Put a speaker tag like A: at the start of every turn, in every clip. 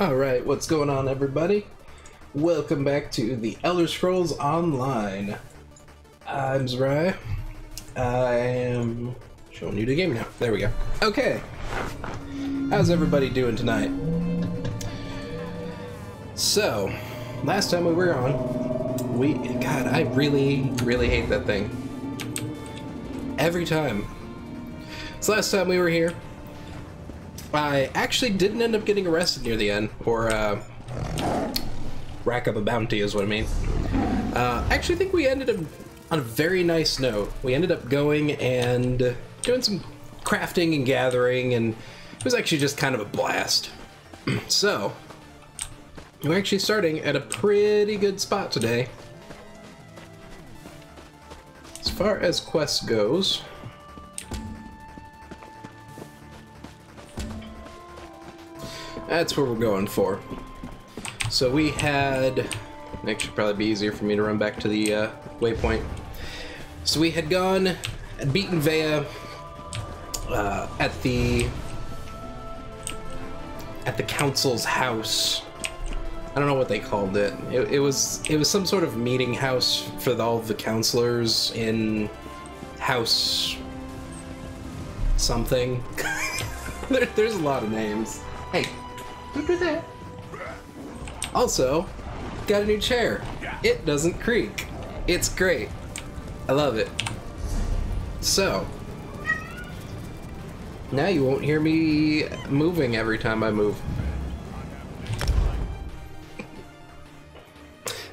A: Alright, what's going on, everybody? Welcome back to the Elder Scrolls Online. I'm Zrai. I am showing you the game now. There we go. Okay. How's everybody doing tonight? So, last time we were on, God, I really hate that thing. Every time. So last time we were here, I actually didn't end up getting arrested near the end, or rack up a bounty is what I mean. I actually think we ended up on a very nice note. We ended up going and doing some crafting and gathering, and it was actually just kind of a blast. So, we're actually starting at a pretty good spot today. As far as quest goes, that's what we're going for. So we had, actually probably be easier for me to run back to the waypoint. So we had gone and beaten Vea at the council's house. I don't know what they called it. It was some sort of meeting house for all the counselors in house something. There's a lot of names. Hey. Don't do that. Also, got a new chair. It doesn't creak. It's great. I love it. So, now you won't hear me moving every time I move.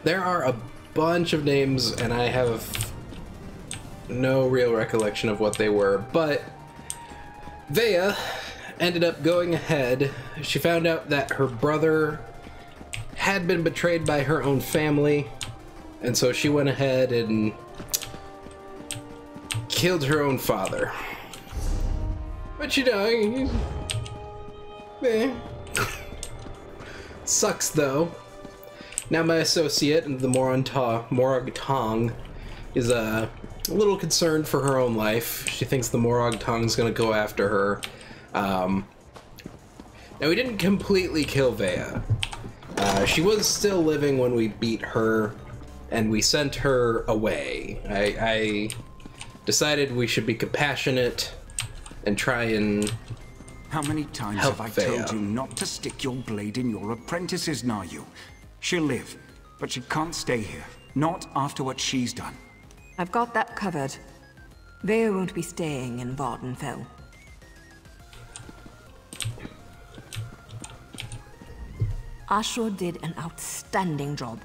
A: There are a bunch of names, and I have no real recollection of what they were, but Vea ended up going ahead. She found out that her brother had been betrayed by her own family, and so she went ahead and killed her own father. But you know, sucks though. Now my associate, the Morag Tong, is a little concerned for her own life. She thinks the Morag Tong's gonna go after her. Now we didn't completely kill Vea. She was still living when we beat her, and we sent her away. I decided we should be compassionate and try and
B: How many times
A: help
B: have I
A: Vea.
B: told you not to stick your blade in your apprentice's Nayu? She'll live, but she can't stay here. Not after what she's done.
C: I've got that covered. Vea won't be staying in Vvardenfell. Ashur did an outstanding job.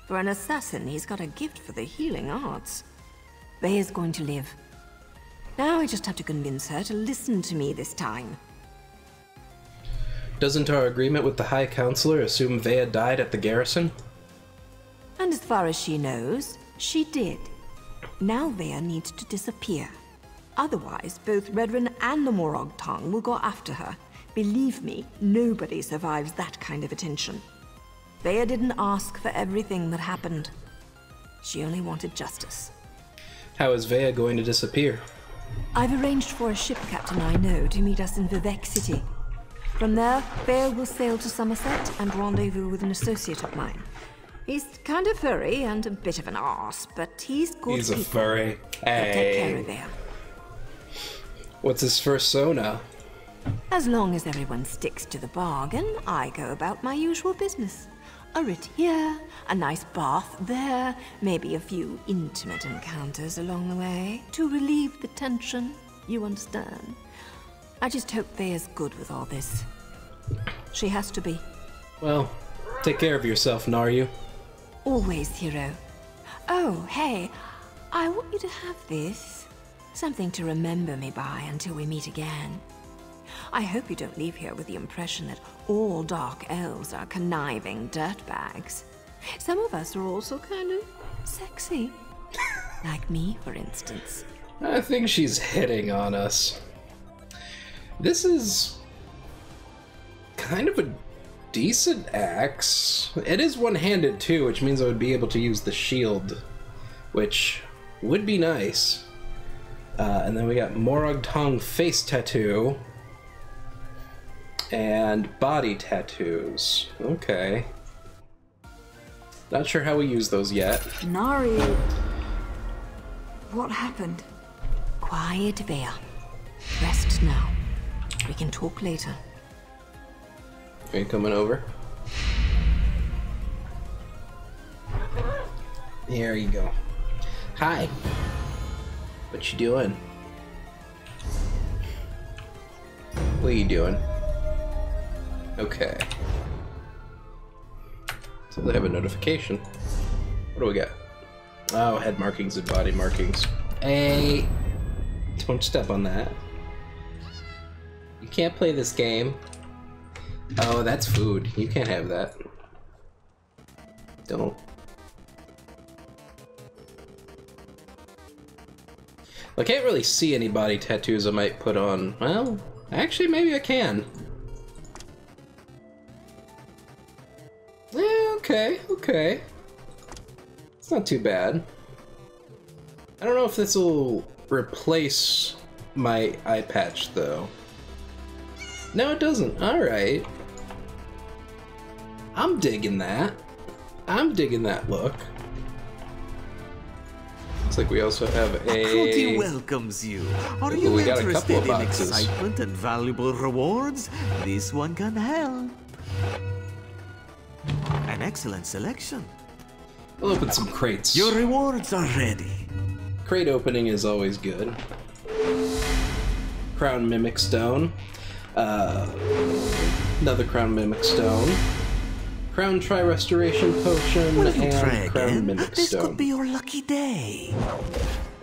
C: For an assassin, he's got a gift for the healing arts. Vea's going to live. Now I just have to convince her to listen to me this time.
A: Doesn't our agreement with the High Counselor assume Vea died at the garrison?
C: And as far as she knows, she did. Now Vea needs to disappear. Otherwise, both Redrin and the Morag Tong will go after her. Believe me, nobody survives that kind of attention. Vea didn't ask for everything that happened. She only wanted justice.
A: How is Vea going to disappear?
C: I've arranged for a ship captain I know to meet us in Vivek City. From there, Vea will sail to Somerset and rendezvous with an associate of mine. He's kind of furry and a bit of an arse, but he's good.
A: He's a
C: people.
A: furry.
C: He'll take care
A: Hey.
C: of Vea.
A: What's his persona?
C: As long as everyone sticks to the bargain, I go about my usual business. A writ here, a nice bath there, maybe a few intimate encounters along the way to relieve the tension, you understand. I just hope Vea's good with all this. She has to be.
A: Well, take care of yourself, Naryu.
C: Always, hero. Oh, hey, I want you to have this. Something to remember me by until we meet again. I hope you don't leave here with the impression that all dark elves are conniving dirtbags. Some of us are also kind of sexy. Like me, for instance.
A: I think she's hitting on us. This is kind of a decent axe. It is one-handed too, which means I would be able to use the shield, which would be nice. And then we got Morag Tong face tattoo. And body tattoos. Okay. Not sure how we use those yet.
C: Nari. What happened? Quiet, Vea. Rest now. We can talk later.
A: Are you coming over? There you go. Hi. What you doing? What are you doing? Okay. So they have a notification. What do we got? Oh, head markings and body markings. Hey! Don't step on that. You can't play this game. Oh, that's food. You can't have that. Don't. I can't really see any body tattoos I might put on. Well, actually, maybe I can. Yeah, okay, okay. It's not too bad. I don't know if this will replace my eye patch, though. No, it doesn't. Alright. I'm digging that. I'm digging that look. Looks like we also have a...
D: Crotty welcomes you. Are you
A: we got a couple
D: interested
A: of
D: in
A: boxes.
D: excitement and valuable rewards? This one can help. An excellent selection.
A: We'll open some crates.
D: Your rewards are ready.
A: Crate opening is always good. Crown Mimic Stone. Another Crown Mimic Stone. Crown Tri-Restoration Potion,
D: Will you try
A: and Crown
D: again?
A: Mimic
D: This
A: Stone.
D: could be your lucky day.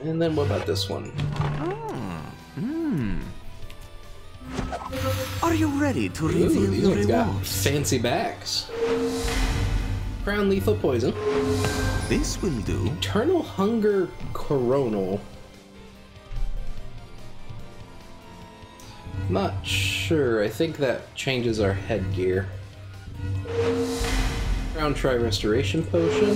A: And then what about this one?
D: Are you ready to
A: Ooh,
D: reveal
A: these
D: your
A: ones got
D: rewards?
A: fancy backs. Crown Lethal Poison.
D: This will do.
A: Eternal Hunger Coronal. Not sure. I think that changes our headgear. Crown Tri-Restoration Potion.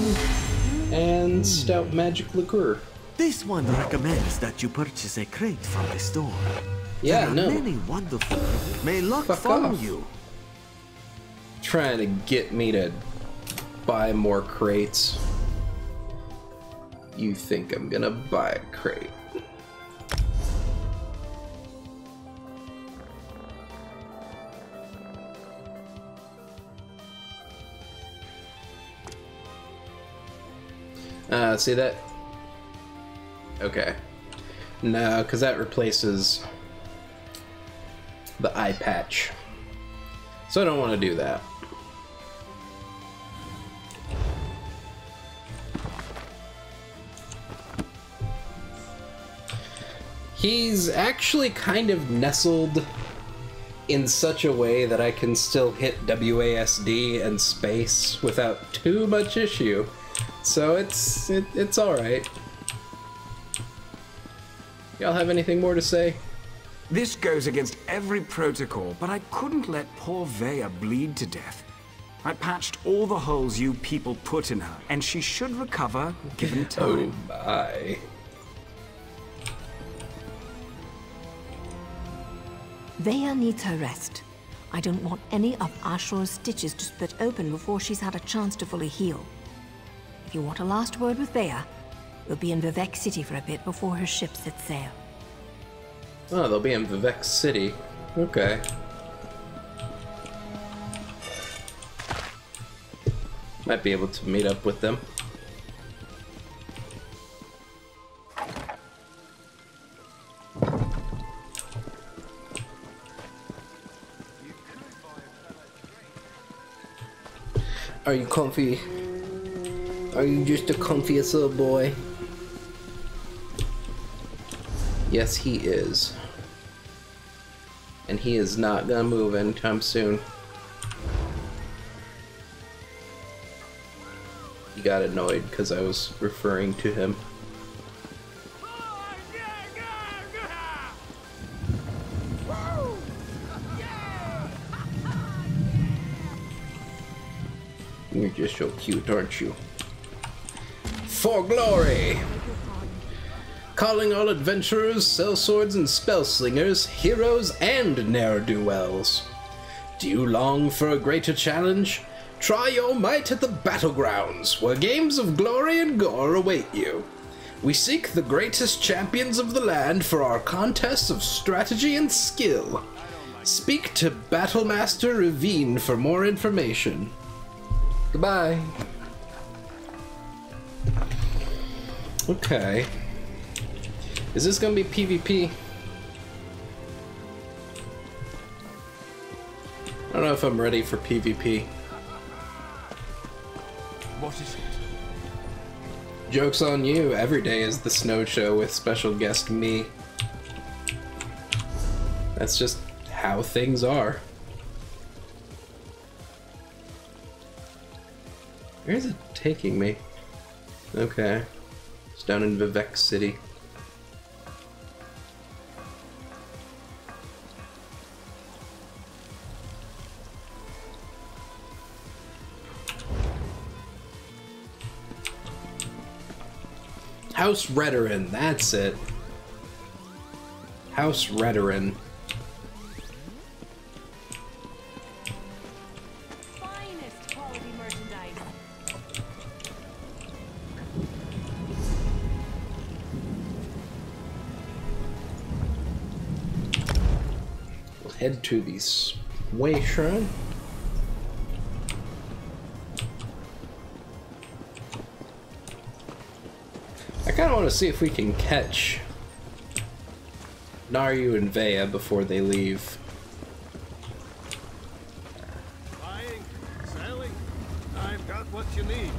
A: And Stout Magic Liqueur.
D: This one recommends that you purchase a crate from the store.
A: Yeah,
D: there are
A: no.
D: many wonderful. May luck
A: Fuck
D: follow
A: off.
D: you.
A: Trying to get me to buy more crates. You think I'm gonna buy a crate? See that? Okay. No, because that replaces the eye patch. So I don't want to do that. He's actually kind of nestled in such a way that I can still hit WASD and space without too much issue. So it's all right. Y'all have anything more to say?
B: This goes against every protocol, but I couldn't let poor Vea bleed to death. I patched all the holes you people put in her, and she should recover given time.
A: Oh my.
C: Vea needs her rest. I don't want any of Ashura's stitches to split open before she's had a chance to fully heal. If you want a last word with Vea, we'll be in Vivec City for a bit before her ship sets sail.
A: Oh, they'll be in Vivec City. Okay. Might be able to meet up with them. Are you comfy? Are you just a comfiest little boy? Yes, he is. And he is not gonna move anytime soon. He got annoyed because I was referring to him. You're just so cute, aren't you? For glory! Calling all adventurers, sellswords, and spellslingers, heroes, and ne'er-do-wells. Do you long for a greater challenge? Try your might at the battlegrounds, where games of glory and gore await you. We seek the greatest champions of the land for our contests of strategy and skill. Speak to Battlemaster Ravine for more information. Goodbye. Okay. Is this gonna be PvP? I don't know if I'm ready for PvP.
B: What is it?
A: Joke's on you, every day is the snow show with special guest me. That's just how things are. Where is it taking me? Okay. It's down in Vivek City. House Redoran, that's it. House Redoran.
C: Finest quality merchandise.
A: We'll head to the Sway Shrine. I kind of want to see if we can catch Naryu and Vea before they leave.
E: Buying, selling, I've got what you need.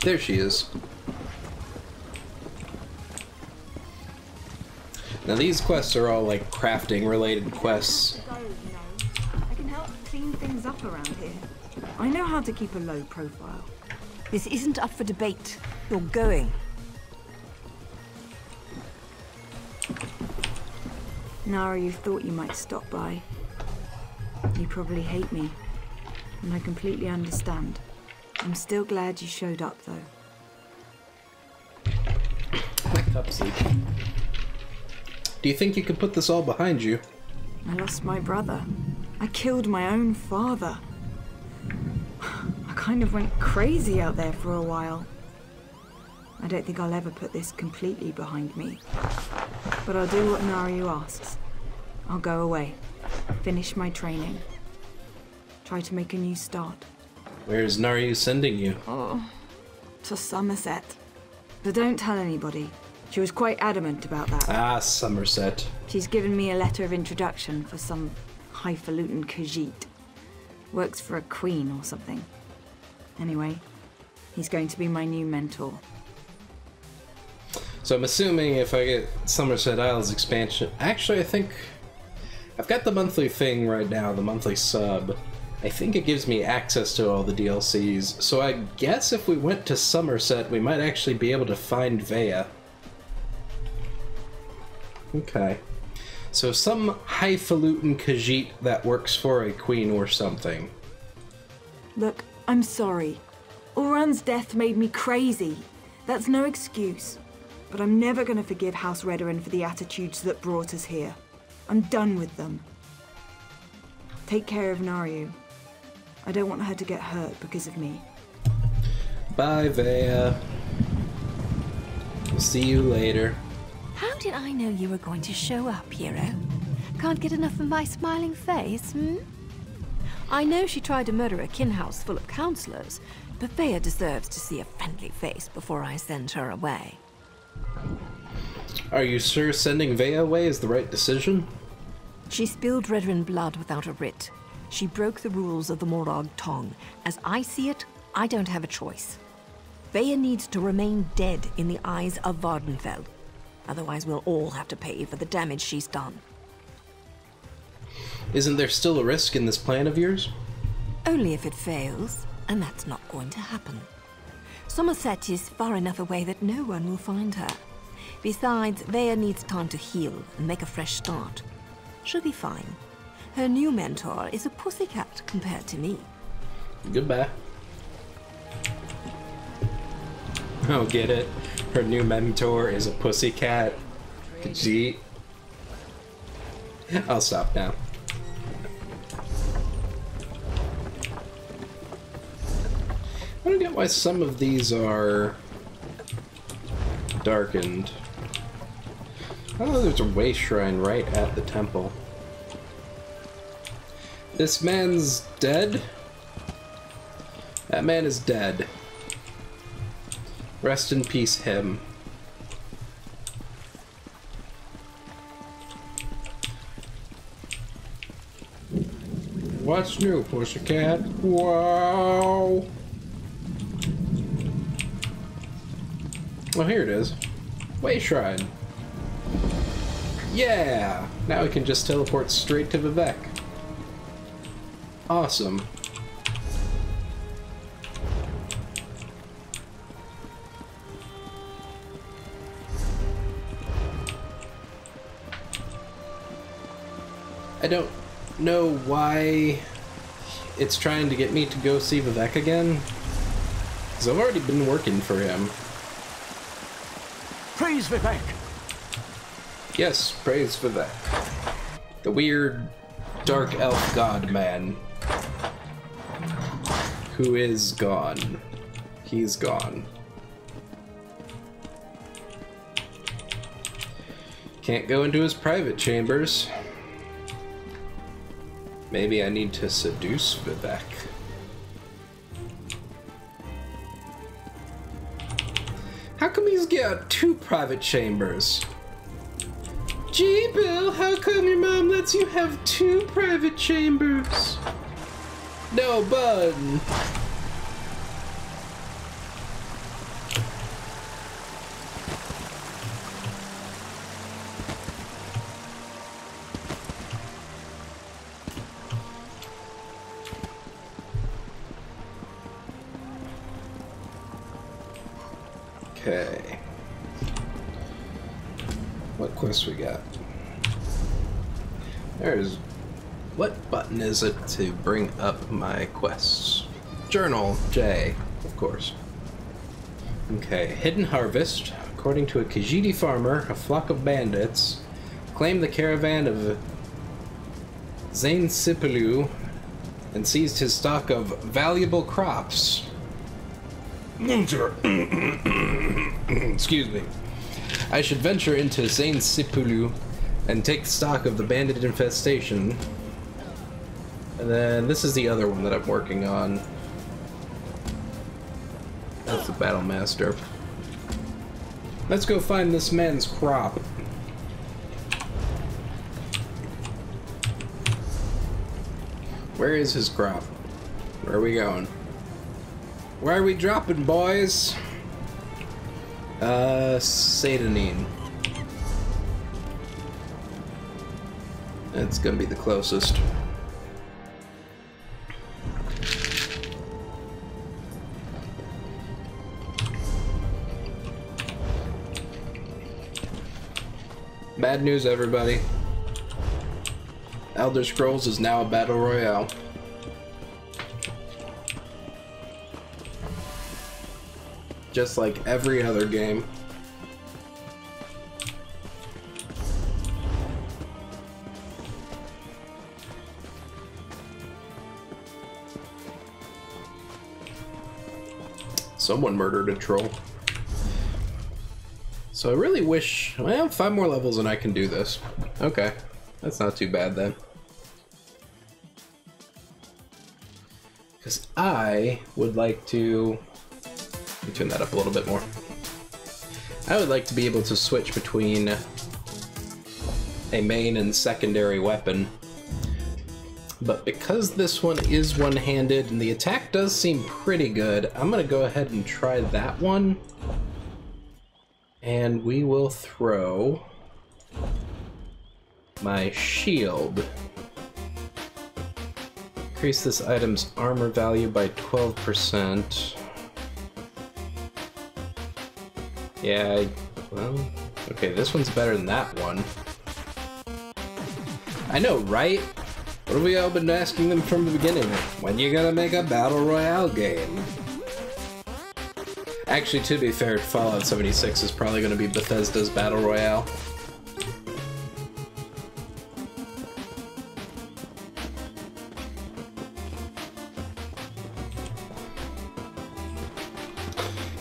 A: There she is. Now these quests are all like crafting related quests.
F: I can help clean things up around here. I know how to keep a low profile.
C: This isn't up for debate. You're going.
F: Nara, you thought you might stop by. You probably hate me, and I completely understand. I'm still glad you showed up, though.
A: My cup's leaking. Do you think you could put this all behind you?
F: I lost my brother. I killed my own father. I kind of went crazy out there for a while. I don't think I'll ever put this completely behind me. But I'll do what Naryu asks. I'll go away, finish my training, try to make a new start.
A: Where's Naryu sending you?
F: Oh, to Somerset. But don't tell anybody. She was quite adamant about that.
A: Ah, Somerset.
F: She's given me a letter of introduction for some highfalutin Khajiit. Works for a queen or something. Anyway, he's going to be my new mentor.
A: So I'm assuming if I get Somerset Isles expansion... Actually, I think... I've got the monthly thing right now, the monthly sub. I think it gives me access to all the DLCs. So I guess if we went to Somerset, we might actually be able to find Vea. Okay. So some highfalutin Khajiit that works for a queen or something.
F: Look, I'm sorry. Oran's death made me crazy. That's no excuse. But I'm never going to forgive House Redoran for the attitudes that brought us here. I'm done with them. Take care of Naryu. I don't want her to get hurt because of me.
A: Bye, Vea. We'll see you later.
C: How did I know you were going to show up, hero? Can't get enough of my smiling face, hmm? I know she tried to murder a kin house full of counselors, but Vea deserves to see a friendly face before I send her away.
A: Are you sure sending Vea away is the right decision?
C: She spilled Redoran blood without a writ. She broke the rules of the Morag Tong. As I see it, I don't have a choice. Vea needs to remain dead in the eyes of Vvardenfell. Otherwise, we'll all have to pay for the damage she's done.
A: Isn't there still a risk in this plan of yours?
C: Only if it fails, and that's not going to happen. Somerset is far enough away that no one will find her. Besides, Vea needs time to heal and make a fresh start. She'll be fine. Her new mentor is a pussycat compared to me.
A: Goodbye. Oh, get it? Her new mentor is a pussycat. Khajiit. I'll stop now. I don't get why some of these are darkened. Oh, there's a way shrine right at the temple. This man's dead? That man is dead. Rest in peace, him. What's new, pussycat? Whoa! Well, here it is. Way shrine. Yeah! Now we can just teleport straight to Vivek. Awesome. I don't know why it's trying to get me to go see Vivek again, because I've already been working for him.
B: Praise Vivek!
A: Yes, praise Vivek. The weird, dark elf god man. Who is gone. He's gone. Can't go into his private chambers. Maybe I need to seduce Vivek. How come he's got 2 private chambers? Gee, Bill, how come your mom lets you have 2 private chambers? No, bud. Okay. What quest we got? There's... What button is it to bring up my quests? Journal, J, of course. Okay, Hidden Harvest. According to a Khajiit farmer, a flock of bandits claimed the caravan of Zain Sipilu and seized his stock of valuable crops. Excuse me. I should venture into Zain Sipilu and take stock of the bandit infestation. And then this is the other one that I'm working on. That's the Battle Master. Let's go find this man's crop. Where is his crop? Where are we going? Where are we dropping, boys? Satanine. That's gonna be the closest. Bad news, everybody. Elder Scrolls is now a battle royale. Just like every other game. Someone murdered a troll. So I really wish... Well, 5 more levels and I can do this. Okay. That's not too bad then. Because I would like to... Let me turn that up a little bit more. I would like to be able to switch between a main and secondary weapon. But because this one is one-handed and the attack does seem pretty good, I'm gonna go ahead and try that one. And we will throw my shield. Increase this item's armor value by 12%. Yeah, well, okay, this one's better than that one. I know, right? What have we all been asking them from the beginning? When you gonna make a battle royale game? Actually, to be fair, Fallout 76 is probably going to be Bethesda's Battle Royale.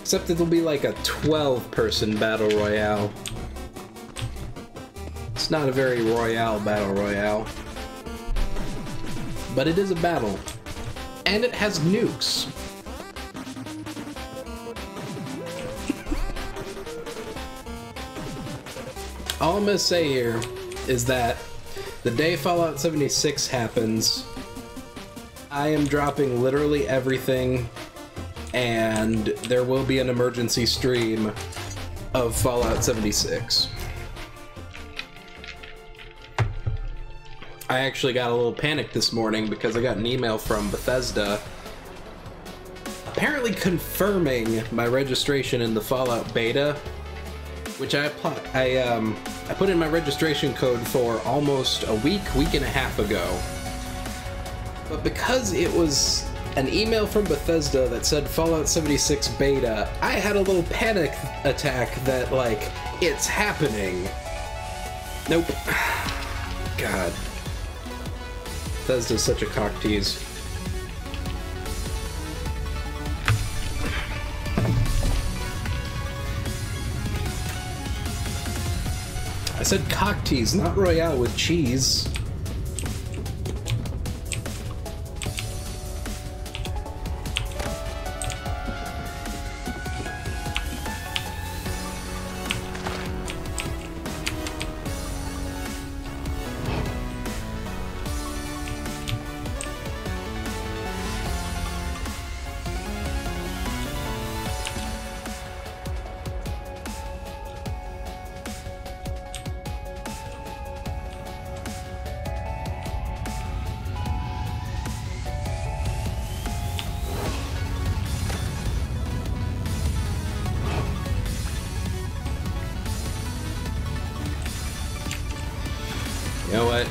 A: Except it'll be like a 12-person Battle Royale. It's not a very royale Battle Royale. But it is a battle. And it has nukes. All I'm gonna say here is that the day Fallout 76 happens, I am dropping literally everything, and there will be an emergency stream of Fallout 76. I actually got a little panicked this morning because I got an email from Bethesda apparently confirming my registration in the Fallout beta, which I put in my registration code for almost a week and a half ago. But because it was an email from Bethesda that said Fallout 76 beta, I had a little panic attack that, like, it's happening. Nope. God. Bethesda's such a cock tease. I said cock tease, not Royale with cheese. You know what?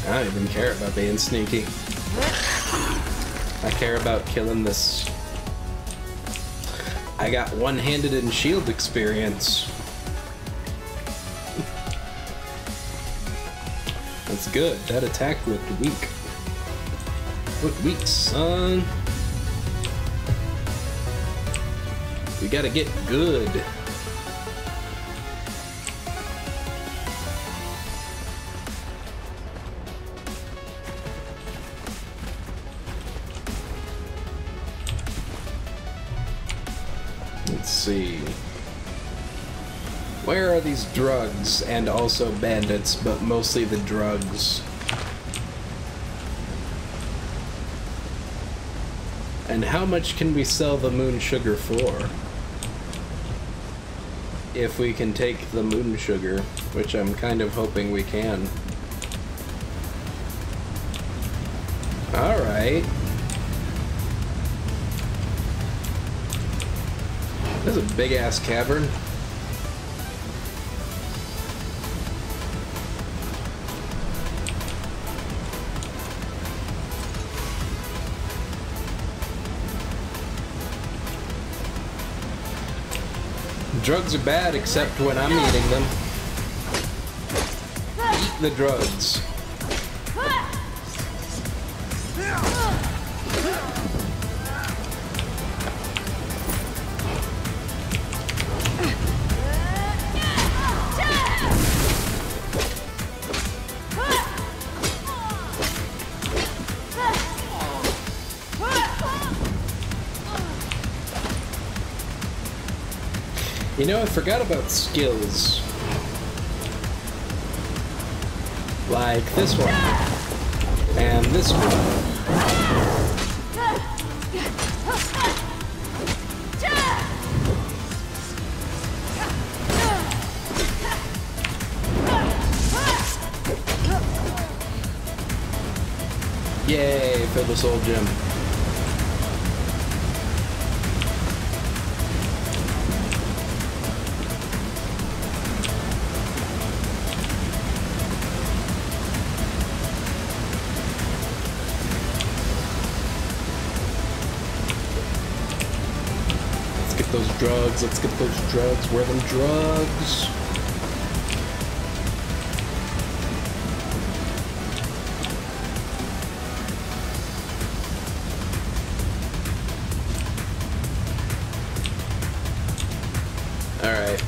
A: I don't even care about being sneaky. I care about killing this. I got one-handed and shield experience. That's good. That attack looked weak. Looked weak, son. We gotta get good. Let's see. Where are these drugs and also bandits, but mostly the drugs? And how much can we sell the moon sugar for? If we can take the moon sugar, which I'm kind of hoping we can. Alright. This is a big-ass cavern. Drugs are bad except when I'm eating them. Eat the drugs. You know, I forgot about skills. Like this one. And this one. Yay, for the soul gem. those drugs. Let's get those drugs. Where are them drugs? Alright.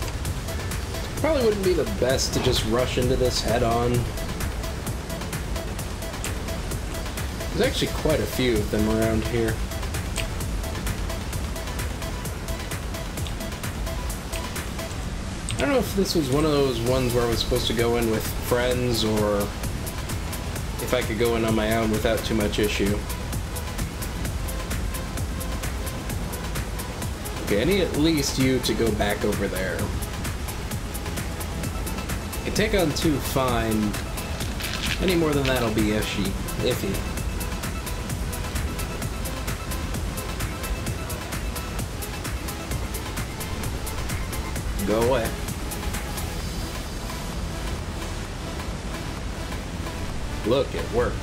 A: Probably wouldn't be the best to just rush into this head on. There's actually quite a few of them around here. I don't know if this was one of those ones where I was supposed to go in with friends, or if I could go in on my own without too much issue. Okay, I need at least you to go back over there. I can take on 2 fine. Any more than that'll be iffy. Go away. Look, it worked.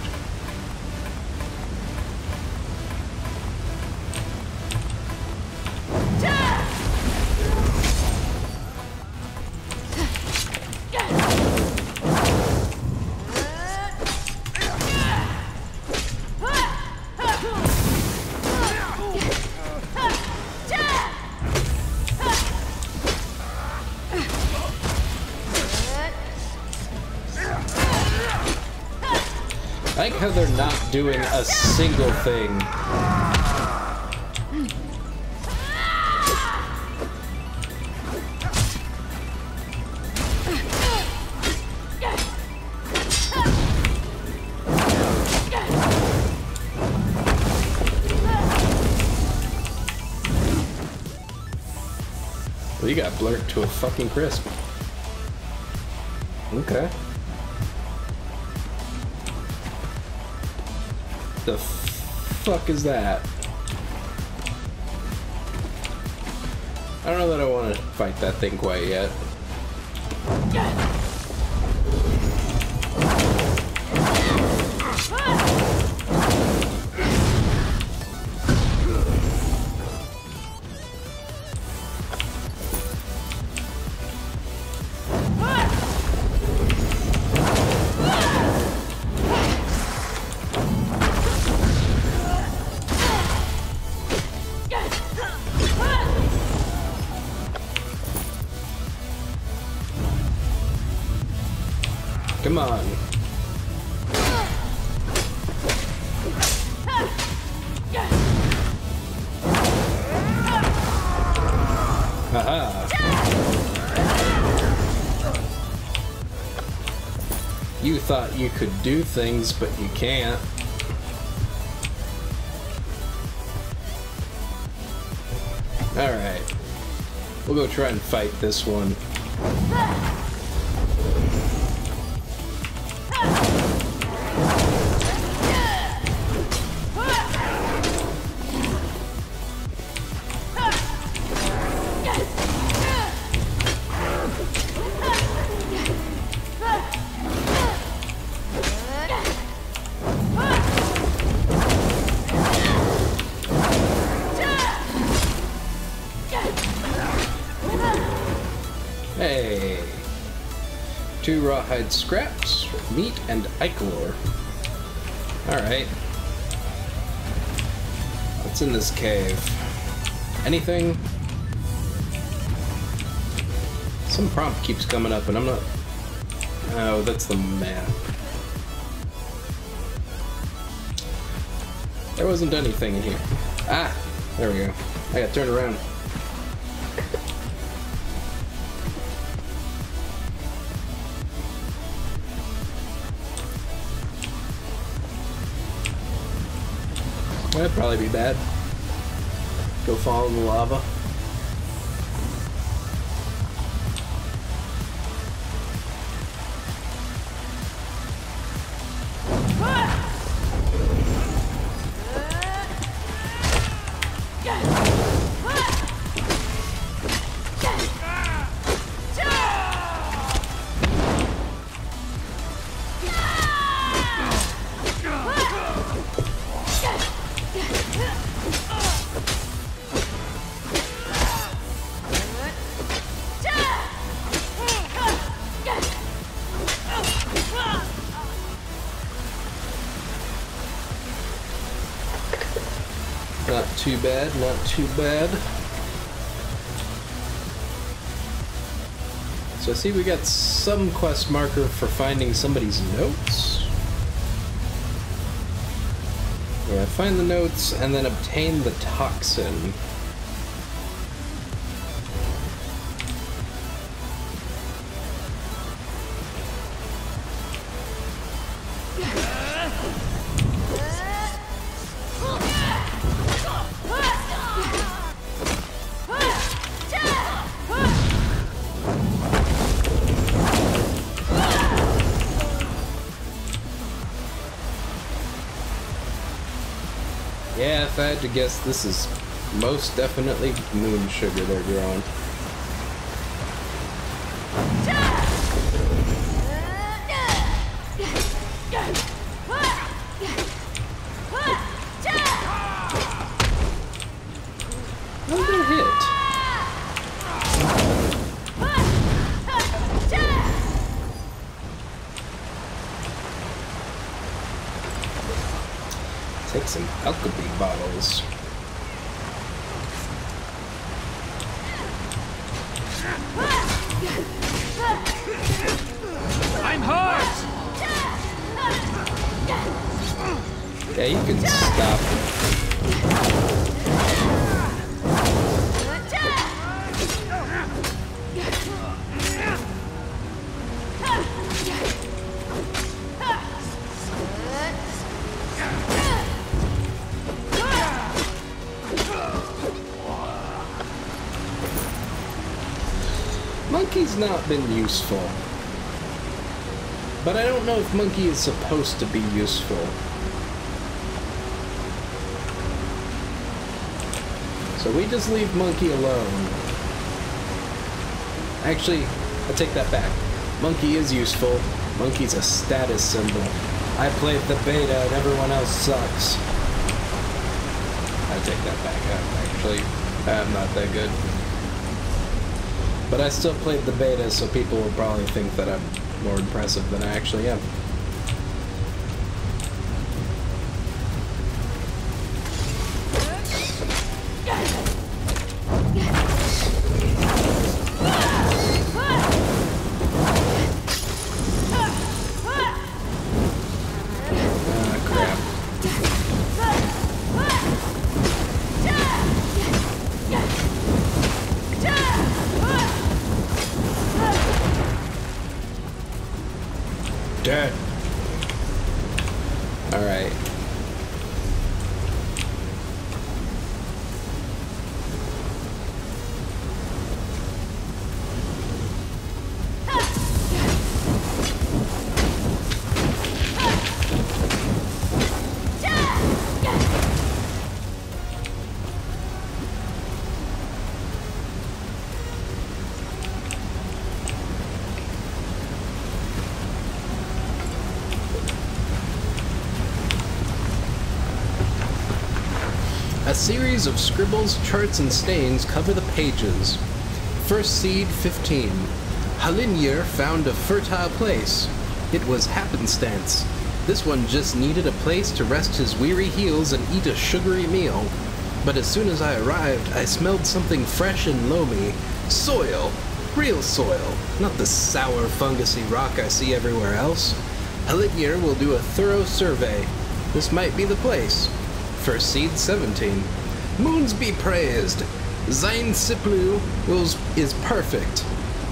A: I like how they're not doing a single thing. Well, you got blurred to a fucking crisp. Okay. The fuck is that? I don't know that I want to fight that thing quite yet. Come on. Haha. You thought you could do things, but you can't. Alright. We'll go try and fight this one. Hey, 2 rawhide scraps, meat, and ichor. Alright. What's in this cave? Anything? Some prompt keeps coming up and I'm not... Oh, that's the map. There wasn't anything in here. Ah! There we go. I got turned around. That'd probably be bad. Go fall in the lava. too bad, not too bad. So I see we got some quest marker for finding somebody's notes. Yeah, find the notes and then obtain the toxin. Yeah, if I had to guess, this is most definitely moon sugar they're growing. How did that hit? Take some alchemy bottles.
B: I'm hurt!
A: Yeah, you can stop. Monkey's not been useful. But I don't know if Monkey is supposed to be useful. So we just leave Monkey alone. Actually, I take that back. Monkey is useful. Monkey's a status symbol. I played the beta and everyone else sucks. I take that back. I'm not that good. But I still played the beta, so people will probably think that I'm more impressive than I actually am. Dead. All right. A series of scribbles, charts, and stains cover the pages. First seed 15. Halinir found a fertile place. It was happenstance. This one just needed a place to rest his weary heels and eat a sugary meal. But as soon as I arrived, I smelled something fresh and loamy. Soil. Real soil. Not the sour, fungusy rock I see everywhere else. Halinir will do a thorough survey. This might be the place. First seed 17. Moons be praised. Zain Siplu is perfect.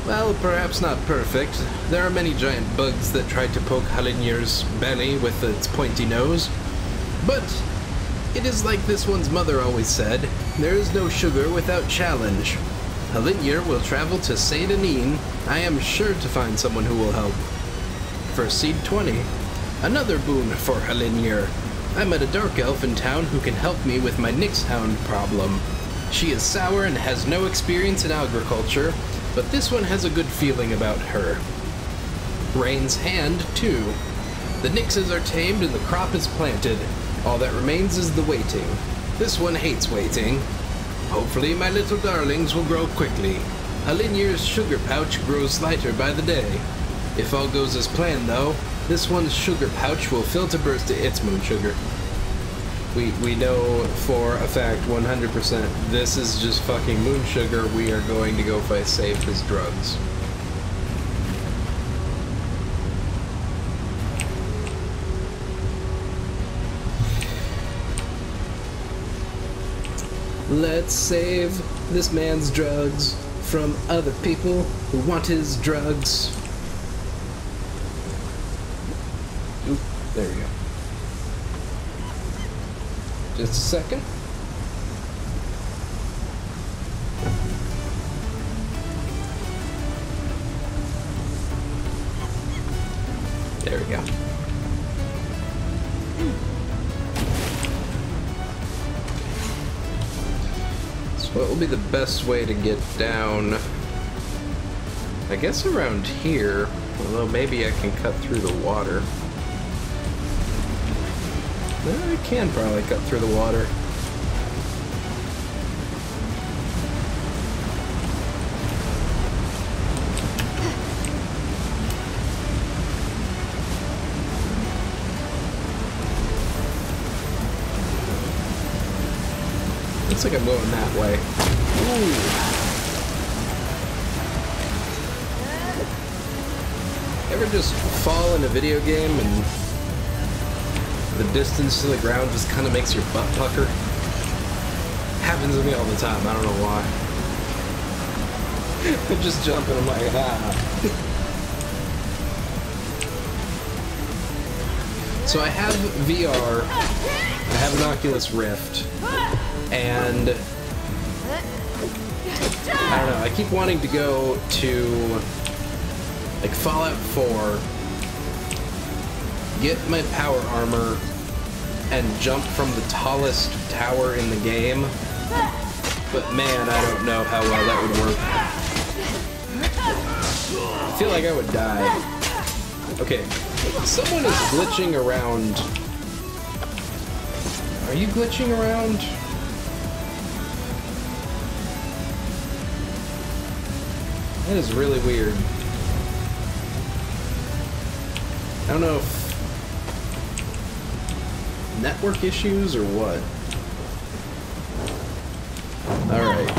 A: Well, perhaps not perfect. There are many giant bugs that tried to poke Halinir's belly with its pointy nose. But it is like this one's mother always said, there is no sugar without challenge. Halinir will travel to Saint Denis. I am sure to find someone who will help. First seed 20. Another boon for Halinir. I met a dark elf in town who can help me with my Nixhound problem. She is sour and has no experience in agriculture, but this one has a good feeling about her. Rain's Hand 2. The Nixes are tamed and the crop is planted. All that remains is the waiting. This one hates waiting. Hopefully my little darlings will grow quickly. Halinir's sugar pouch grows lighter by the day. If all goes as planned though, this one's sugar pouch will fill to burst its moon sugar. We know for a fact 100% this is just fucking moon sugar. We are going to go fight save his drugs. Let's save this man's drugs from other people who want his drugs. Oop, there we go. Just a second. There we go. So what will be the best way to get down? I guess around here, although maybe I can cut through the water. I can probably cut through the water. Looks like I'm going that way. Ooh. Ever just fall in a video game and the distance to the ground just kind of makes your butt pucker? Happens to me all the time, I don't know why. I just jump and I'm like, ah. So I have VR, I have an Oculus Rift, and I don't know, I keep wanting to go to like Fallout 4, get my power armor, and jump from the tallest tower in the game. But man, I don't know how well that would work. I feel like I would die. Okay, someone is glitching around. Are you glitching around? That is really weird. I don't know if network issues or what. All right.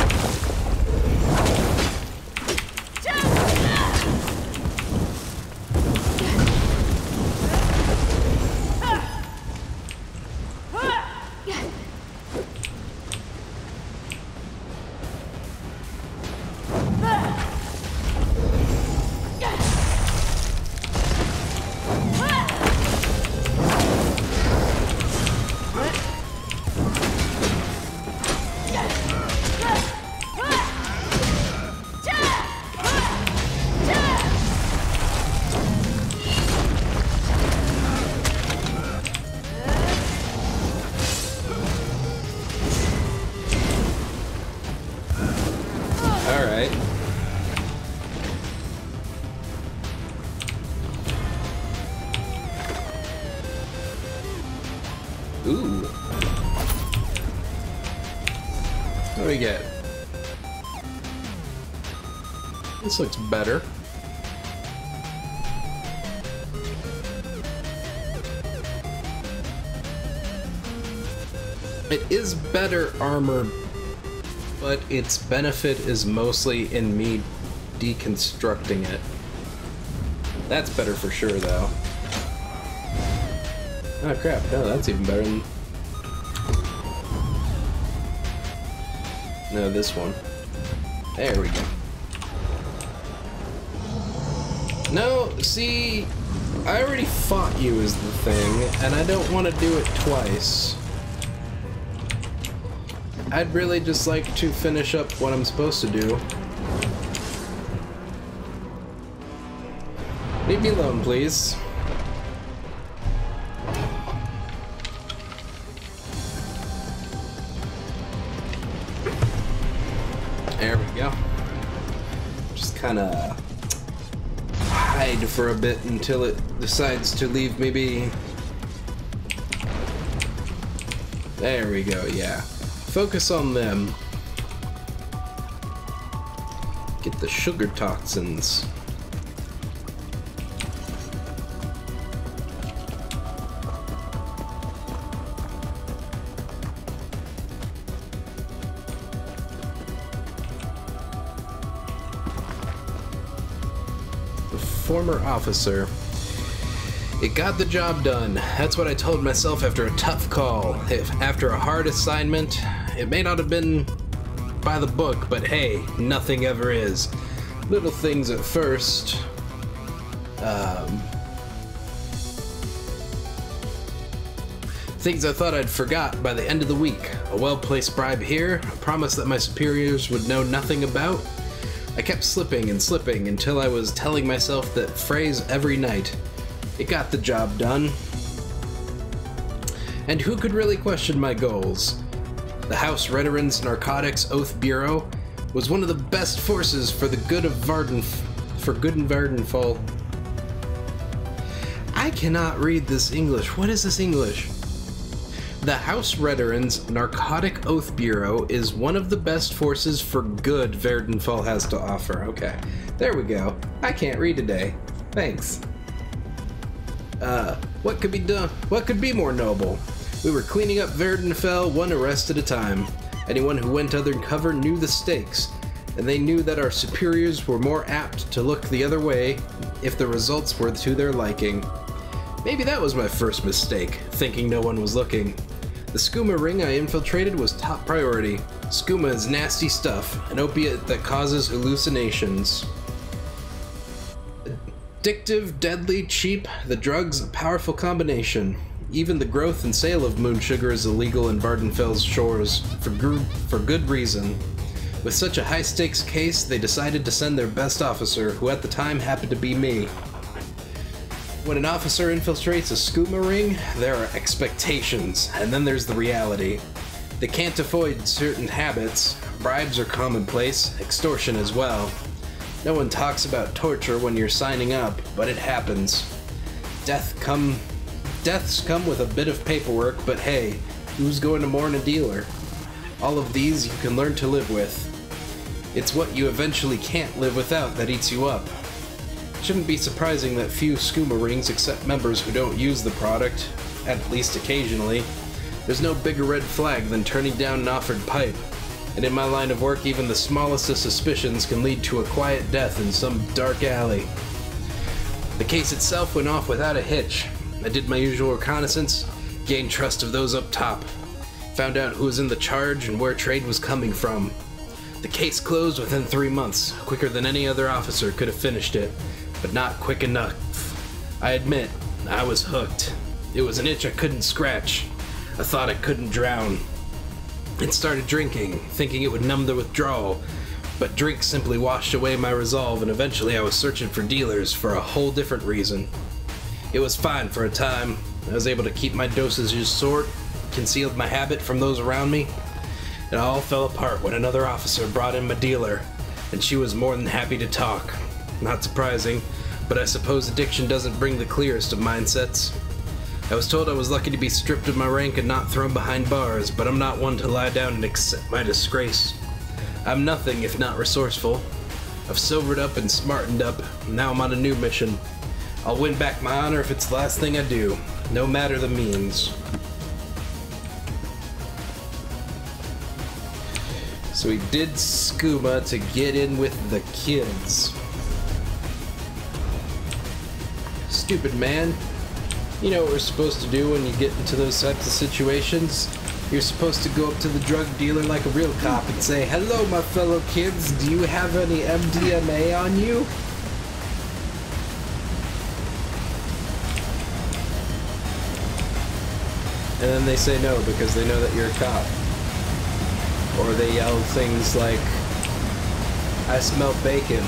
A: Ooh. What do we get? This looks better. It is better armor, but its benefit is mostly in me deconstructing it. That's better for sure, though. Oh crap, no, that's even better than... No, this one. There we go. No, see, I already fought you is the thing, and I don't want to do it twice. I'd really just like to finish up what I'm supposed to do. Leave me alone, please. There we go. Just kind of hide for a bit until it decides to leave me be. There we go, yeah. Focus on them. Get the sugar toxins. former officer. It got the job done. That's what I told myself after a tough call. After a hard assignment, it may not have been by the book, but hey, nothing ever is. Little things at first. Things I thought I'd forgot by the end of the week. A well-placed bribe here, a promise that my superiors would know nothing about. I kept slipping and slipping until I was telling myself that phrase every night. It got the job done. And who could really question my goals? The House Redoran's Narcotics Oath Bureau was one of the best forces for the good of Vvardenfell. I cannot read this English. What is this English? The House Redoran's Narcotic Oath Bureau is one of the best forces for good Vvardenfell has to offer. Okay, there we go. I can't read today. Thanks. What could be done? What could be more noble? We were cleaning up Vvardenfell one arrest at a time. Anyone who went undercover knew the stakes, and they knew that our superiors were more apt to look the other way if the results were to their liking. Maybe that was my first mistake, thinking no one was looking. The skooma ring I infiltrated was top priority. Skooma is nasty stuff, an opiate that causes hallucinations. Addictive, deadly, cheap, the drug's a powerful combination. Even the growth and sale of moon sugar is illegal in Vvardenfell's shores, for good reason. With such a high-stakes case, they decided to send their best officer, who at the time happened to be me. When an officer infiltrates a skooma ring, there are expectations, and then there's the reality. They can't avoid certain habits. Bribes are commonplace, extortion as well. No one talks about torture when you're signing up, but it happens. Deaths come with a bit of paperwork, but hey, who's going to mourn a dealer? All of these you can learn to live with. It's what you eventually can't live without that eats you up. Shouldn't be surprising that few skooma rings accept members who don't use the product, at least occasionally. There's no bigger red flag than turning down an offered pipe, and in my line of work even the smallest of suspicions can lead to a quiet death in some dark alley. The case itself went off without a hitch. I did my usual reconnaissance, gained trust of those up top, found out who was in the charge and where trade was coming from. The case closed within 3 months, quicker than any other officer could have finished it. But not quick enough. I admit, I was hooked. It was an itch I couldn't scratch, a thought I couldn't drown. I started drinking, thinking it would numb the withdrawal, but drink simply washed away my resolve, and eventually I was searching for dealers for a whole different reason. It was fine for a time. I was able to keep my dosages short, concealed my habit from those around me. It all fell apart when another officer brought in my dealer, and she was more than happy to talk. Not surprising, but I suppose addiction doesn't bring the clearest of mindsets. I was told I was lucky to be stripped of my rank and not thrown behind bars, but I'm not one to lie down and accept my disgrace. I'm nothing if not resourceful. I've sobered up and smartened up, and now I'm on a new mission. I'll win back my honor if it's the last thing I do, no matter the means. So he did skooma to get in with the kids. Stupid man. You know what we're supposed to do when you get into those types of situations? You're supposed to go up to the drug dealer like a real cop and say, "Hello, my fellow kids, do you have any MDMA on you?" And then they say no because they know that you're a cop. Or they yell things like, "I smell bacon."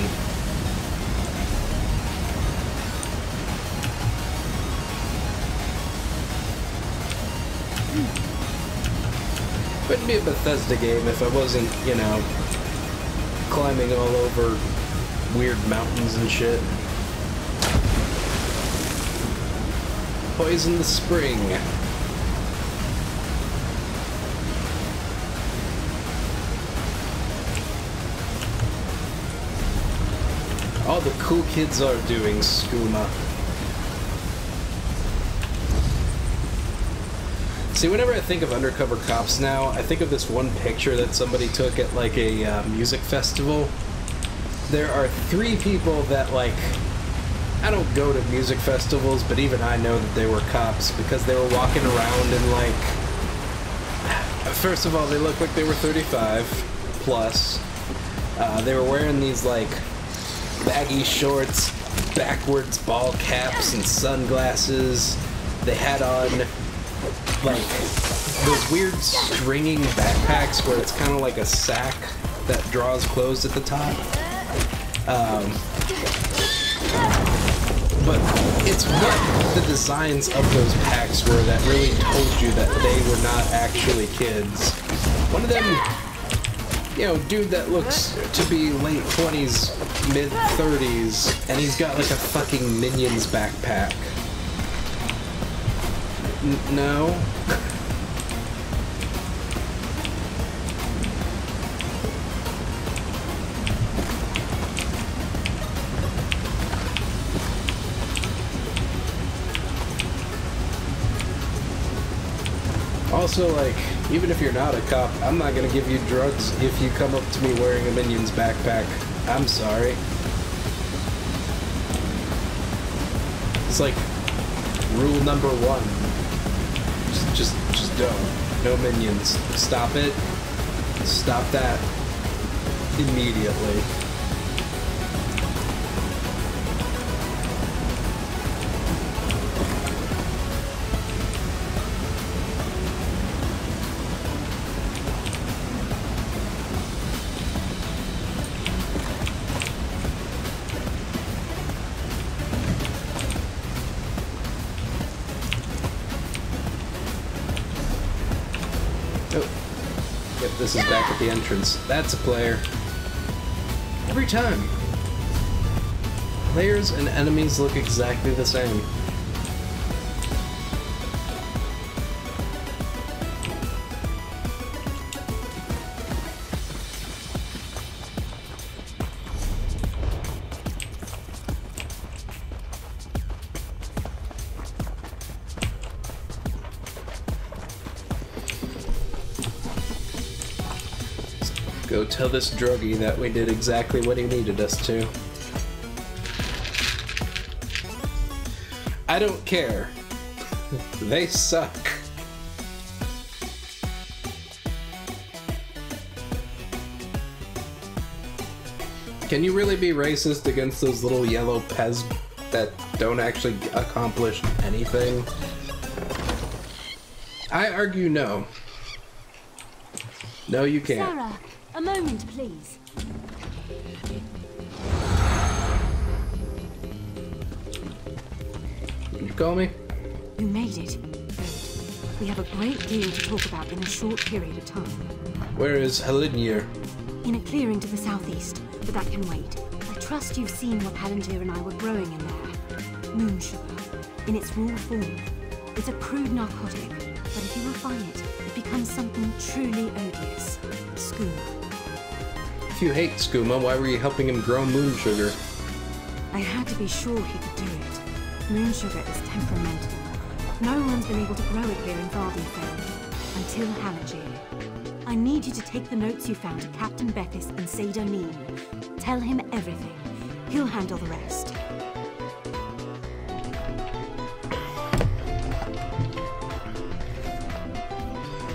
A: Wouldn't be a Bethesda game if I wasn't, you know, climbing all over weird mountains and shit. Poison the spring. All the cool kids are doing skooma. See, whenever I think of undercover cops now, I think of this one picture that somebody took at like a music festival. There are 3 people that like I don't go to music festivals, but even I know that they were cops because they were walking around and like, first of all, they looked like they were 35 plus. They were wearing these like baggy shorts, backwards ball caps, and sunglasses. They had on like those weird stringing backpacks where it's kind of like a sack that draws closed at the top. But it's what the designs of those packs were that really told you that they were not actually kids. One of them, you know, dude that looks to be late 20s, mid 30s, and he's got like a fucking Minions backpack. No? Also, like, even if you're not a cop, I'm not gonna give you drugs if you come up to me wearing a Minions backpack. I'm sorry. It's like rule number 1. Just don't. No Minions. Stop it. Stop that immediately. This is back at the entrance. That's a player. Every time. Players and enemies look exactly the same. Go tell this druggie that we did exactly what he needed us to. I don't care. They suck. Can you really be racist against those little yellow Pez that don't actually accomplish anything? I argue no. No, you can't.
G: Sarah, a moment, please.
A: Did you call me?
G: You made it. Good. We have a great deal to talk about in a short period of time.
A: Where is Hijinks?
G: In a clearing to the southeast, but that can wait. I trust you've seen what Hijinks and I were growing in there. Moon sugar. In its raw form. It's a crude narcotic, but if you refine it, it becomes something truly odious. Skooma.
A: If you hate Skooma, why were you helping him grow moon sugar?
G: I had to be sure he could do it. Moon sugar is temperamental. No one's been able to grow it here in Vvardenfell. Until Hijinks. I need you to take the notes you found to Captain Bethis and Seder Meen. Tell him everything. He'll handle the rest.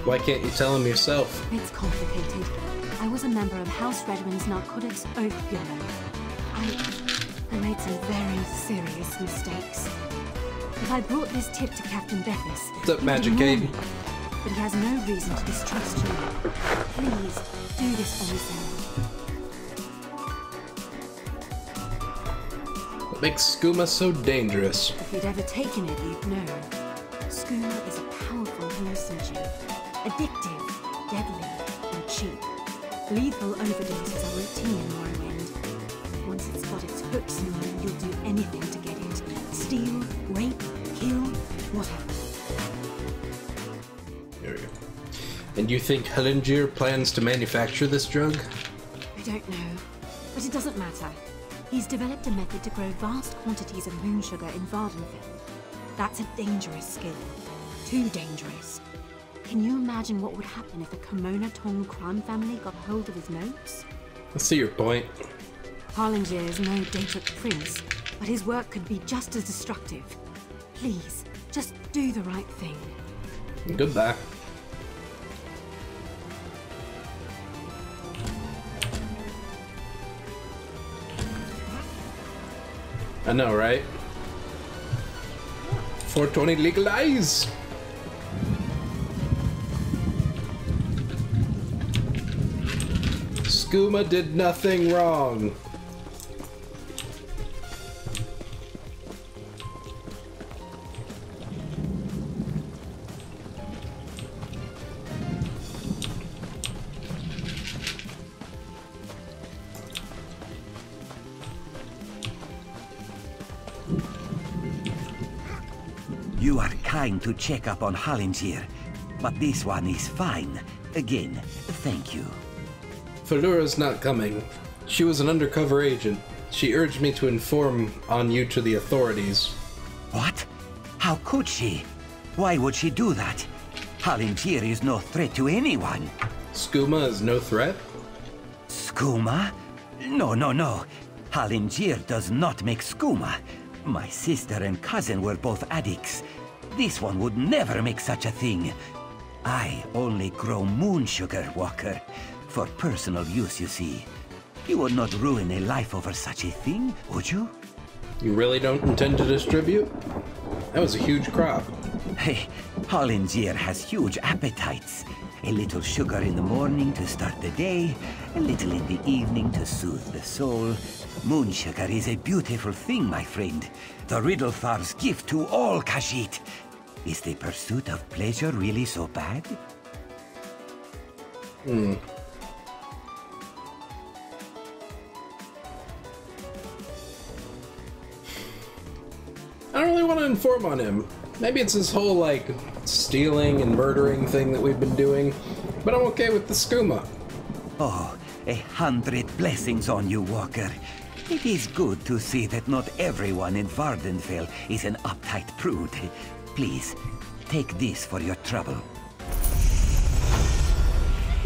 A: Why can't you tell him yourself?
G: It's complicated. I was a member of House Redwin's Narcotics Oath Bureau. I made some very serious mistakes. If I brought this tip to Captain Bethis,
A: What's up,
G: he would
A: Magic
G: ignore
A: Aid?
G: me. But he has no reason to distrust you. Please, do this for me, Sarah.
A: What makes Skooma so dangerous?
G: If you'd ever taken it, you'd know. Skooma is a powerful hallucinogen. Addictive, deadly, and cheap. Lethal overdoses are routine in Morrowind. Once it's got its hooks in you, you'll do anything to get it. Steal, rape, kill, whatever.
A: There we go. And you think Hijinks plans to manufacture this drug?
G: I don't know, but it doesn't matter. He's developed a method to grow vast quantities of moon sugar in Vvardenfell. That's a dangerous skill. Too dangerous. Can you imagine what would happen if the Kimona Tong crime family got hold of his notes?
A: I see your point.
G: Hijinks is no Daedric prince, but his work could be just as destructive. Please, just do the right thing.
A: Goodbye. I know, right? 420 legalize! Skooma did nothing wrong.
H: You are kind to check up on Hallingier, but this one is fine. Again, thank you.
A: Falura's not coming. She was an undercover agent. She urged me to inform on you to the authorities.
H: What? How could she? Why would she do that? Hallingier is no threat to anyone.
A: Skooma is no threat?
H: Skooma? No, no, no. Hallingier does not make skooma. My sister and cousin were both addicts. This one would never make such a thing. I only grow moon sugar, Walker. For personal use, you see. You would not ruin a life over such a thing, would you?
A: You really don't intend to distribute? That was a huge crop.
H: Hey, Hallingier has huge appetites. A little sugar in the morning to start the day, a little in the evening to soothe the soul. Moon sugar is a beautiful thing, my friend. The Riddlethar's gift to all Khajiit. Is the pursuit of pleasure really so bad?
A: I don't really want to inform on him. Maybe it's this whole, like, stealing and murdering thing that we've been doing, but I'm okay with the skooma.
H: Oh, 100 blessings on you, Walker. It is good to see that not everyone in Vvardenfell is an uptight prude. Please, take this for your trouble.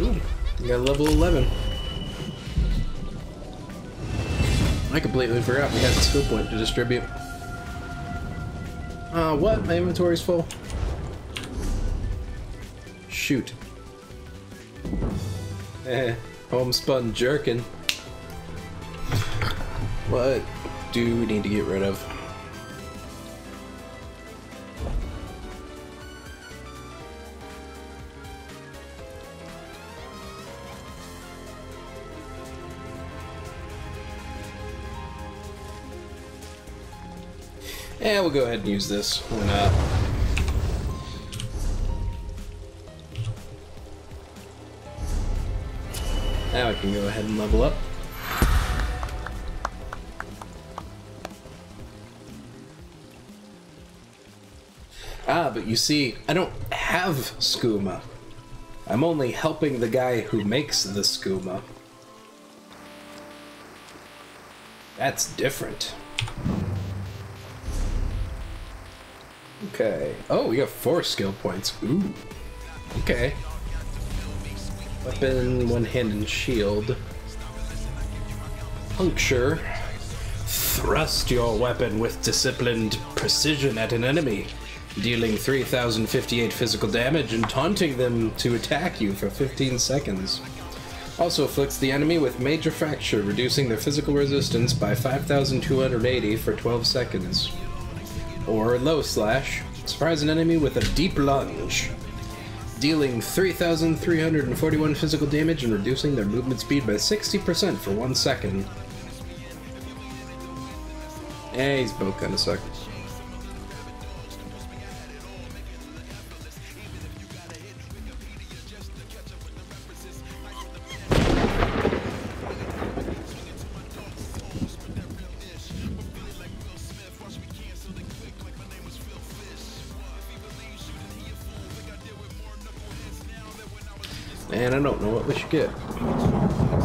A: Ooh, you got level 11. I completely forgot we had the skill point to distribute. What? My inventory's full. Shoot. Homespun jerkin. What do we need to get rid of? Yeah, we'll go ahead and use this. Why not? Now I can go ahead and level up. Ah, but you see, I don't have skooma. I'm only helping the guy who makes the skooma. That's different. Okay. Oh, we got 4 skill points. Ooh. Okay. Weapon, one hand and shield. Puncture. Thrust your weapon with disciplined precision at an enemy, dealing 3,058 physical damage and taunting them to attack you for 15 seconds. Also afflicts the enemy with major fracture, reducing their physical resistance by 5,280 for 12 seconds. Or low slash. Surprise an enemy with a deep lunge, dealing 3,341 physical damage and reducing their movement speed by 60% for 1 second. Eh, these both kinda suck. And I don't know what we should get.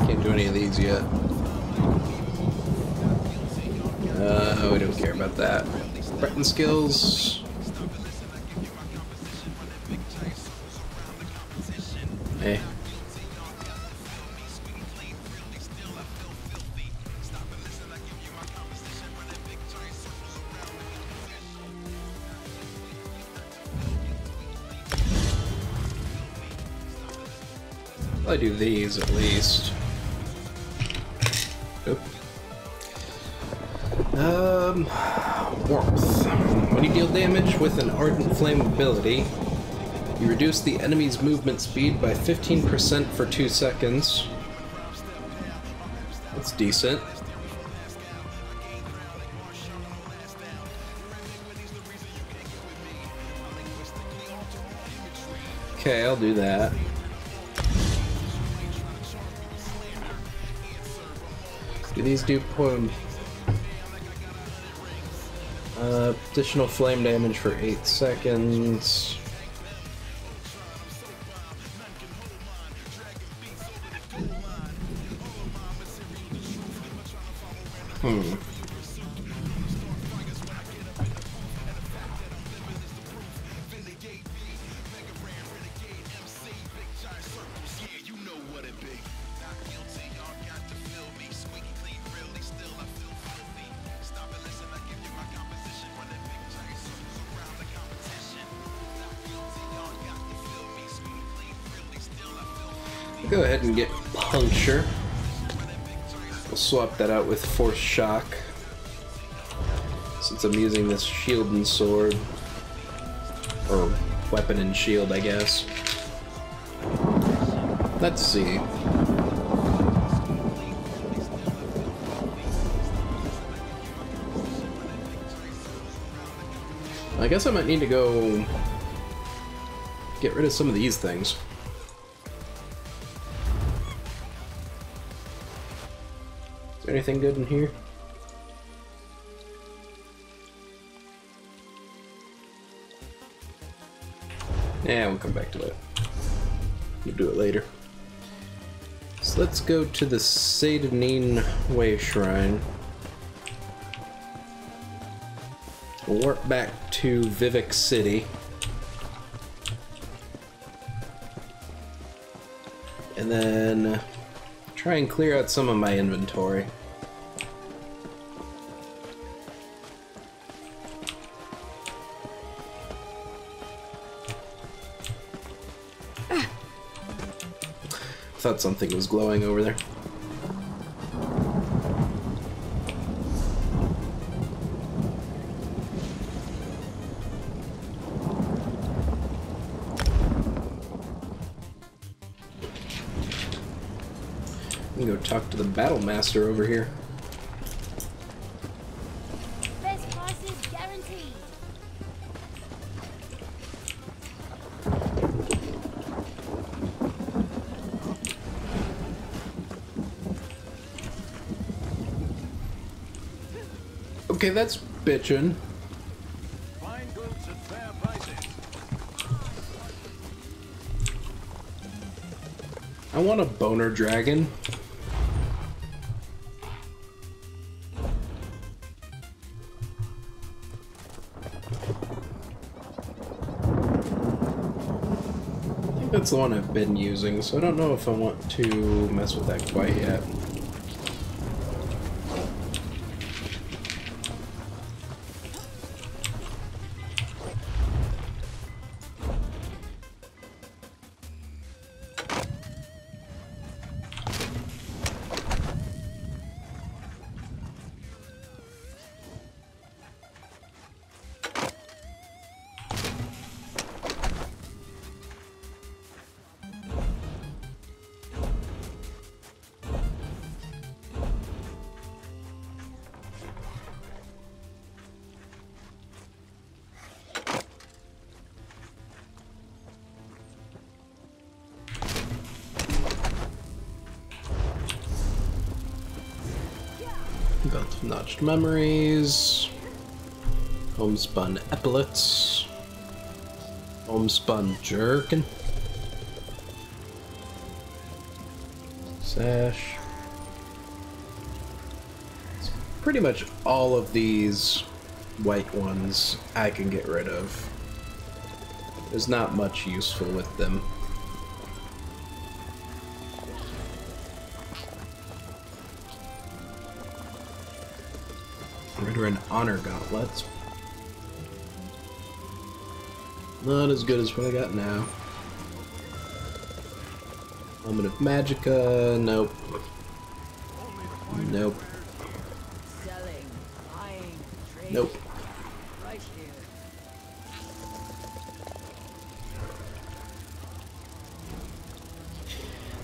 A: Can't do any of these yet. We don't care about that. Breton skills. Eh. I do these at least. Oop. Warmth. When you deal damage with an Ardent Flame ability, you reduce the enemy's movement speed by 15% for 2 seconds. That's decent. Okay, I'll do that. Do these do additional flame damage for 8 seconds. Go ahead and get Puncture. We'll swap that out with Force Shock, since I'm using this shield and sword. Or weapon and shield, I guess. Let's see. I guess I might need to go get rid of some of these things. Is there anything good in here? Yeah, we'll come back to it. We'll do it later. So let's go to the Sadanin Way Shrine. We'll warp back to Vivek City. And then try and clear out some of my inventory. Thought something was glowing over there. I'm gonna go talk to the Battle Master over here.
I: Best prices guaranteed.
A: Okay, that's bitchin'.
E: Fine goods at fair prices.
A: I want a boner dragon. I think that's the one I've been using, so I don't know if I want to mess with that quite yet. Got notched memories, homespun epaulets, homespun jerkin, sash. It's pretty much all of these white ones I can get rid of. There's not much useful with them. Murder and honor gauntlets. Not as good as what I got now. Element of Magicka, nope. Nope.
J: Selling, buying, trading.
A: Nope.
J: Right here.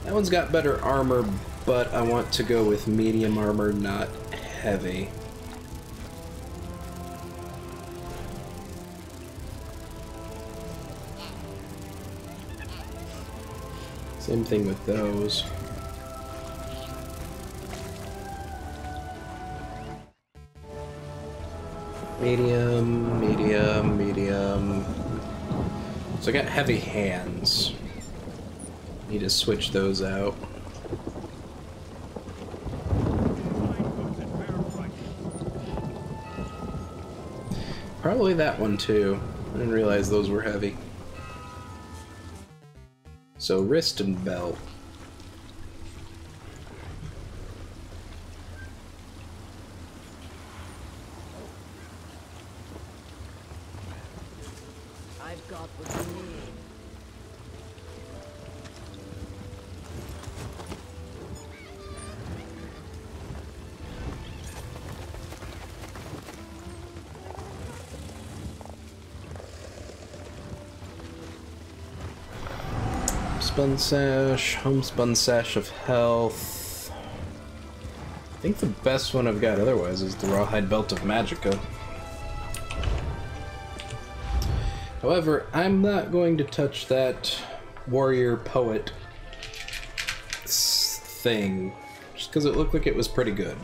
A: That one's got better armor, but I want to go with medium armor, not heavy. Same thing with those. Medium, medium, medium. So I got heavy hands. Need to switch those out. Probably that one too. I didn't realize those were heavy. So wrist and belt.
J: I've got what you need.
A: Homespun sash of health. I think the best one I've got otherwise is the rawhide belt of Magicka. However, I'm not going to touch that warrior poet thing, just because it looked like it was pretty good.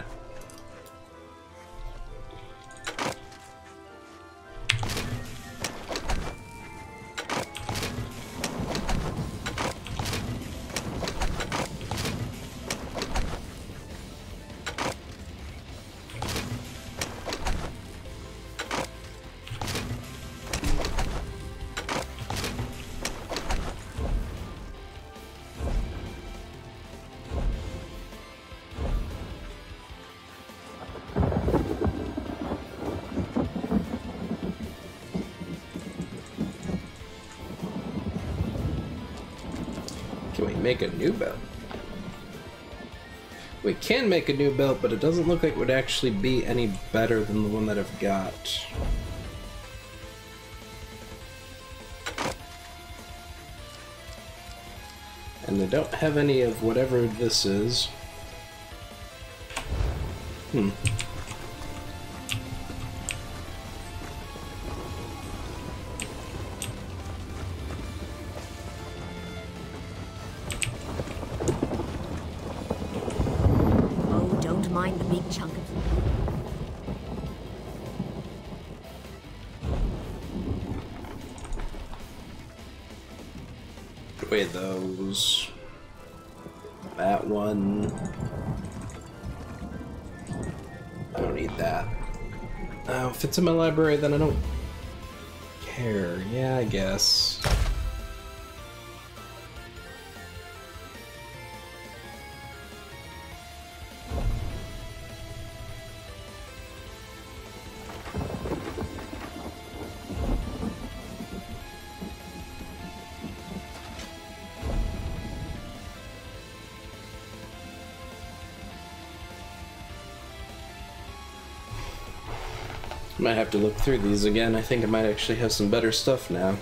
A: Can we make a new belt? We can make a new belt, but it doesn't look like it would actually be any better than the one that I've got. And I don't have any of whatever this is.
C: Oh, don't mind the big chunk of...
A: Put away those. That one. I don't need that. Oh, if it's in my library, then I don't care. Yeah, I guess. Might have to look through these again. I think I might actually have some better stuff now.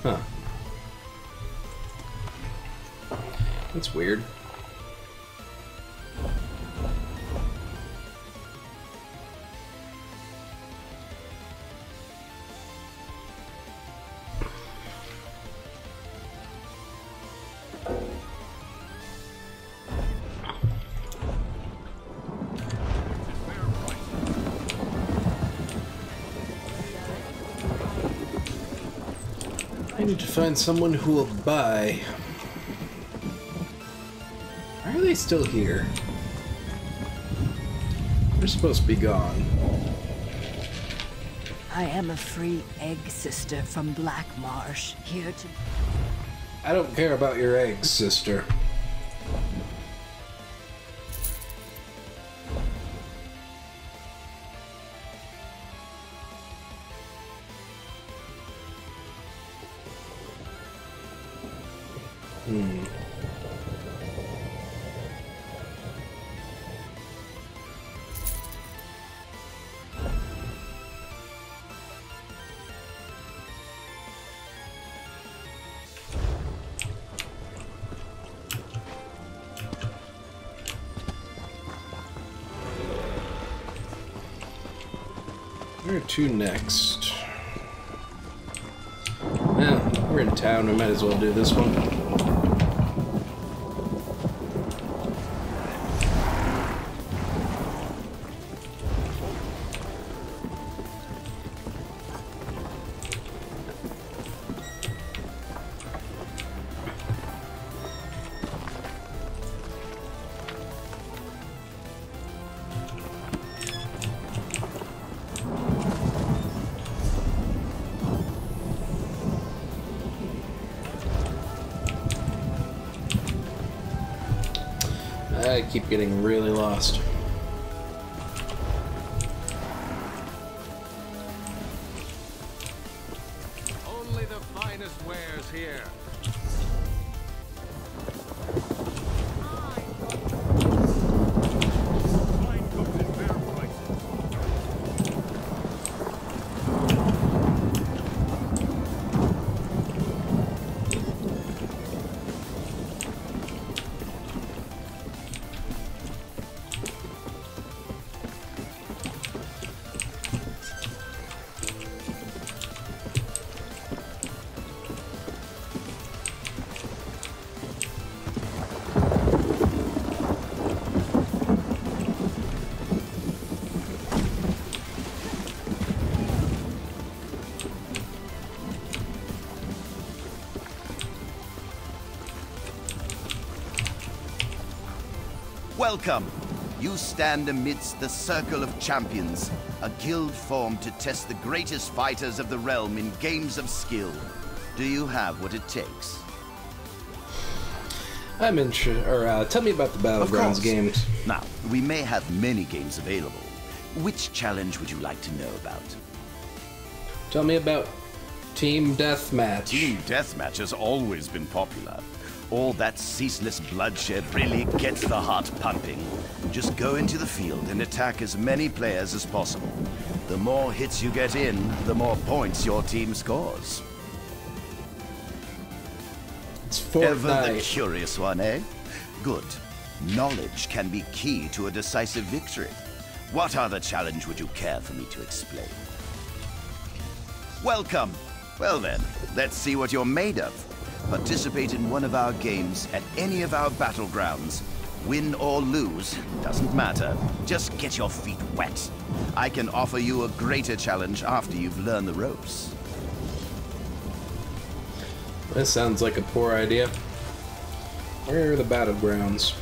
A: Huh. That's weird. I need to find someone who will buy. Why are they still here? They're supposed to be gone.
J: I am a free egg sister from Black Marsh, here to...
A: I don't care about your eggs, sister. Where to next? Well, we're in town, we might as well do this one. I keep getting really lost.
E: Only the finest wares here. Wine comes in fair prices.
K: Welcome. You stand amidst the Circle of Champions, a guild formed to test the greatest fighters of the realm in games of skill. Do you have what it takes?
A: I'm interested. Tell me about the Battlegrounds games.
K: Now, we may have many games available. Which challenge would you like to know about?
A: Tell me about Team Deathmatch.
K: Team Deathmatch has always been popular. All that ceaseless bloodshed really gets the heart pumping. Just go into the field and attack as many players as possible. The more hits you get in, the more points your team scores.
A: It's Fortnite.
K: Ever the curious one, eh? Good. Knowledge can be key to a decisive victory. What other challenge would you care for me to explain? Welcome. Well then, let's see what you're made of. Participate in one of our games at any of our battlegrounds. Win or lose, doesn't matter. Just get your feet wet. I can offer you a greater challenge after you've learned the ropes.
A: That sounds like a poor idea. Where are the battlegrounds?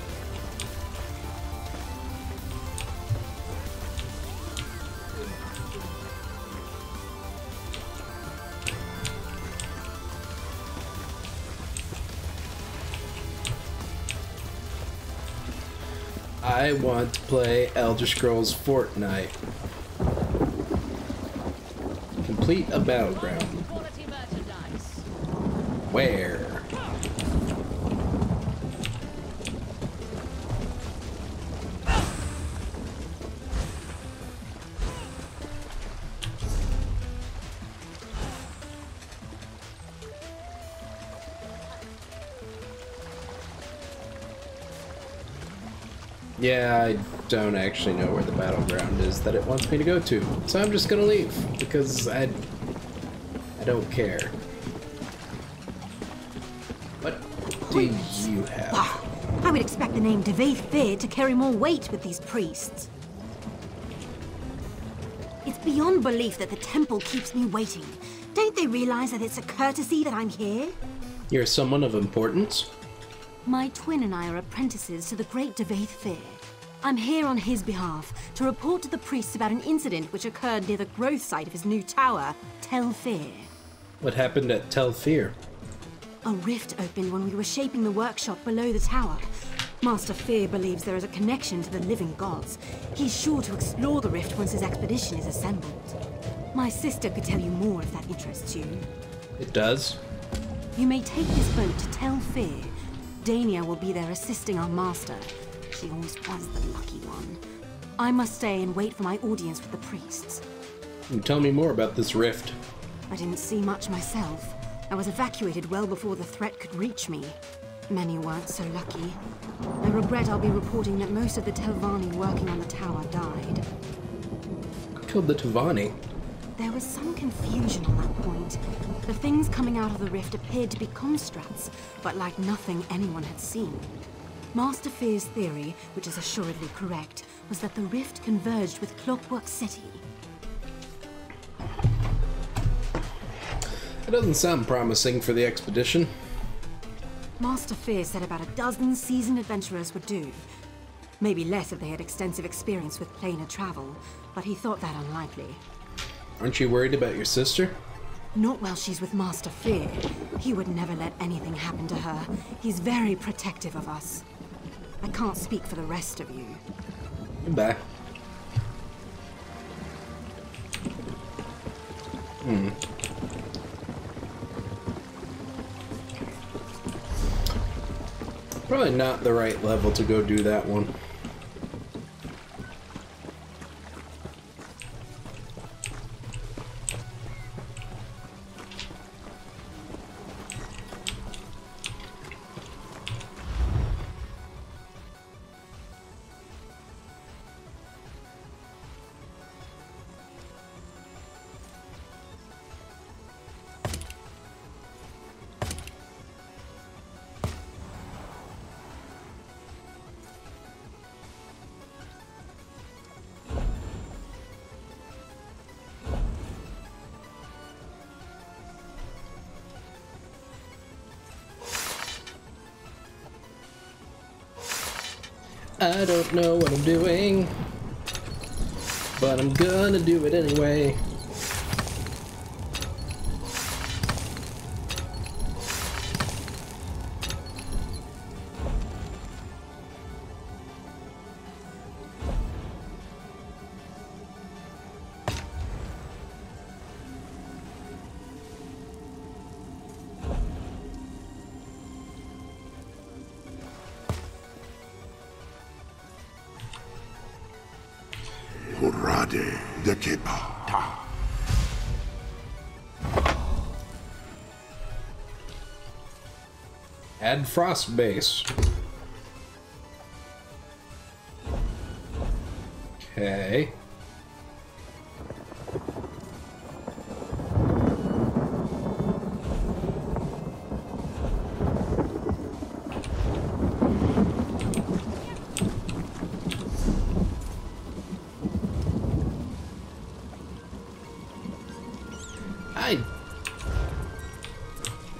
A: I want to play Elder Scrolls Fortnite. Complete a battleground. Where? Yeah, I don't actually know where the battleground is that it wants me to go to, so I'm just gonna leave, because I don't care. What do you have?
G: Wow. I would expect the name Vvardenfell to carry more weight with these priests. It's beyond belief that the temple keeps me waiting. Don't they realize that it's a courtesy that I'm here?
A: You're someone of importance?
G: My twin and I are apprentices to the great Vvardenfell. I'm here on his behalf to report to the priests about an incident which occurred near the growth site of his new tower, Tel Fear.
A: What happened at Tel Fear?
G: A rift opened when we were shaping the workshop below the tower. Master Fear believes there is a connection to the living gods. He's sure to explore the rift once his expedition is assembled. My sister could tell you more if that interests you.
A: It does?
G: You may take this boat to Tel Fear. Dania will be there assisting our master. She always was the lucky one. I must stay and wait for my audience with the priests.
A: Tell me more about this rift.
G: I didn't see much myself. I was evacuated well before the threat could reach me. Many weren't so lucky. I regret I'll be reporting that most of the Telvanni working on the tower died.
A: Who killed the Telvanni?
G: There was some confusion on that point. The things coming out of the rift appeared to be constructs, but like nothing anyone had seen. Master Fear's theory, which is assuredly correct, was that the rift converged with Clockwork City.
A: It doesn't sound promising for the expedition.
G: Master Fear said about a dozen seasoned adventurers would do. Maybe less if they had extensive experience with planar travel, but he thought that unlikely.
A: Aren't you worried about your sister?
G: Not while she's with Master Fear. He would never let anything happen to her. He's very protective of us. I can't speak for the rest of you.
A: Goodbye. Probably not the right level to go do that one. I don't know what I'm doing, but I'm gonna do it anyway.
L: de Kepa.
A: Add frost base. Okay.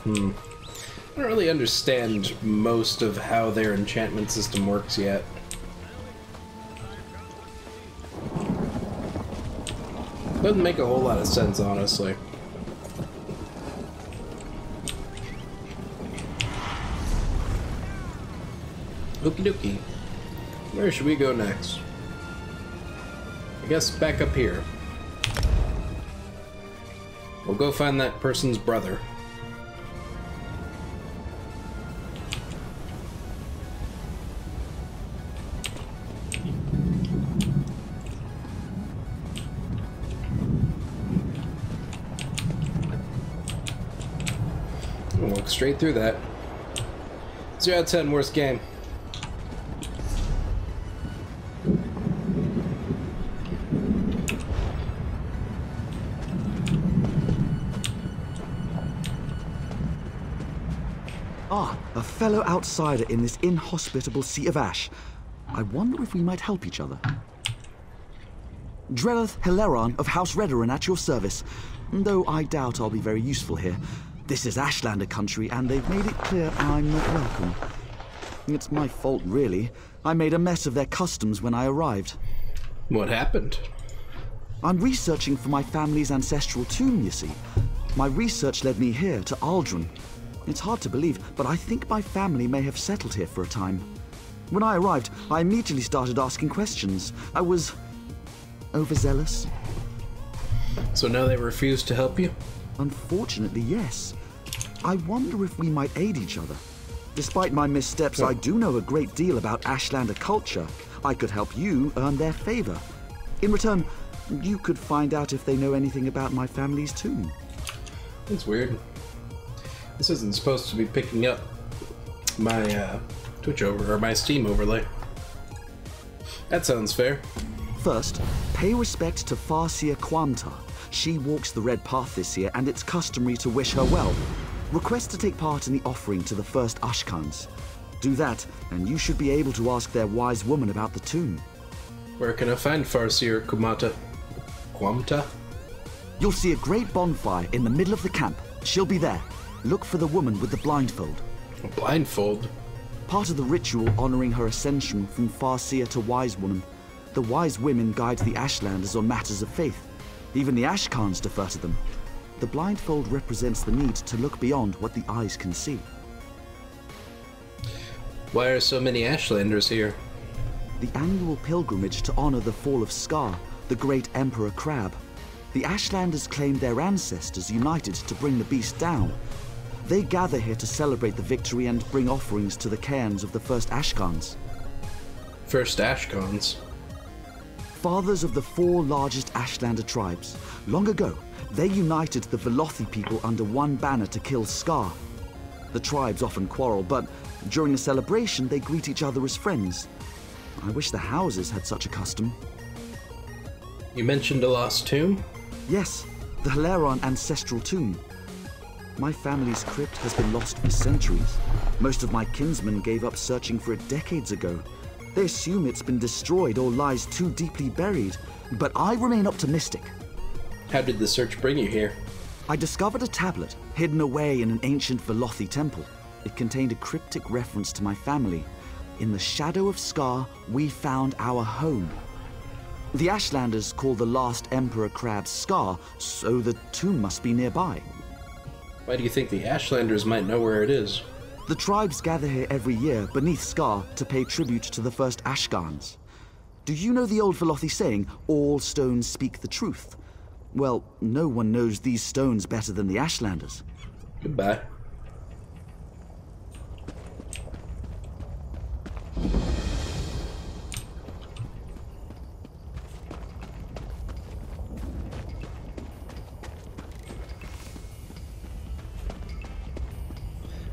A: I don't really understand most of how their enchantment system works yet. Doesn't make a whole lot of sense, honestly. Okie dokie. Where should we go next? I guess back up here. We'll go find that person's brother. We'll walk straight through that. 0 out of 10, worst game.
M: Ah, a fellow outsider in this inhospitable sea of ash. I wonder if we might help each other. Drellith Hilaron of House Redoran at your service, though I doubt I'll be very useful here. This is Ashlander country, and they've made it clear I'm not welcome. It's my fault, really. I made a mess of their customs when I arrived.
A: What happened?
M: I'm researching for my family's ancestral tomb, you see. My research led me here, to Aldrin. It's hard to believe, but I think my family may have settled here for a time. When I arrived, I immediately started asking questions. I was overzealous.
A: So now they refuse to help you?
M: Unfortunately, yes. I wonder if we might aid each other. Despite my missteps, I do know a great deal about Ashlander culture. I could help you earn their favor. In return, you could find out if they know anything about my family's tomb.
A: That's weird. This isn't supposed to be picking up my Twitch or my Steam overlay. That sounds fair.
M: First, pay respect to Farseer Quamta. She walks the Red Path this year, and it's customary to wish her well. Request to take part in the offering to the first Ashkans. Do that, and you should be able to ask their wise woman about the tomb.
A: Where can I find Farseer Quamta?
M: You'll see a great bonfire in the middle of the camp. She'll be there. Look for the woman with the blindfold.
A: A blindfold?
M: Part of the ritual honoring her ascension from Farseer to Wise Woman. The wise women guide the Ashlanders on matters of faith. Even the Ashkans defer to them. The blindfold represents the need to look beyond what the eyes can see.
A: Why are so many Ashlanders here?
M: The annual pilgrimage to honor the fall of Scar, the great Emperor Crab. The Ashlanders claim their ancestors united to bring the beast down. They gather here to celebrate the victory and bring offerings to the cairns of the first Ashkans.
A: First Ashkans?
M: Fathers of the 4 largest Ashlander tribes. Long ago, they united the Velothi people under one banner to kill Scar. The tribes often quarrel, but during the celebration they greet each other as friends. I wish the houses had such a custom.
A: You mentioned a lost tomb?
M: Yes, the Hilaron ancestral tomb. My family's crypt has been lost for centuries. Most of my kinsmen gave up searching for it decades ago. They assume it's been destroyed or lies too deeply buried, but I remain optimistic.
A: How did the search bring you here?
M: I discovered a tablet hidden away in an ancient Velothi temple. It contained a cryptic reference to my family. In the shadow of Scar, we found our home. The Ashlanders call the last Emperor Crab Scar, so the tomb must be nearby.
A: Why do you think the Ashlanders might know where it is?
M: The tribes gather here every year beneath Scar to pay tribute to the first Ashkans. Do you know the old Velothi saying, all stones speak the truth? Well, no one knows these stones better than the Ashlanders.
A: Goodbye.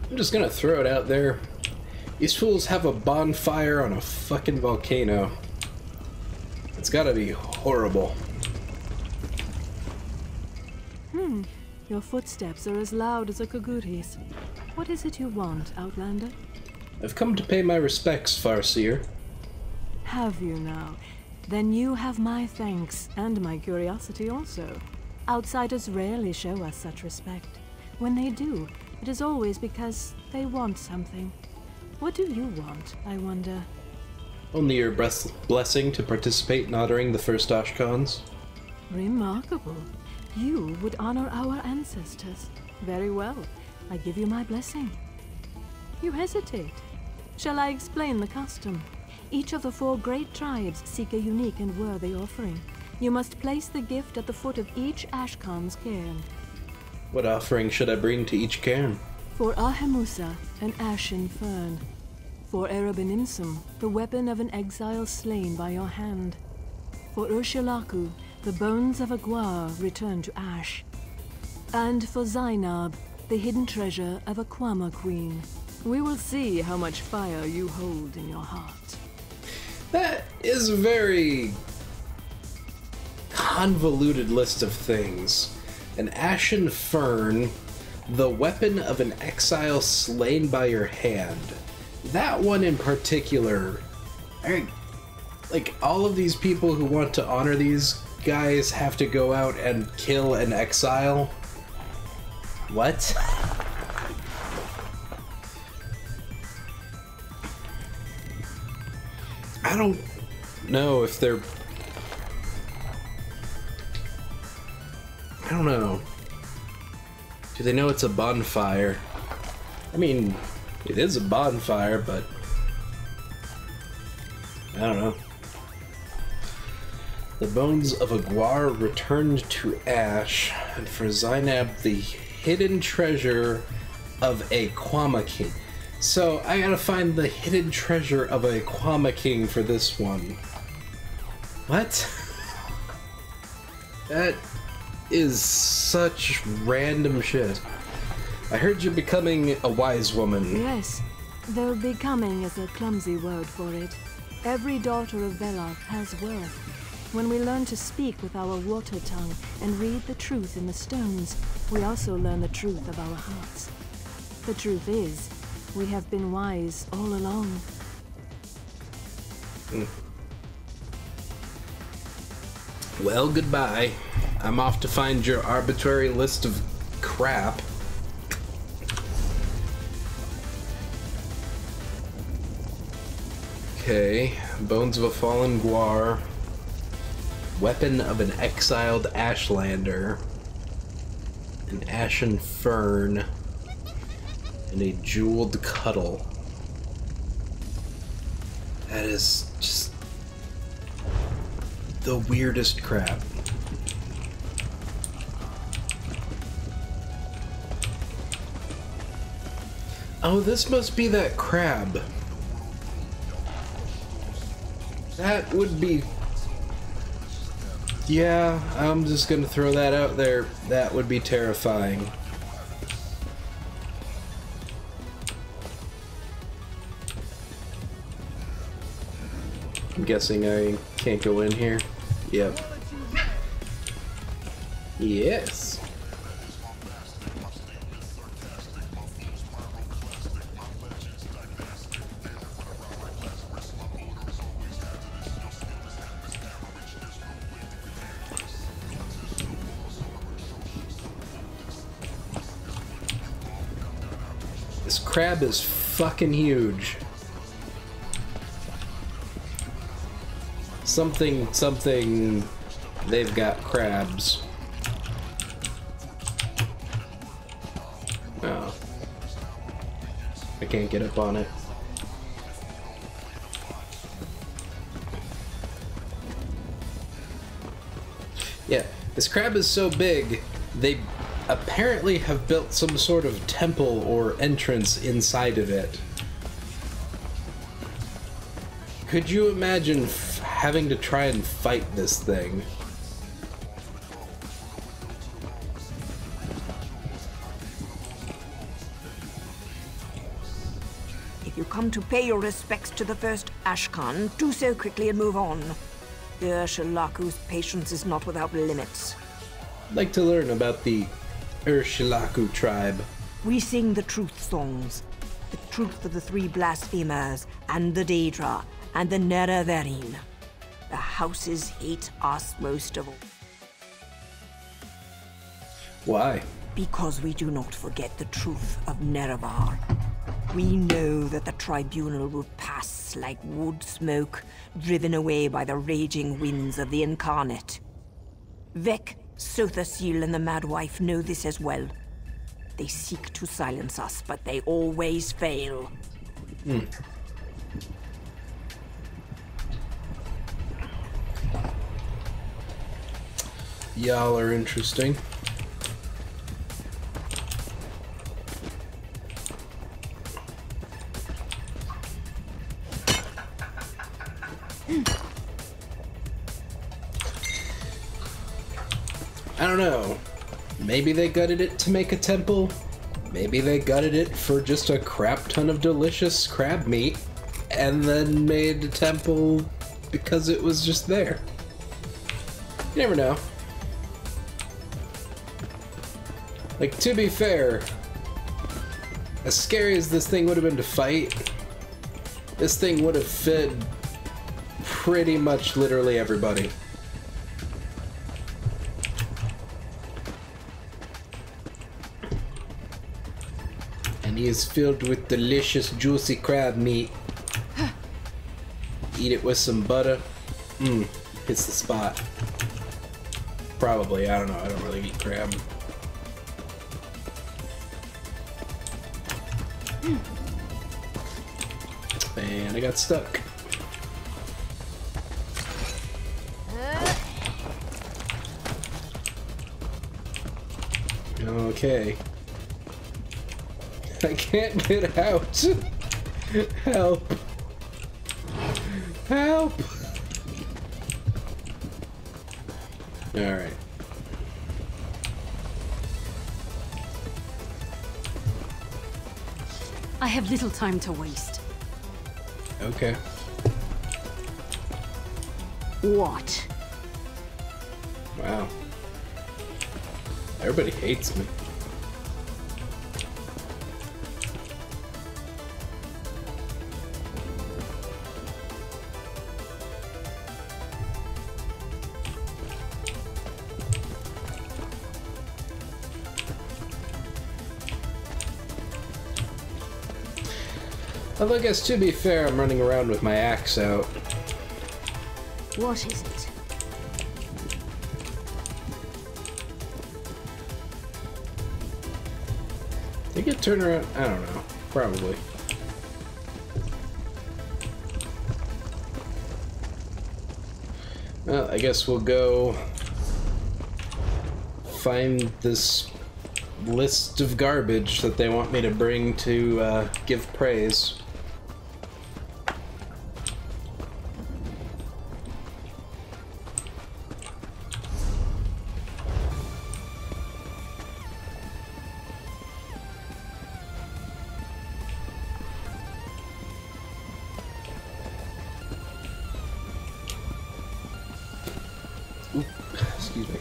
A: I'm just gonna throw it out there. These fools have a bonfire on a fucking volcano. It's gotta be horrible.
N: Your footsteps are as loud as a Kaguri's. What is it you want, Outlander?
A: I've come to pay my respects, Farseer.
N: Have you now? Then you have my thanks, and my curiosity also. Outsiders rarely show us such respect. When they do, it is always because they want something. What do you want, I wonder?
A: Only your blessing to participate in honoring the first Ashkans.
N: Remarkable. You would honor our ancestors. Very well. I give you my blessing. You hesitate. Shall I explain the custom? Each of the 4 great tribes seek a unique and worthy offering. You must place the gift at the foot of each Ashkan's cairn.
A: What offering should I bring to each cairn?
N: For Ahemusa, an ashen fern. For Erebenimsum, the weapon of an exile slain by your hand. For Urshilaku, the bones of a Gwar returned to ash. And for Zainab, the hidden treasure of a Kwama queen. We will see how much fire you hold in your heart.
A: That is a very convoluted list of things. An ashen fern, the weapon of an exile slain by your hand. That one in particular, like all of these people who want to honor these guys have to go out and kill an exile? What? I don't know if they're... I don't know. Do they know it's a bonfire? I mean, it is a bonfire, but... I don't know. The bones of a Gwar returned to ash, and for Zainab, the hidden treasure of a Kwama King. So I gotta find the hidden treasure of a Kwama King for this one. What? That is such random shit. I heard you're becoming a wise woman.
N: Yes, though becoming is a clumsy word for it. Every daughter of Veloth has worth. When we learn to speak with our water tongue and read the truth in the stones, we also learn the truth of our hearts. The truth is, we have been wise all along.
A: Well, goodbye. I'm off to find your arbitrary list of crap. Okay, bones of a fallen Gwar, weapon of an exiled Ashlander, an ashen fern, and a jeweled cuttle. That is just the weirdest crap. Oh, this must be that crab. That would be... Yeah, I'm just gonna throw that out there. That would be terrifying. I'm guessing I can't go in here. Yep. Yes. This crab is fucking huge. Something, they've got crabs. Oh. I can't get up on it. Yeah, this crab is so big, they apparently have built some sort of temple or entrance inside of it. Could you imagine having to try and fight this thing?
C: If you come to pay your respects to the first Ashkan, do so quickly and move on. The Ursulaku's patience is not without limits.
A: I'd like to learn about the Ursulaku tribe.
C: We sing the truth songs. The truth of the three blasphemers, and the Daedra, and the Nerevarine. The houses hate us most of all.
A: Why?
C: Because we do not forget the truth of Nerevar. We know that the tribunal will pass like wood smoke, driven away by the raging winds of the Incarnate. Vec, Sothasil, and the Madwife know this as well. They seek to silence us, but they always fail.
A: Y'all are interesting. I don't know. Maybe they gutted it to make a temple. Maybe they gutted it for just a crap ton of delicious crab meat and then made a temple because it was just there. You never know. Like, to be fair, as scary as this thing would have been to fight, this thing would have fed pretty much literally everybody. And he is filled with delicious, juicy crab meat. Eat it with some butter. Hits the spot. Probably, I don't know, I don't really eat crab. And I got stuck. Okay. I can't get out. Help. Help. Alright.
G: I have little time to waste.
A: Okay.
G: What?
A: Wow. Everybody hates me. Although I guess to be fair, I'm running around with my axe out.
G: What is it?
A: They get turned around? I don't know. Probably. Well, I guess we'll go find this list of garbage that they want me to bring to give praise. Oop, excuse me.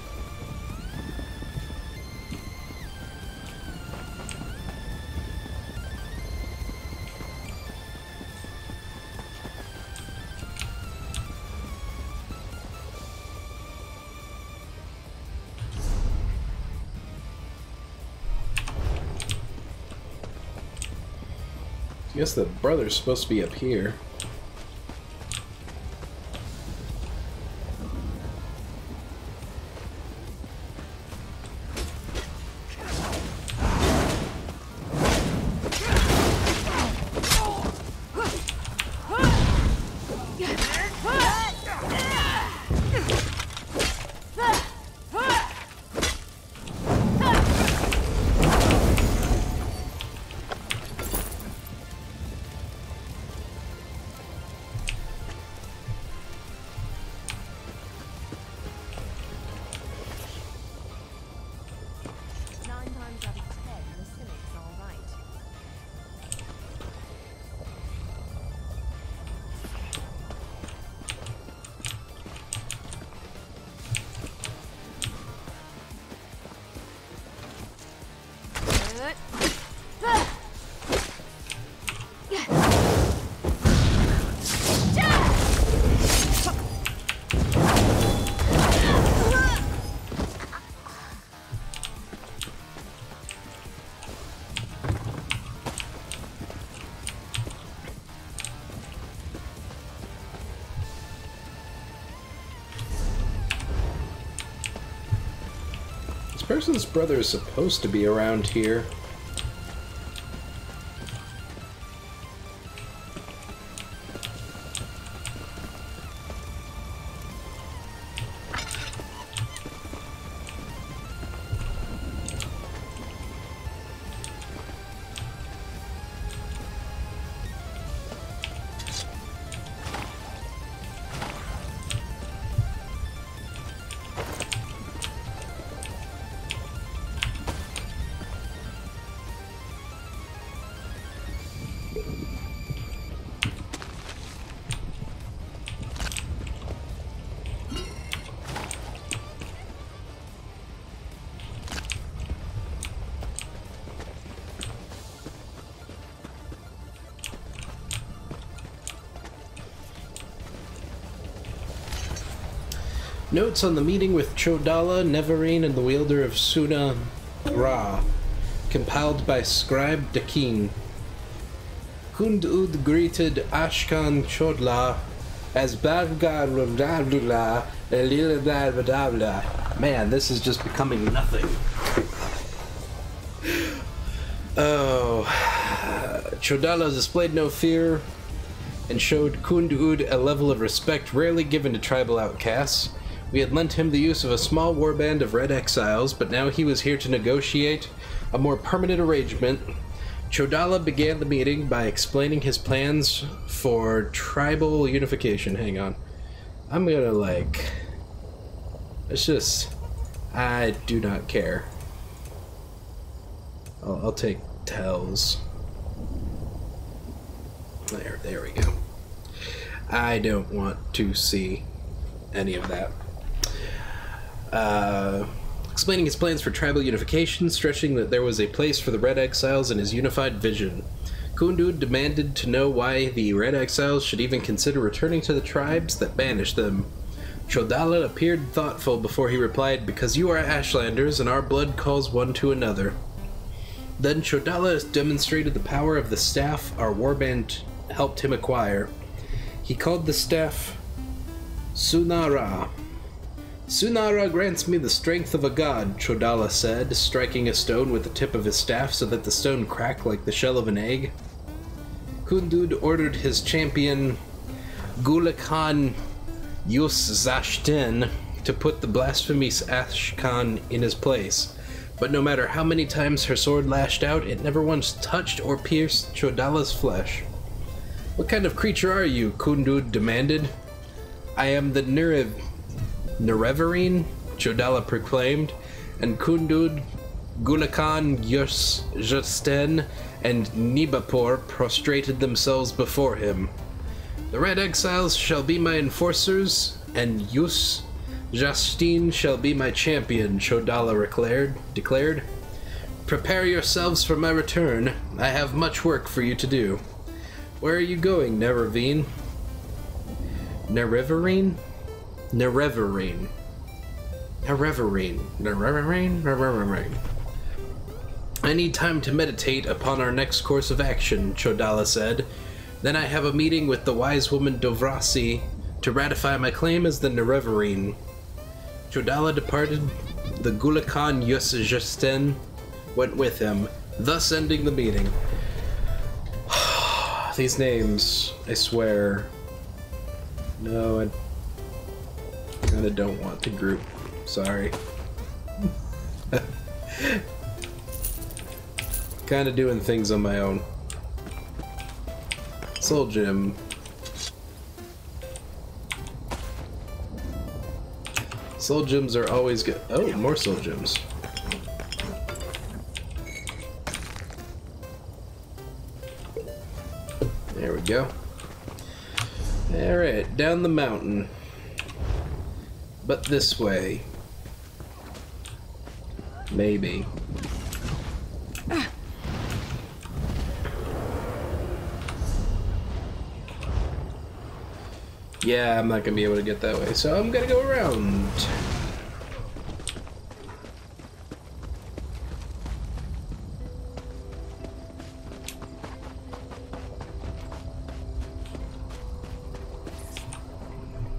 A: I guess the brother's supposed to be up here. This person's brother is supposed to be around here. Notes on the meeting with Chodala, Neverine, and the wielder of Suna Ra, compiled by Scribe Dakin. Kund-ud greeted Ashkan Chodla as Badgadradabla. Man, this is just becoming nothing. Oh. Chodala displayed no fear and showed Kund-ud a level of respect rarely given to tribal outcasts. We had lent him the use of a small warband of Red Exiles, but now he was here to negotiate a more permanent arrangement Chodala began the meeting by explaining his plans for tribal unification. Hang on. I'm gonna, like... It's just... I do not care. I'll take tells. There we go. I don't want to see any of that. Explaining his plans for tribal unification, stretching that there was a place for the Red Exiles in his unified vision. Kundud demanded to know why the Red Exiles should even consider returning to the tribes that banished them. Chodala appeared thoughtful before he replied, "Because you are Ashlanders and our blood calls one to another." Then Chodala demonstrated the power of the staff our warband helped him acquire. He called the staff Sunara. "Sunara grants me the strength of a god," Chodala said, striking a stone with the tip of his staff so that the stone cracked like the shell of an egg. Kundud ordered his champion, Gulakan Yus-Zashten, to put the blasphemous Ashkan in his place. But no matter how many times her sword lashed out, it never once touched or pierced Chodala's flesh. "What kind of creature are you?" Kundud demanded. "I am the Nerevarine," Chodala proclaimed, and Kundud, Gulakan Yus-Zashten, and Nibapur prostrated themselves before him. "The Red Exiles shall be my enforcers, and Yus-Zashten shall be my champion," Chodala declared. "Prepare yourselves for my return. I have much work for you to do. Where are you going, Nerevarine?" Nerevarine? Nerevarine. Nerevarine. Nerevarine? Nerevarine. "I need time to meditate upon our next course of action," Chodala said. "Then I have a meeting with the wise woman Dovrasi to ratify my claim as the Nerevarine." Chodala departed. The Gulakan Yus-Zashten went with him, thus ending the meeting. These names, I swear. No, I kinda don't want to group. Sorry. Kinda doing things on my own. Soul Gem. Soul Gems are always good. Oh, more Soul Gems. There we go. Alright, down the mountain. But this way. Maybe. Yeah, I'm not gonna be able to get that way, so I'm gonna go around.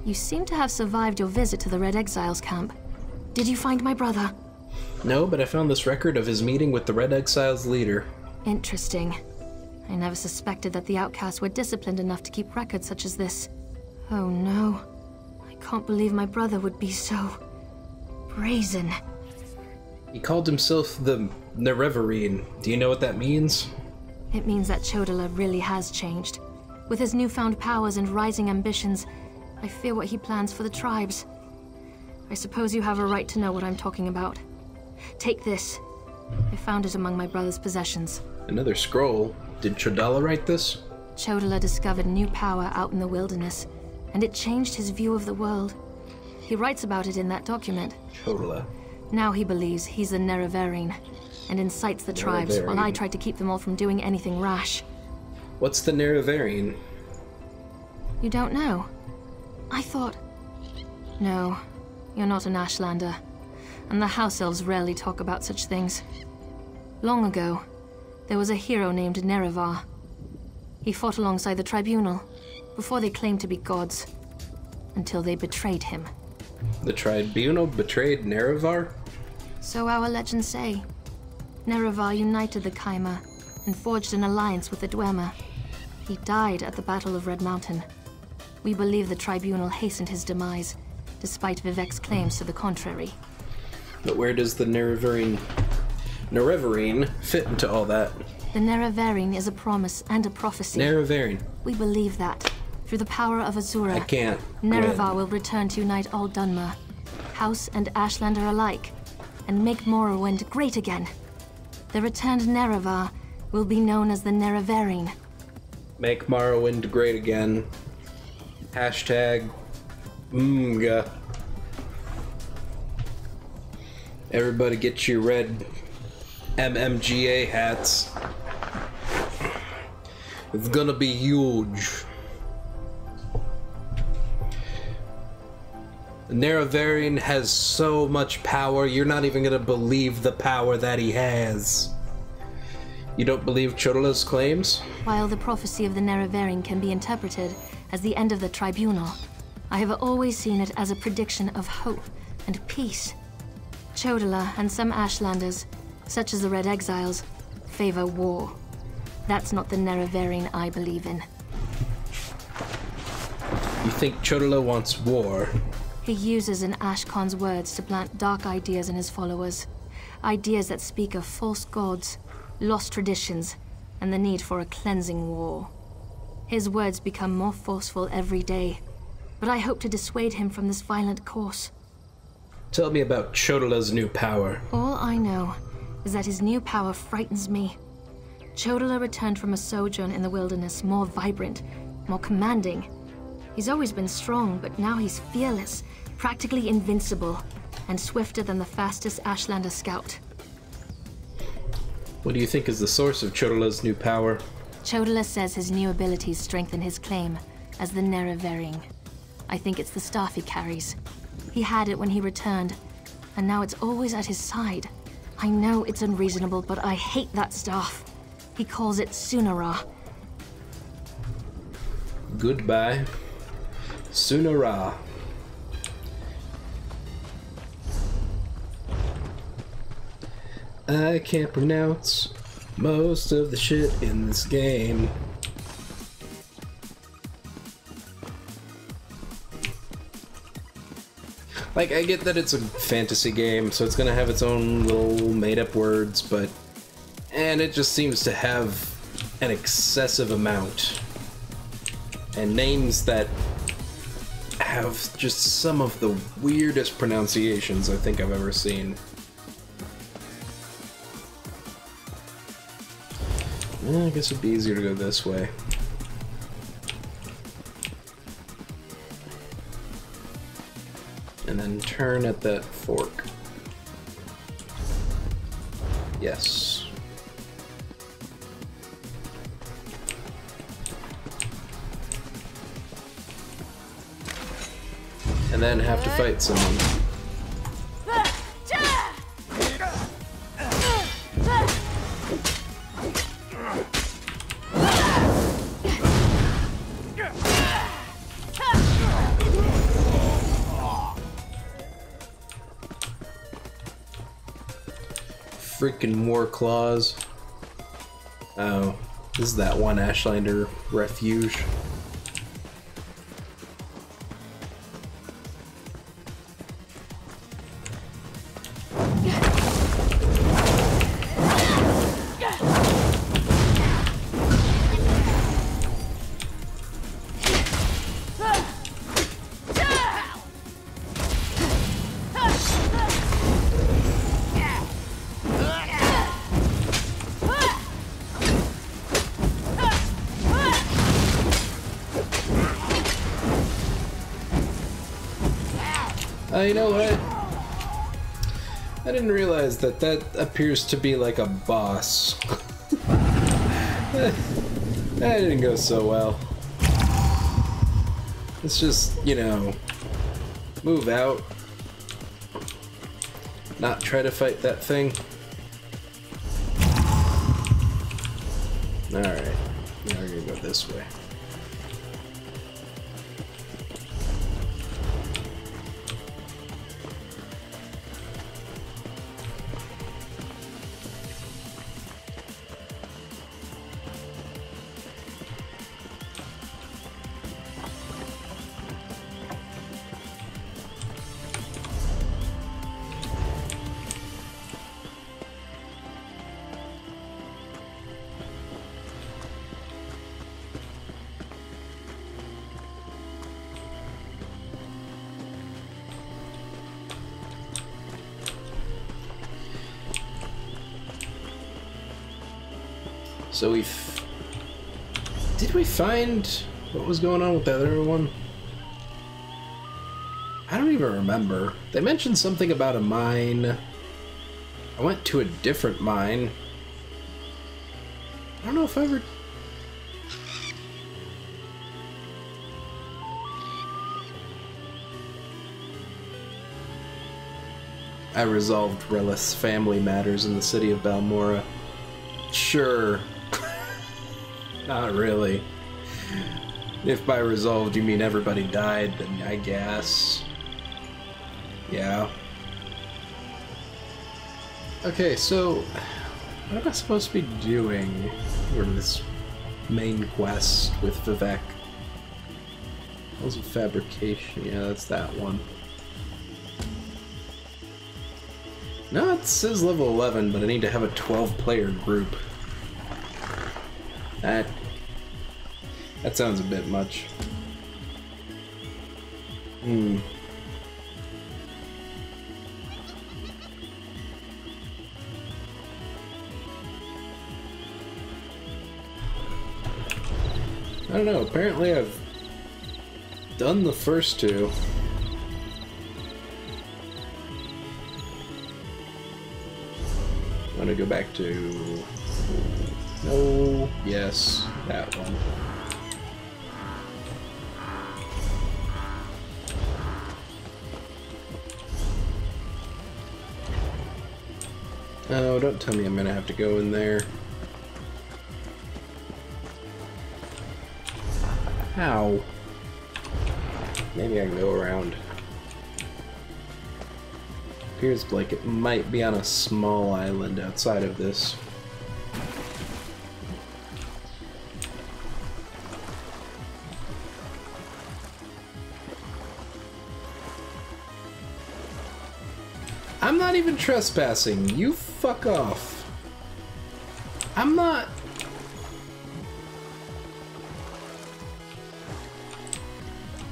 G: You seem to have survived your visit to the Red Exiles camp. Did you find my brother?
A: No, but I found this record of his meeting with the Red Exiles leader.
G: Interesting. I never suspected that the outcasts were disciplined enough to keep records such as this. Oh no. I can't believe my brother would be so... brazen.
A: He called himself the Nerevarine. Do you know what that means?
G: It means that Chodala really has changed. With his newfound powers and rising ambitions, I fear what he plans for the tribes. I suppose you have a right to know what I'm talking about. Take this. I found it among my brother's possessions.
A: Another scroll. Did Chodala write this?
G: Chodala discovered new power out in the wilderness, and it changed his view of the world. He writes about it in that document.
A: Chodala.
G: Now he believes he's the Nerevarine, and incites the tribes, while I tried to keep them all from doing anything rash.
A: What's the Nerevarine?
G: You don't know? I thought... No, you're not an Ashlander, and the House Elves rarely talk about such things. Long ago, there was a hero named Nerevar. He fought alongside the Tribunal, before they claimed to be gods, until they betrayed him.
A: The Tribunal betrayed Nerevar?
G: So our legends say. Nerevar united the Kaima, and forged an alliance with the Dwemer. He died at the Battle of Red Mountain. We believe the Tribunal hastened his demise, despite Vivek's claims to the contrary.
A: But where does the Nerevarine fit into all that?
O: The Nerevarine is a promise and a prophecy.
A: Nerevarine.
O: We believe that, through the power of Azura,
A: I can't.
O: Nerevar will return to unite all Dunmer, House and Ashlander alike, and make Morrowind great again. The returned Nerevar will be known as the Nerevarine.
A: Make Morrowind great again. Hashtag Mga. Everybody get your red MMGA hats. It's gonna be huge. Nerevarine has so much power, you're not even gonna believe the power that he has. You don't believe Chodala's claims?
O: While the prophecy of the Nerevarine can be interpreted as the end of the Tribunal, I have always seen it as a prediction of hope and peace. Chodala and some Ashlanders, such as the Red Exiles, favor war. That's not the Nerevarine I believe in.
A: You think Chodala wants war?
O: He uses an Ashkon's words to plant dark ideas in his followers. Ideas that speak of false gods, lost traditions, and the need for a cleansing war. His words become more forceful every day, but I hope to dissuade him from this violent course.
A: Tell me about Chodala's new power.
O: All I know is that his new power frightens me. Chodala returned from a sojourn in the wilderness more vibrant, more commanding. He's always been strong, but now he's fearless, practically invincible, and swifter than the fastest Ashlander scout.
A: What do you think is the source of Chodala's new power?
O: Chodala says his new abilities strengthen his claim as the Nerevarine. I think it's the staff he carries. He had it when he returned, and now it's always at his side. I know it's unreasonable, but I hate that staff. He calls it Sunara.
A: Goodbye, Sunara. I can't pronounce most of the shit in this game. Like, I get that it's a fantasy game, so it's gonna have its own little made-up words, but... And it just seems to have an excessive amount. And names that have just some of the weirdest pronunciations I think I've ever seen. Well, I guess it'd be easier to go this way. And then turn at that fork. Yes. And then have to fight someone. Freaking war claws. Oh, this is that one Ashlander refuge. You know what? I didn't realize that that appears to be like a boss. That didn't go so well. Let's just, you know, move out. Not try to fight that thing. Alright, now we're gonna go this way. So did we find what was going on with the other one? I don't even remember. They mentioned something about a mine. I went to a different mine. I don't know if I ever... I resolved Relith's family matters in the city of Balmora. Sure. Not really. If by resolved you mean everybody died, then I guess. Yeah. Okay, so what am I supposed to be doing for this main quest with Vivek? How's a fabrication? Yeah, that's that one. No, it says level 11, but I need to have a 12-player group. That sounds a bit much. I don't know, apparently I've done the first two. I'm gonna go back to... No, yes, that one. Oh, don't tell me I'm gonna have to go in there. How? Maybe I can go around. Appears like it might be on a small island outside of this. I'm not even trespassing. You fuck off. I'm not...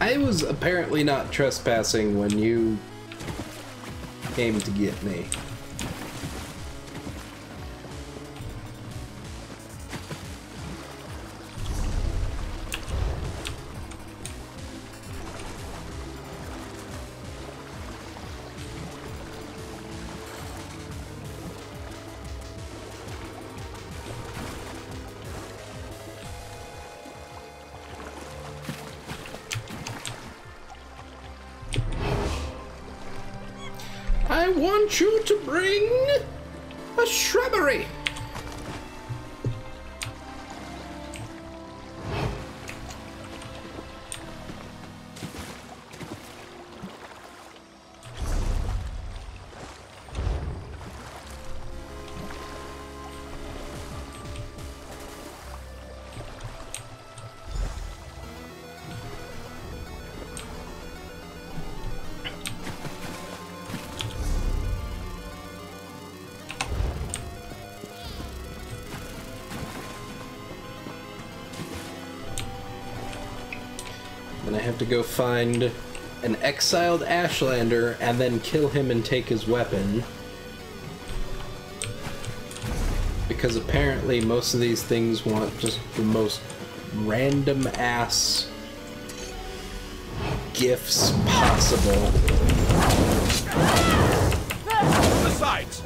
A: I was apparently not trespassing when you came to get me. I want you to bring a shrubbery. And I have to go find an exiled Ashlander and then kill him and take his weapon. Because apparently most of these things want just the most random ass gifts possible.
E: The sides!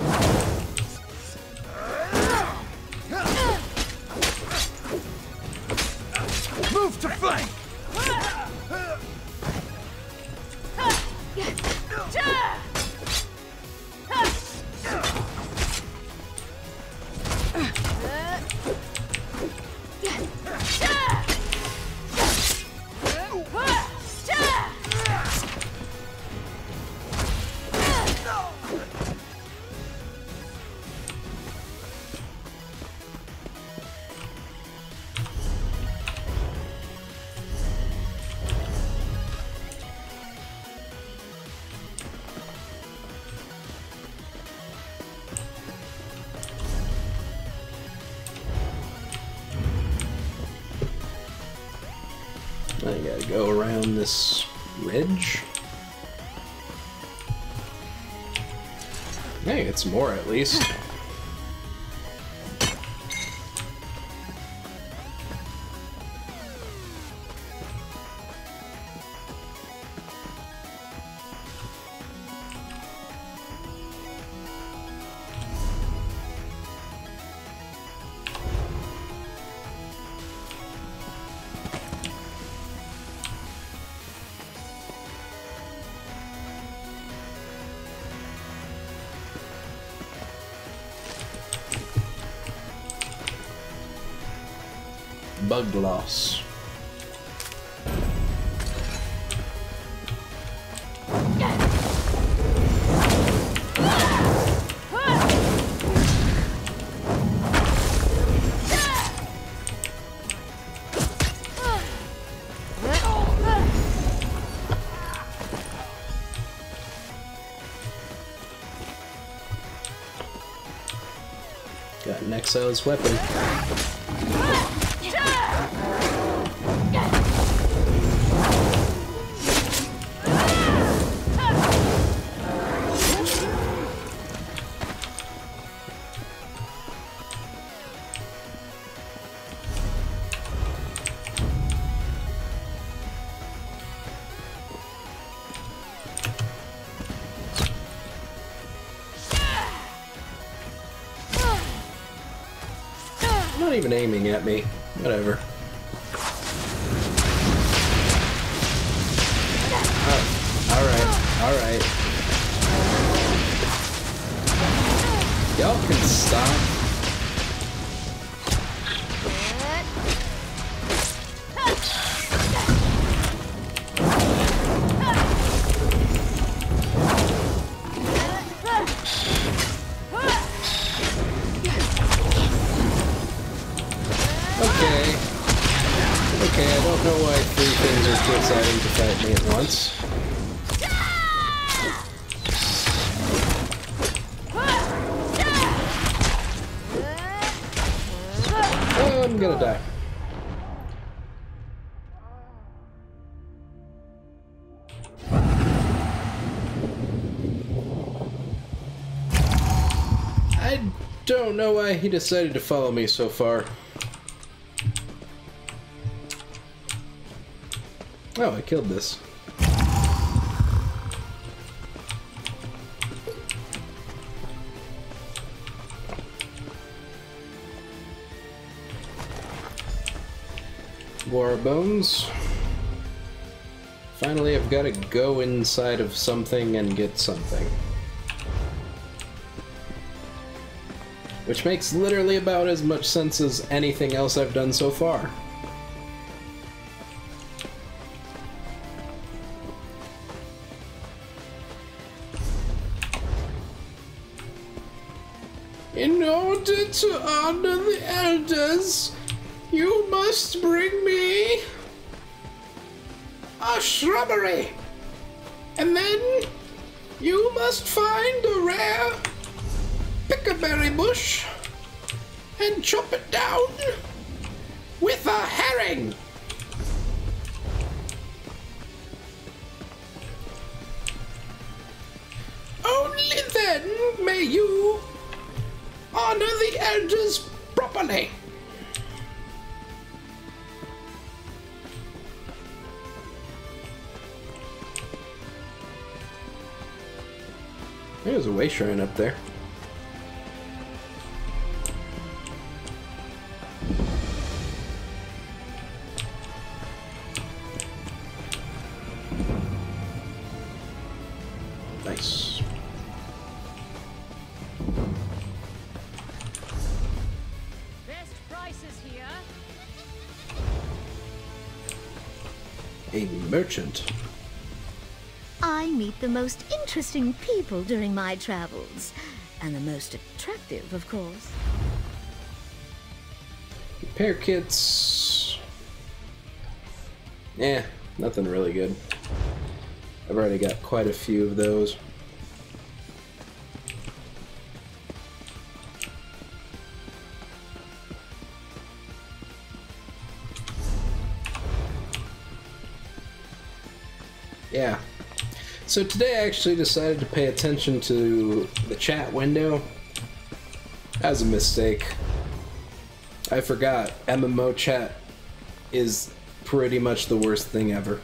E: Move to flank!
A: I gotta go around this ridge. Hey, it's more at least. Bug loss. Got an exile's weapon. Not even aiming at me. Whatever. Alright. Y'all can stop. Okay, I don't know why three things are too exciting to fight me at once. Oh, I'm gonna die. I don't know why he decided to follow me so far. Oh, I killed this. War bones. Finally, I've got to go inside of something and get something. Which makes literally about as much sense as anything else I've done so far. In order to honor the elders, you must bring me a shrubbery. And then you must find a rare pickleberry bush and chop it down with a herring. Only then may you honor the elders properly. There's a way shrine up there. Nice.
I: Best prices here.
A: A merchant.
P: I meet the most interesting people during my travels. And the most attractive, of course.
A: Repair kits. Eh, nothing really good. I've already got quite a few of those. Yeah. So today I actually decided to pay attention to the chat window. That was a mistake. I forgot MMO chat is pretty much the worst thing ever.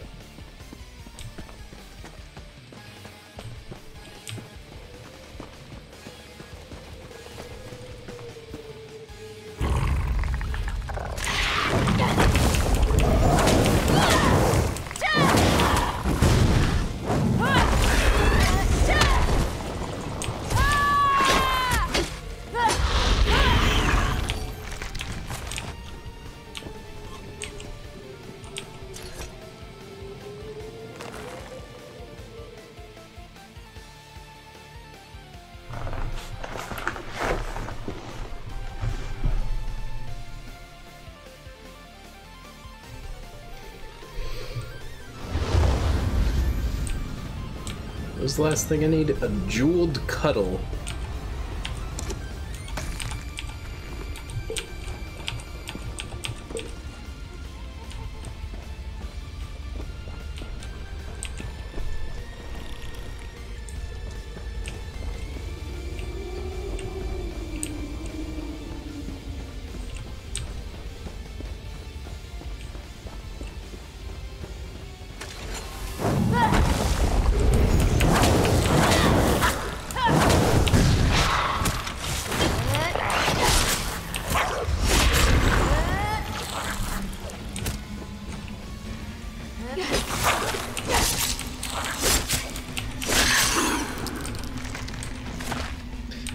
A: What was the last thing I need? A jeweled cuddle.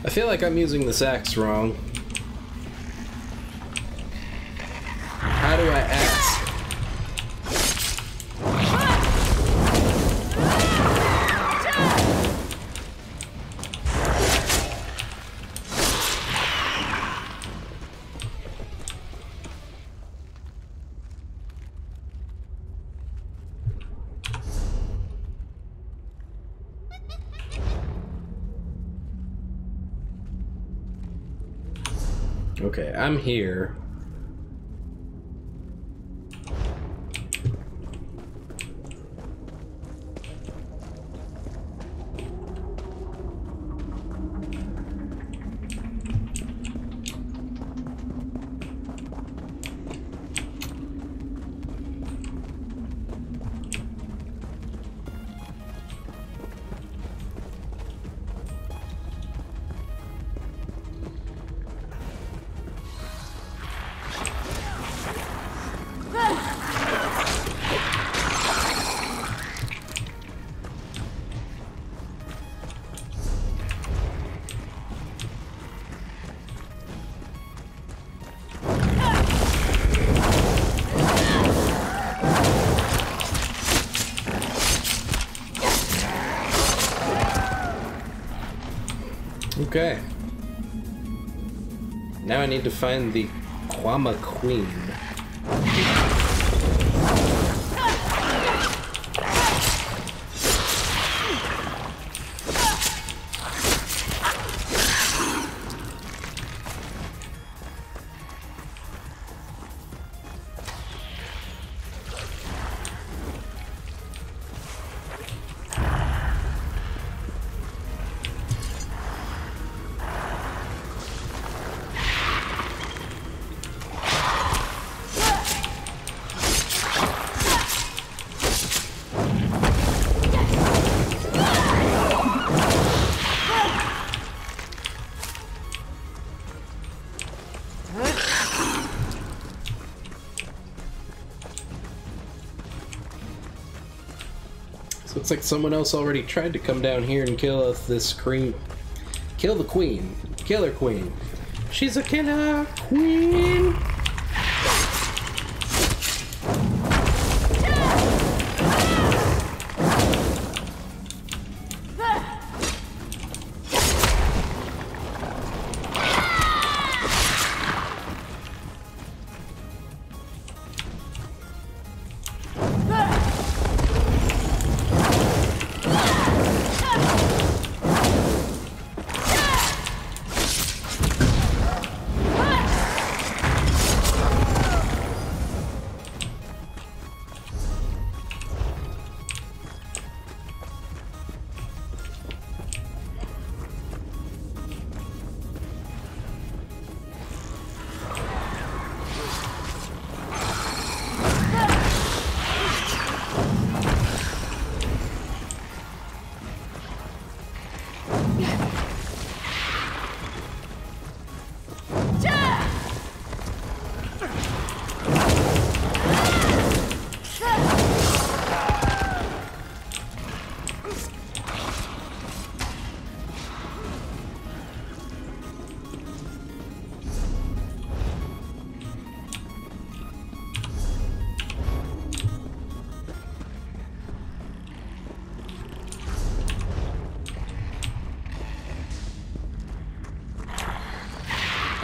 A: I feel like I'm using this axe wrong. How do I axe? Okay, I'm here. Okay. Now I need to find the Kwama Queen. Looks like someone else already tried to come down here and kill this queen. Kill the queen. Killer queen. She's a killer queen.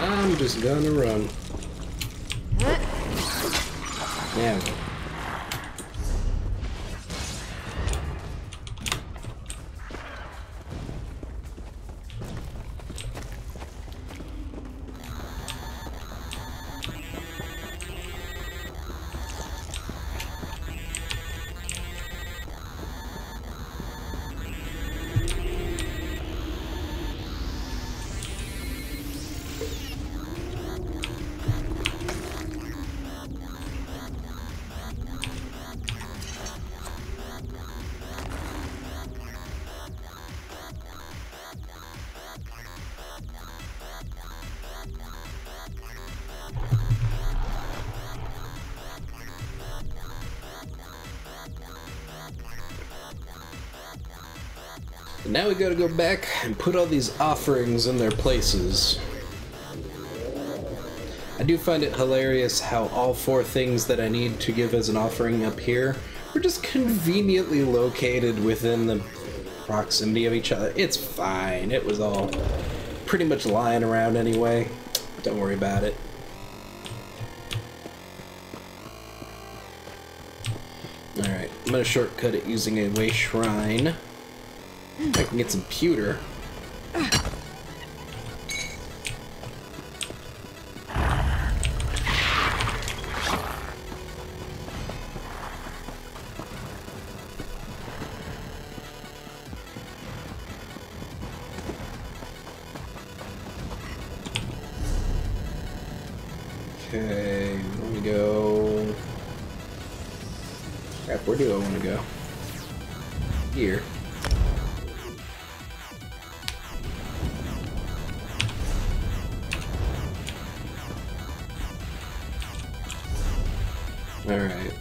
A: I'm just gonna run. Yeah. Now we gotta go back and put all these offerings in their places. I do find it hilarious how all 4 things that I need to give as an offering up here were just conveniently located within the proximity of each other. It's fine. It was all pretty much lying around anyway. Don't worry about it. Alright, I'm gonna shortcut it using a way shrine. I can get some pewter. Okay, let me go. Crap, where do I want to go? Here. Alright.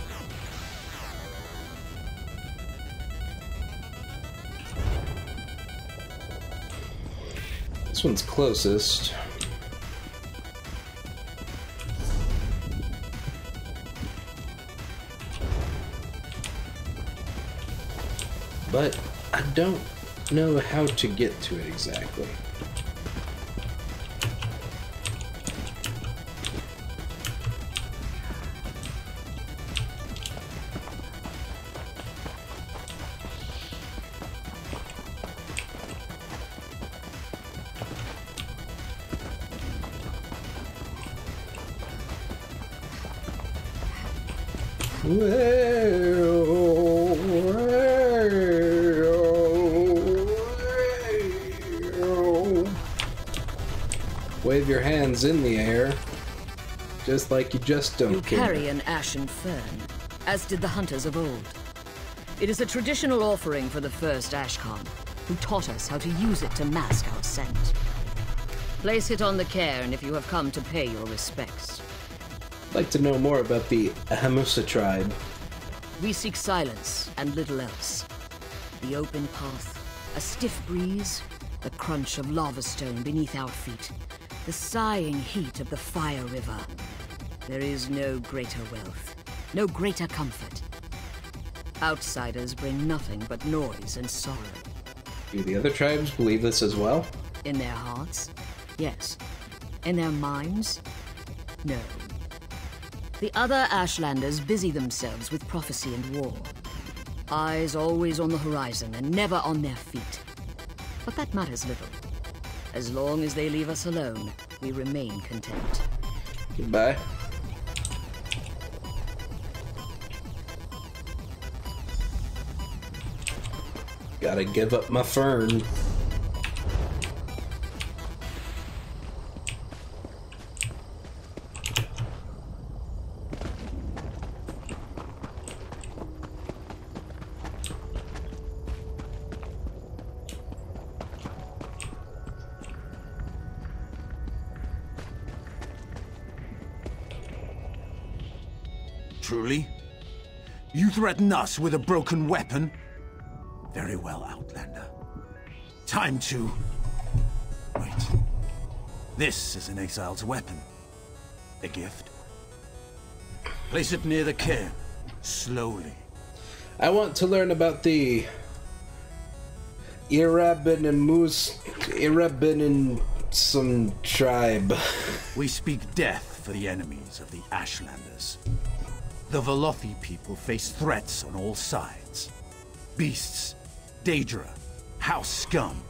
A: This one's closest. But I don't know how to get to it exactly. Wave your hands in the air, just like you just don't
Q: You
A: care.
Q: carry an ashen fern, as did the hunters of old. It is a traditional offering for the first Ashcan, who taught us how to use it to mask our scent. Place it on the cairn if you have come to pay your respects.
A: I'd like to know more about the Hamusa tribe.
Q: We seek silence and little else. The open path, a stiff breeze, the crunch of lava stone beneath our feet, the sighing heat of the fire river. There is no greater wealth, no greater comfort. Outsiders bring nothing but noise and sorrow.
A: Do the other tribes believe this as well?
Q: In their hearts, yes. In their minds, no. The other Ashlanders busy themselves with prophecy and war. Eyes always on the horizon and never on their feet. But that matters little. As long as they leave us alone, we remain content.
A: Goodbye. Gotta give up my fern.
R: Truly? You threaten us with a broken weapon? Very well, Outlander. Time to... Wait. This is an exile's weapon. A gift. Place it near the cairn. Slowly.
A: I want to learn about the some tribe.
R: We speak death for the enemies of the Ashlanders. The Velothi people face threats on all sides. Beasts, Daedra, house scum,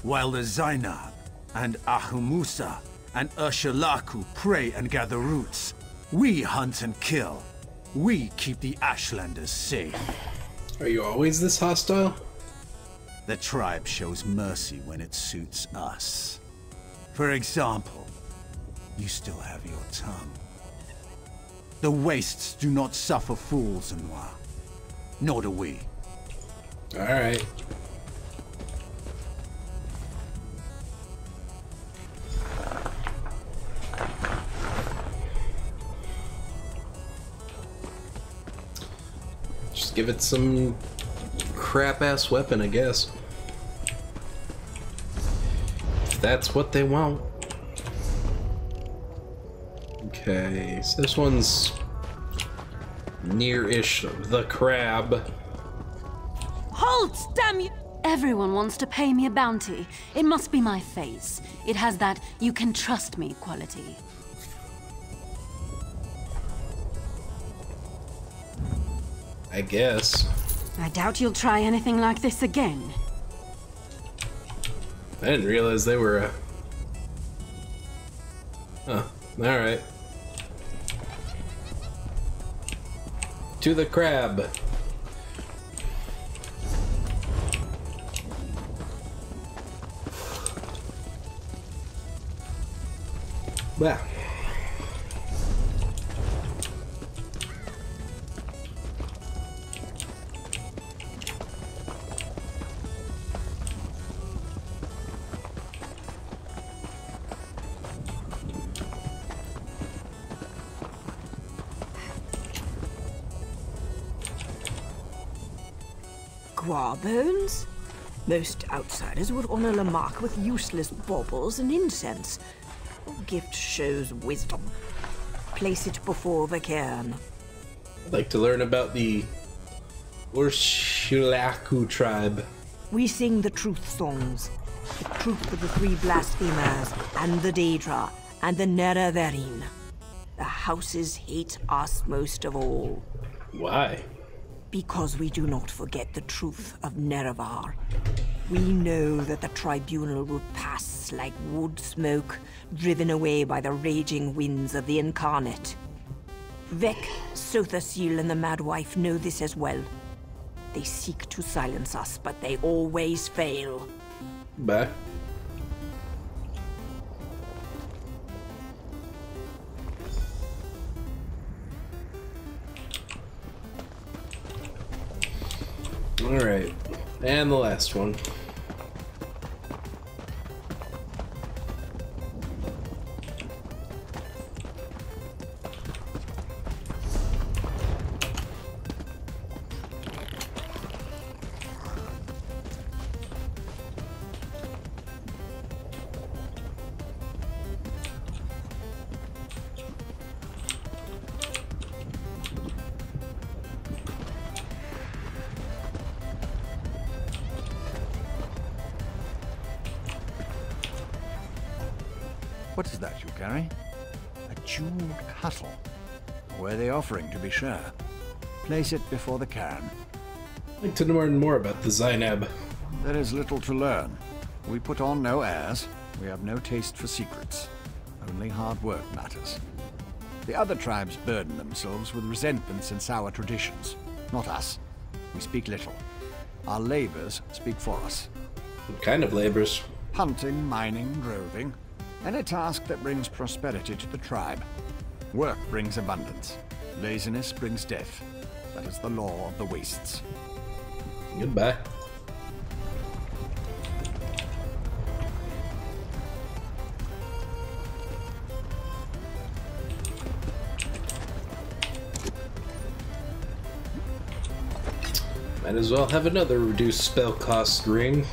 R: while the Zainab and Ahumusa and Ursulaku prey and gather roots. We hunt and kill. We keep the Ashlanders safe.
A: Are you always this hostile?
R: The tribe shows mercy when it suits us. For example, you still have your tongue. The wastes do not suffer fools, Noir. Nor do we.
A: Alright. Just give it some crap-ass weapon, I guess. that's what they want. Okay, so this one's near-ish the crab.
J: Halt! Damn you! Everyone wants to pay me a bounty. It must be my face. It has that "you can trust me" quality.
A: I guess.
J: I doubt you'll try anything like this again.
A: I didn't realize they were Huh. Alright. To the crab. Well.
Q: Guar bones? Most outsiders would honor Lamarck with useless baubles and incense. Your gift shows wisdom. Place it before the cairn.
A: I'd like to learn about the Ursulaku tribe.
Q: We sing the truth songs. The truth of the three blasphemers, and the Daedra, and the Nerevarine. The houses hate us most of all.
A: Why?
Q: Because we do not forget the truth of Nerevar. We know that the tribunal will pass like wood smoke, driven away by the raging winds of the incarnate. Vec, Sothasil, and the Madwife know this as well. They seek to silence us, but they always fail.
A: Bah. Alright, and the last one.
S: What is that you carry? A jeweled cuttle. Worthy offering, to be sure. Place it before the cairn.
A: I'd like to learn more about the Zainab.
S: There is little to learn. We put on no airs. We have no taste for secrets. Only hard work matters. The other tribes burden themselves with resentments and sour traditions. Not us. We speak little. Our labors speak for us.
A: What kind of labors?
S: Hunting, mining, droving. Any task that brings prosperity to the tribe. Work brings abundance. Laziness brings death. That is the law of the wastes.
A: Goodbye. Might as well have another reduced spell cost ring.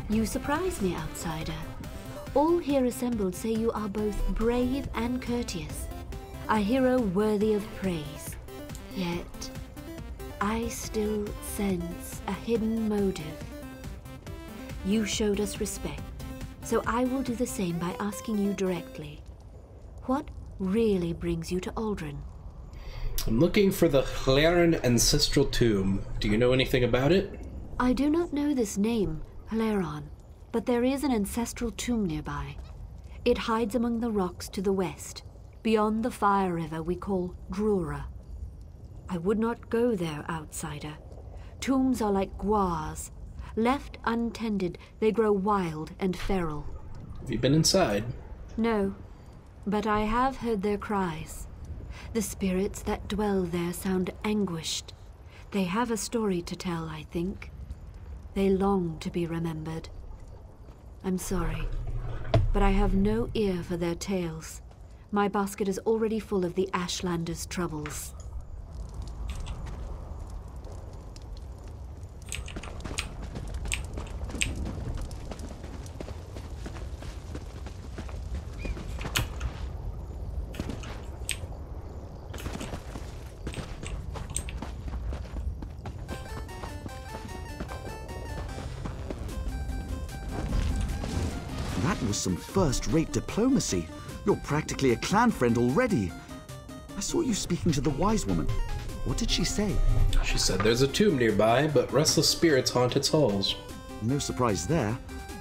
O: You surprise me, outsider. All here assembled say you are both brave and courteous, a hero worthy of praise. Yet, I still sense a hidden motive. You showed us respect, so I will do the same by asking you directly. What really brings you to Aldrin?
A: I'm looking for the Hlaren ancestral tomb. Do you know anything about it?
O: I do not know this name, Haleron, but there is an ancestral tomb nearby. It hides among the rocks to the west, beyond the fire river we call Drura. I would not go there, outsider. Tombs are like guars. Left untended, they grow wild and feral.
A: Have you been inside?
O: No,
G: But I have heard their cries. The spirits that dwell there sound anguished. They have a story to tell, I think. They long to be remembered. I'm sorry, but I have no ear for their tales. My basket is already full of the Ashlanders' troubles.
M: That was some first-rate diplomacy. You're practically a clan friend already. I saw you speaking to the wise woman. What did she say?
A: She said there's a tomb nearby, but restless spirits haunt its halls.
M: No surprise there.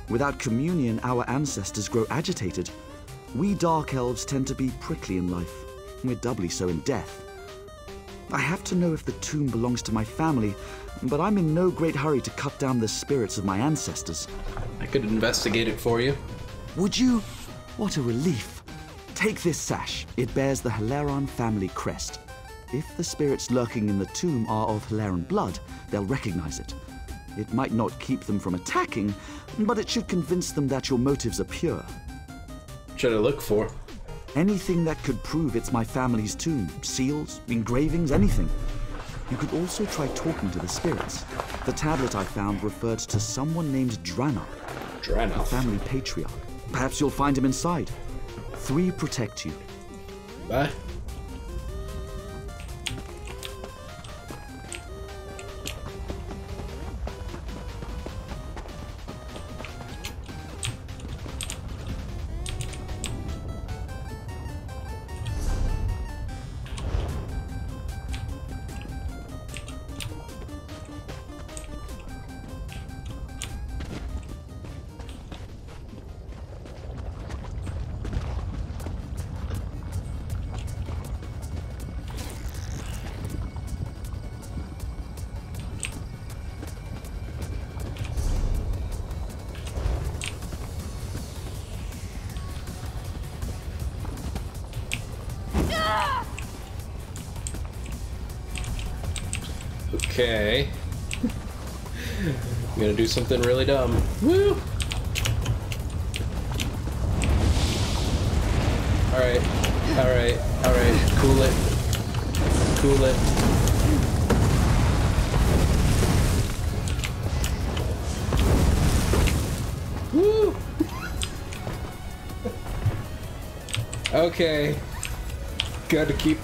M: Without communion, our ancestors grow agitated. We Dark Elves tend to be prickly in life. We're doubly so in death. I have to know if the tomb belongs to my family, but I'm in no great hurry to cut down the spirits of my ancestors.
A: I could investigate it for you.
M: Would you? What a relief. Take this sash. It bears the Hilaron family crest. If the spirits lurking in the tomb are of Hilaron blood, they'll recognize it. It might not keep them from attacking, but it should convince them that your motives are pure.
A: What should I look for?
M: Anything that could prove it's my family's tomb. Seals, engravings, anything. You could also try talking to the spirits. The tablet I found referred to someone named Dranoth.
A: Dranoth?
M: The family patriarch. Perhaps you'll find him inside. 3 protect you.
A: Bye. Okay. I'm gonna do something really dumb. Woo! Alright, alright, alright. Cool it. Cool it. Woo! Okay. Gotta keep...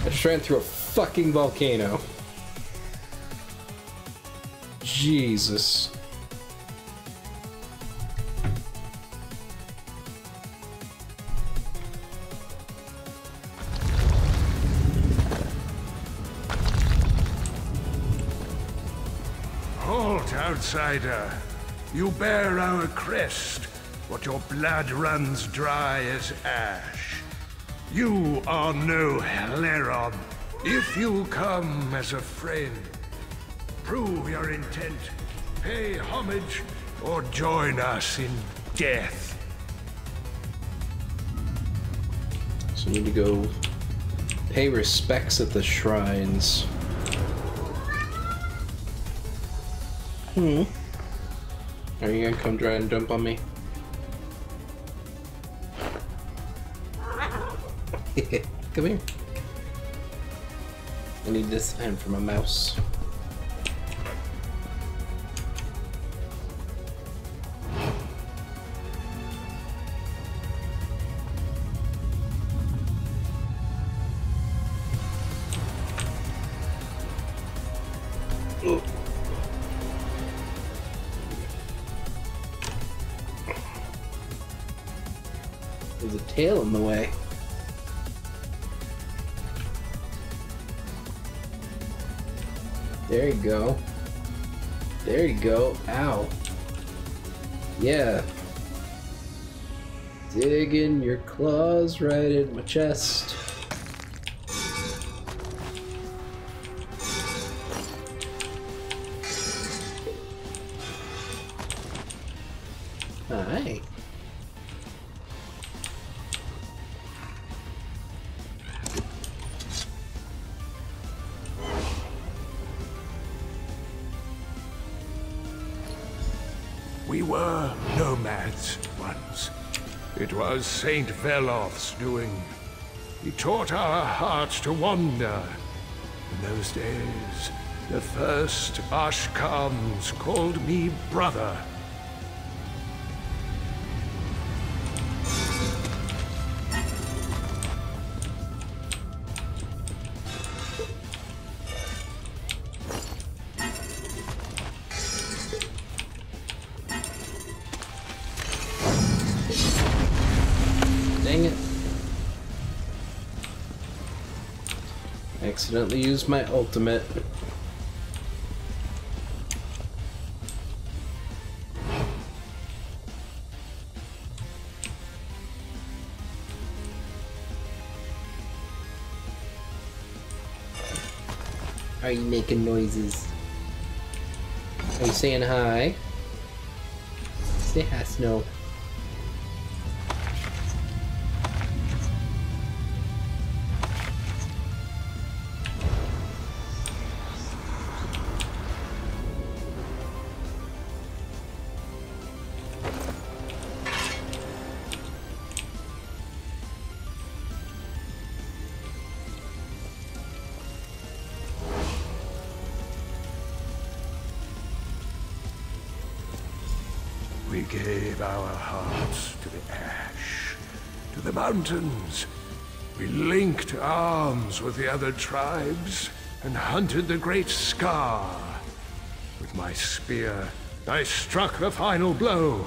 A: I just ran through a fucking volcano. Jesus.
E: Halt, outsider. You bear our crest, but your blood runs dry as ash. You are no Hilaron. If you come as a friend, prove your intent, pay homage, or join us in death.
A: So we need to go pay respects at the shrines. Are you gonna come try and jump on me? Come here. I need this hand for my mouse. There's a tail in the way. There you go. There you go. Ow. Yeah. Digging your claws right in my chest. Hi.
E: We were nomads once. It was Saint Velof's doing. He taught our hearts to wander. In those days, the first Ashkams called me brother.
A: Dang it. Accidentally used my ultimate. Are you making noises? Are you saying hi? Say hi, Snow.
E: We gave our hearts to the ash, to the mountains. We linked arms with the other tribes and hunted the great Scar. With my spear, I struck the final blow.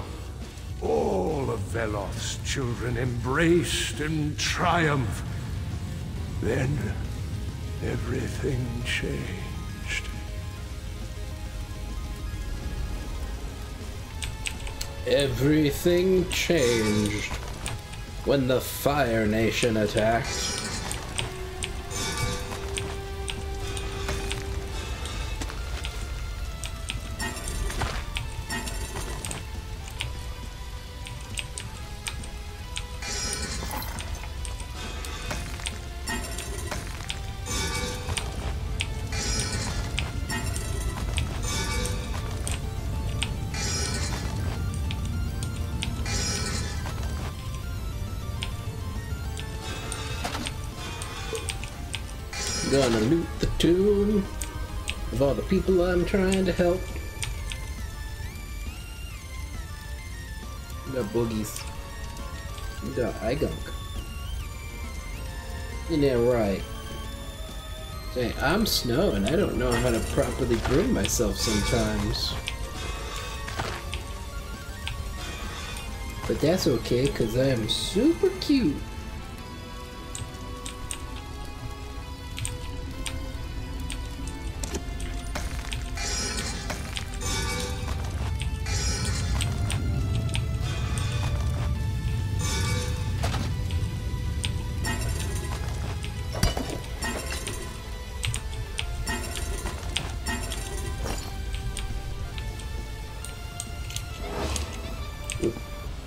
E: All of Velof's children embraced in triumph. Then, everything changed.
A: Everything changed when the Fire Nation attacked. Gonna loot the tomb of all the people I'm trying to help. We got boogies. We got Igunk. Yeah, right. Say, I'm Snow and I don't know how to properly groom myself sometimes. But that's okay, cause I am super cute.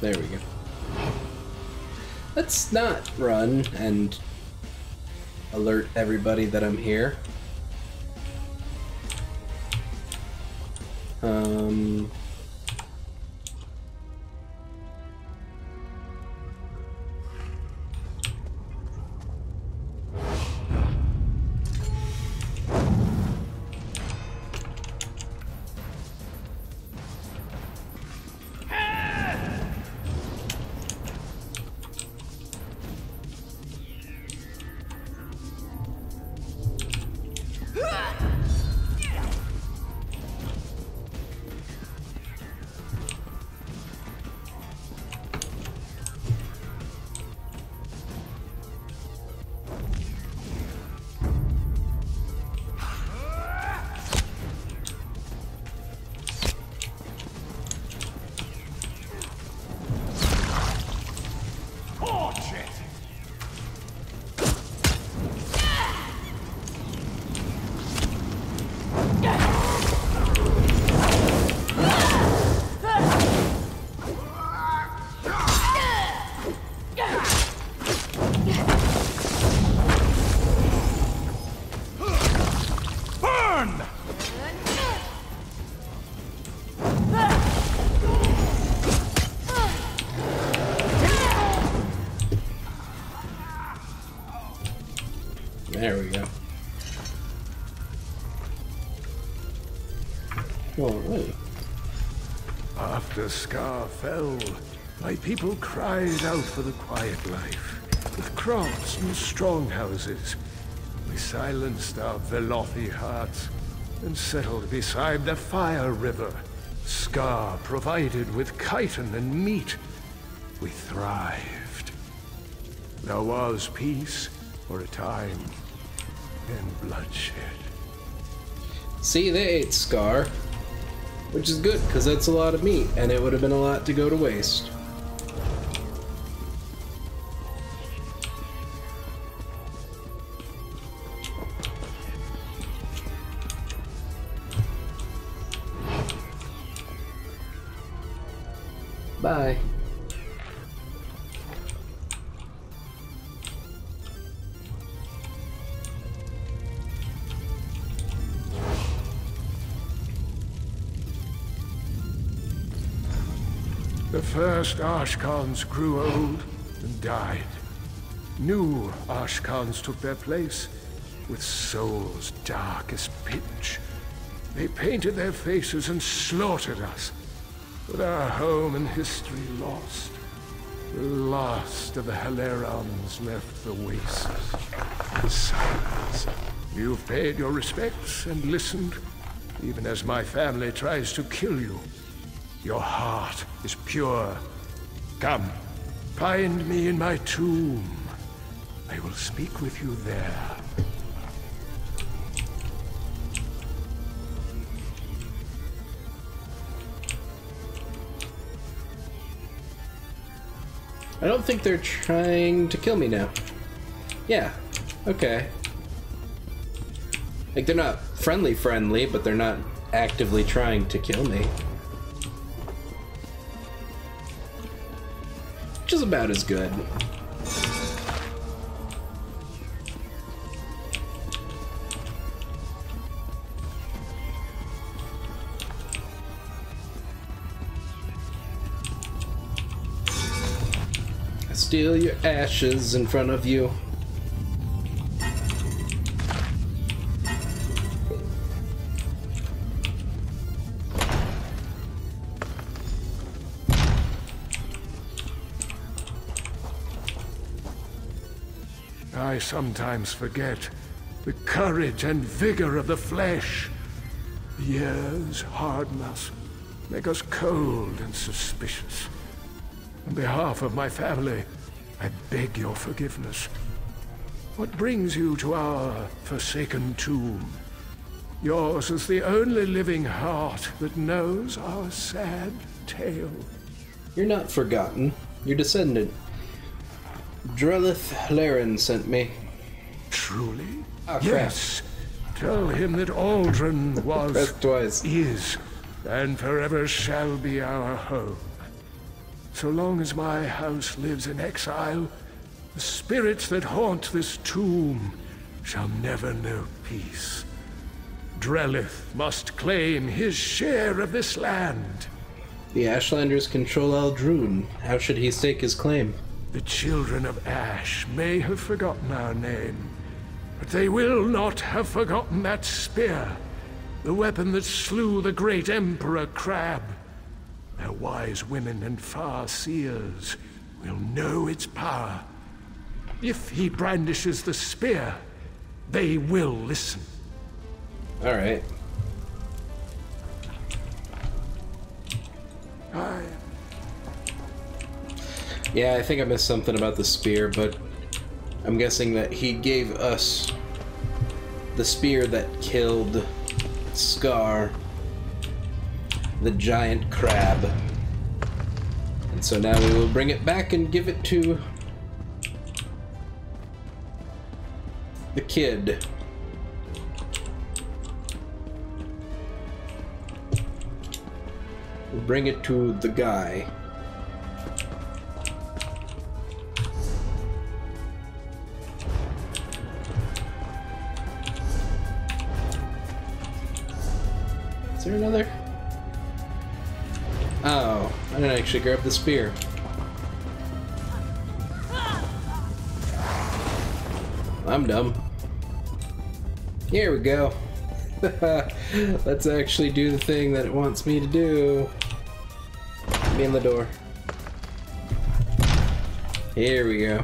A: There we go. Let's not run and alert everybody that I'm here. There we go. Oh, wait.
E: After Scar fell, my people cried out for the quiet life, with crops and strong houses. We silenced our Velothi hearts and settled beside the Fire River. Scar provided with chitin and meat. We thrived. There was peace for a time, and bloodshed.
A: See, they ate Scar, which is good, because that's a lot of meat, and it would have been a lot to go to waste. Bye.
E: The first Ashkans grew old and died. New Ashkans took their place, with souls dark as pitch. They painted their faces and slaughtered us, with our home and history lost. The last of the Hilerons left the wastes in silence. You've paid your respects and listened, even as my family tries to kill you. Your heart is pure. Come, find me in my tomb. I will speak with you there.
A: I don't think they're trying to kill me now. Yeah, okay. Like, they're not friendly, but they're not actively trying to kill me. Which is about as good. I steal your ashes in front of you.
E: I sometimes forget the courage and vigor of the flesh. The years harden us, make us cold and suspicious. On behalf of my family, I beg your forgiveness. What brings you to our forsaken tomb? Yours is the only living heart that knows our sad tale.
A: You're not forgotten. Your descendant. Drellith Laren sent me.
E: Truly?
A: Oh, crap.
E: Yes. Tell him that Aldrin was,
A: Pressed twice.
E: is, and forever shall be our home. So long as my house lives in exile, the spirits that haunt this tomb shall never know peace. Drellith must claim his share of this land.
A: The Ashlanders control Aldrun. How should he stake his claim?
E: The children of Ash may have forgotten our name, but they will not have forgotten that spear, the weapon that slew the great Emperor Crab. Their wise women and far seers will know its power. If he brandishes the spear, they will listen.
A: All right. Yeah, I think I missed something about the spear, but I'm guessing that he gave us the spear that killed Scar, the giant crab. And so now we will bring it back and give it to the kid. We'll bring it to the guy. Is there another? Oh, I didn't actually grab the spear. I'm dumb. Here we go. Let's actually do the thing that it wants me to do. Be in the door. Here we go.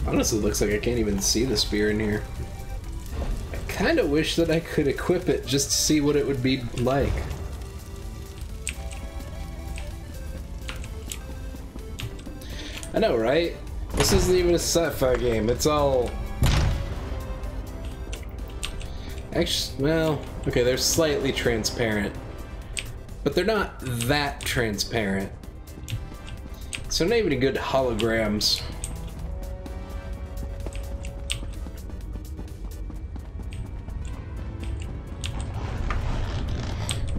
A: Honestly, it looks like I can't even see the spear in here. I kind of wish that I could equip it just to see what it would be like. I know, right? This isn't even a sci-fi game. It's all... Actually, well, okay, they're slightly transparent. But they're not that transparent. So not even good holograms.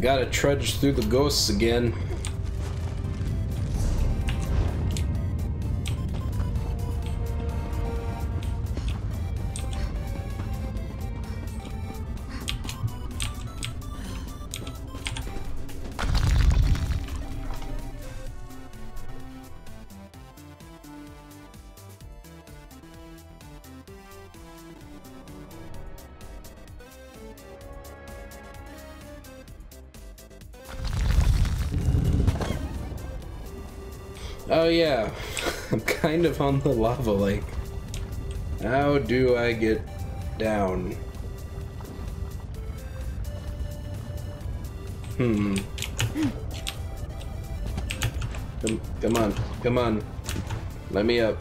A: Gotta trudge through the ghosts again. Oh yeah, I'm kind of on the lava lake. How do I get down? Come on, come on. Let me up.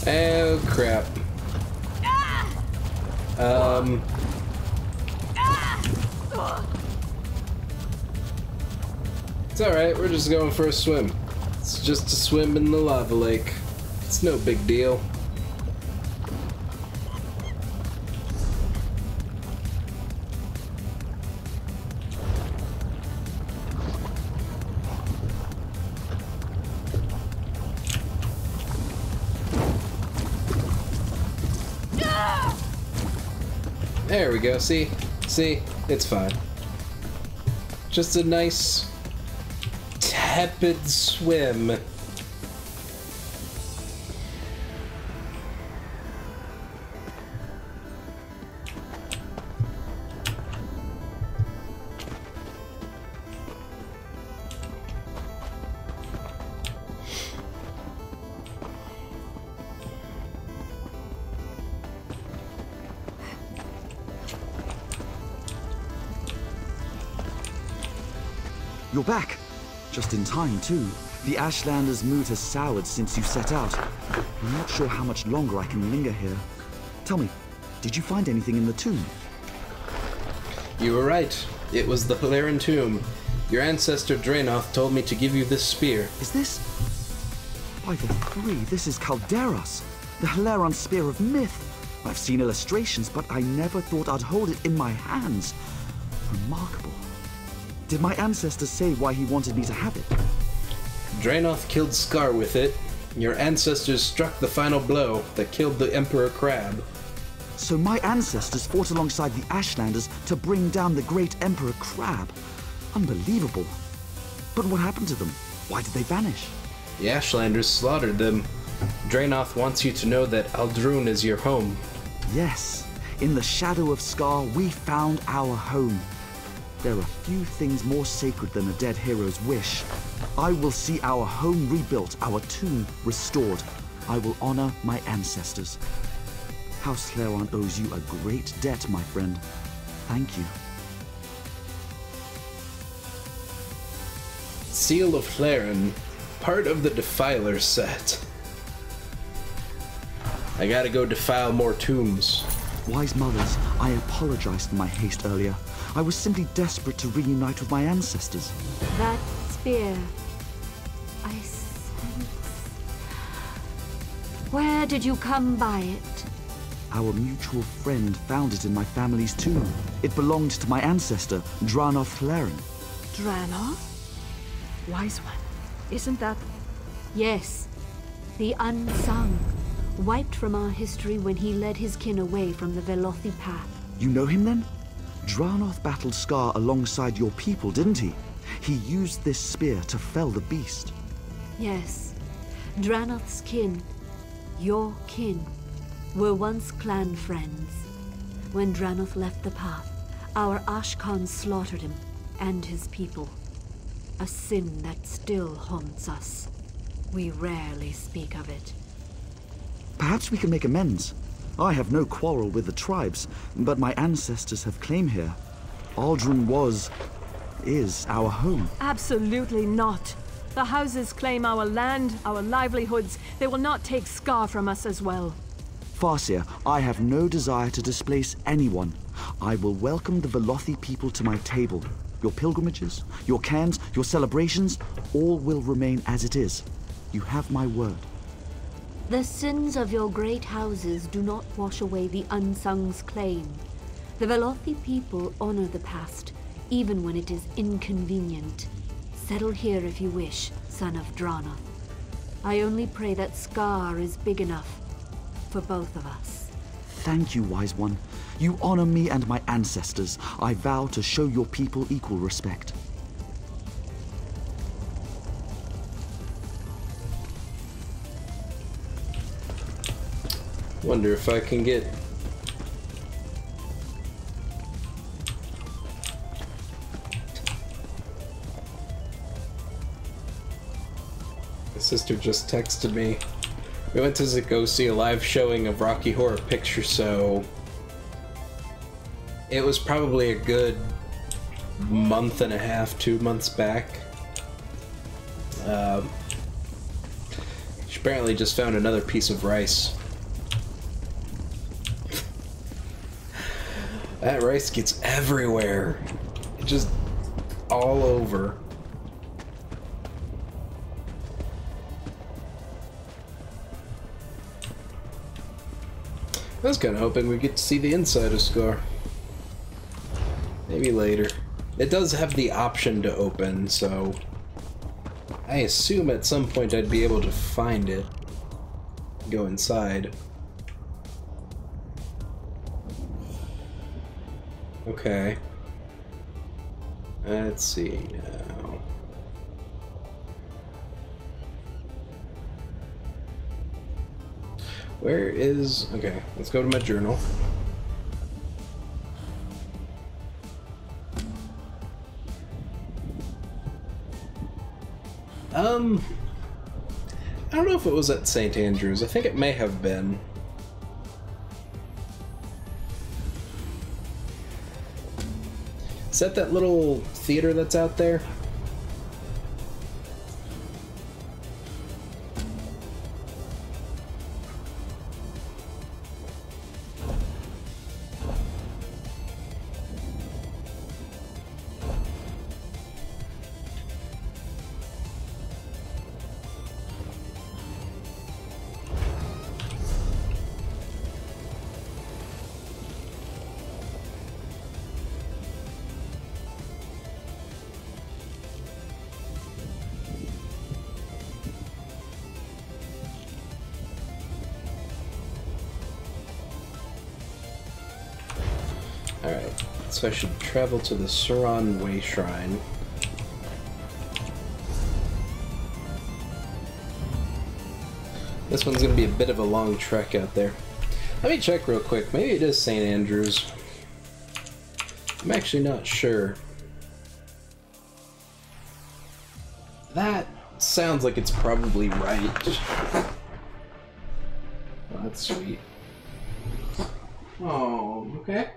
A: Oh crap. It's alright, we're just going for a swim. It's just a swim in the lava lake. It's no big deal. There we go, see? See? It's fine. Just a nice, tepid swim.
M: You're back. Just in time, too. The Ashlander's mood has soured since you set out. I'm not sure how much longer I can linger here. Tell me, did you find anything in the tomb?
A: You were right. It was the Halaran tomb. Your ancestor Draenoth told me to give you this spear.
M: Is this... By the three, this is Calderas, the Halaran spear of myth. I've seen illustrations, but I never thought I'd hold it in my hands. Remarkable. Did my ancestors say why he wanted me to have it?
A: Draenoth killed Scar with it. Your ancestors struck the final blow that killed the Emperor Crab.
M: So my ancestors fought alongside the Ashlanders to bring down the great Emperor Crab. Unbelievable. But what happened to them? Why did they vanish?
A: The Ashlanders slaughtered them. Draenoth wants you to know that Aldrun is your home.
M: Yes. In the shadow of Scar, we found our home. There are few things more sacred than a dead hero's wish. I will see our home rebuilt, our tomb restored. I will honor my ancestors. House Halaran owes you a great debt, my friend. Thank you.
A: Seal of Halaran, part of the Defiler set. I gotta go defile more tombs.
M: Wise mothers, I apologize for my haste earlier. I was simply desperate to reunite with my ancestors.
G: That spear, I sense... Where did you come by it?
M: Our mutual friend found it in my family's tomb. It belonged to my ancestor, Dranoth Hlaren.
N: Dranoth? Wise one, isn't that...
G: Yes, the unsung. Wiped from our history when he led his kin away from the Velothi path.
M: You know him then? Dranoth battled Scar alongside your people, didn't he? He used this spear to fell the beast.
G: Yes, Dranoth's kin, your kin, were once clan friends. When Dranoth left the path, our Ashkan slaughtered him and his people. A sin that still haunts us. We rarely speak of it.
M: Perhaps we can make amends. I have no quarrel with the tribes, but my ancestors have claim here. Aldrin is our home.
N: Absolutely not. The houses claim our land, our livelihoods. They will not take Scar from us as well.
M: Farseer, I have no desire to displace anyone. I will welcome the Velothi people to my table. Your pilgrimages, your cairns, your celebrations, all will remain as it is. You have my word.
G: The sins of your great houses do not wash away the Unsung's claim. The Velothi people honor the past, even when it is inconvenient. Settle here if you wish, son of Dranoth. I only pray that Scar is big enough for both of us.
M: Thank you, Wise One. You honor me and my ancestors. I vow to show your people equal respect.
A: Wonder if I can get... My sister just texted me. We went to go see a live showing of Rocky Horror Picture Show. It was probably a good month and a half, 2 months back. She apparently just found another piece of rice. That rice gets everywhere. Just all over. I was kind of hoping we'd get to see the inside of Scar. Maybe later. It does have the option to open, so I assume at some point I'd be able to find it. Go inside. Okay. Let's see now. Where is... Okay, let's go to my journal. I don't know if it was at St. Andrews. I think it may have been. Is that little theater that's out there? Alright, so I should travel to the Suran Way Shrine. This one's gonna be a bit of a long trek out there. Let me check real quick. Maybe it is St. Andrews. I'm actually not sure. That sounds like it's probably right. Oh, that's sweet. Oh, okay.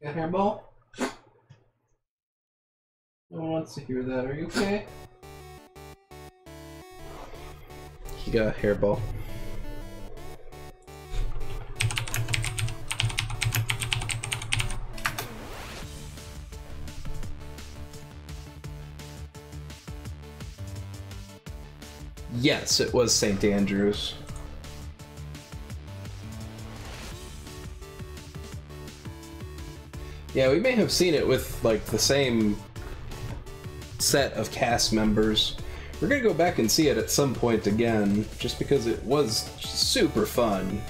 A: Got a hairball? No one wants to hear that. Are you okay? He got a hairball. Yes, it was St. Andrews. Yeah, we may have seen it with, like, the same set of cast members. We're gonna go back and see it at some point again, just because it was super fun.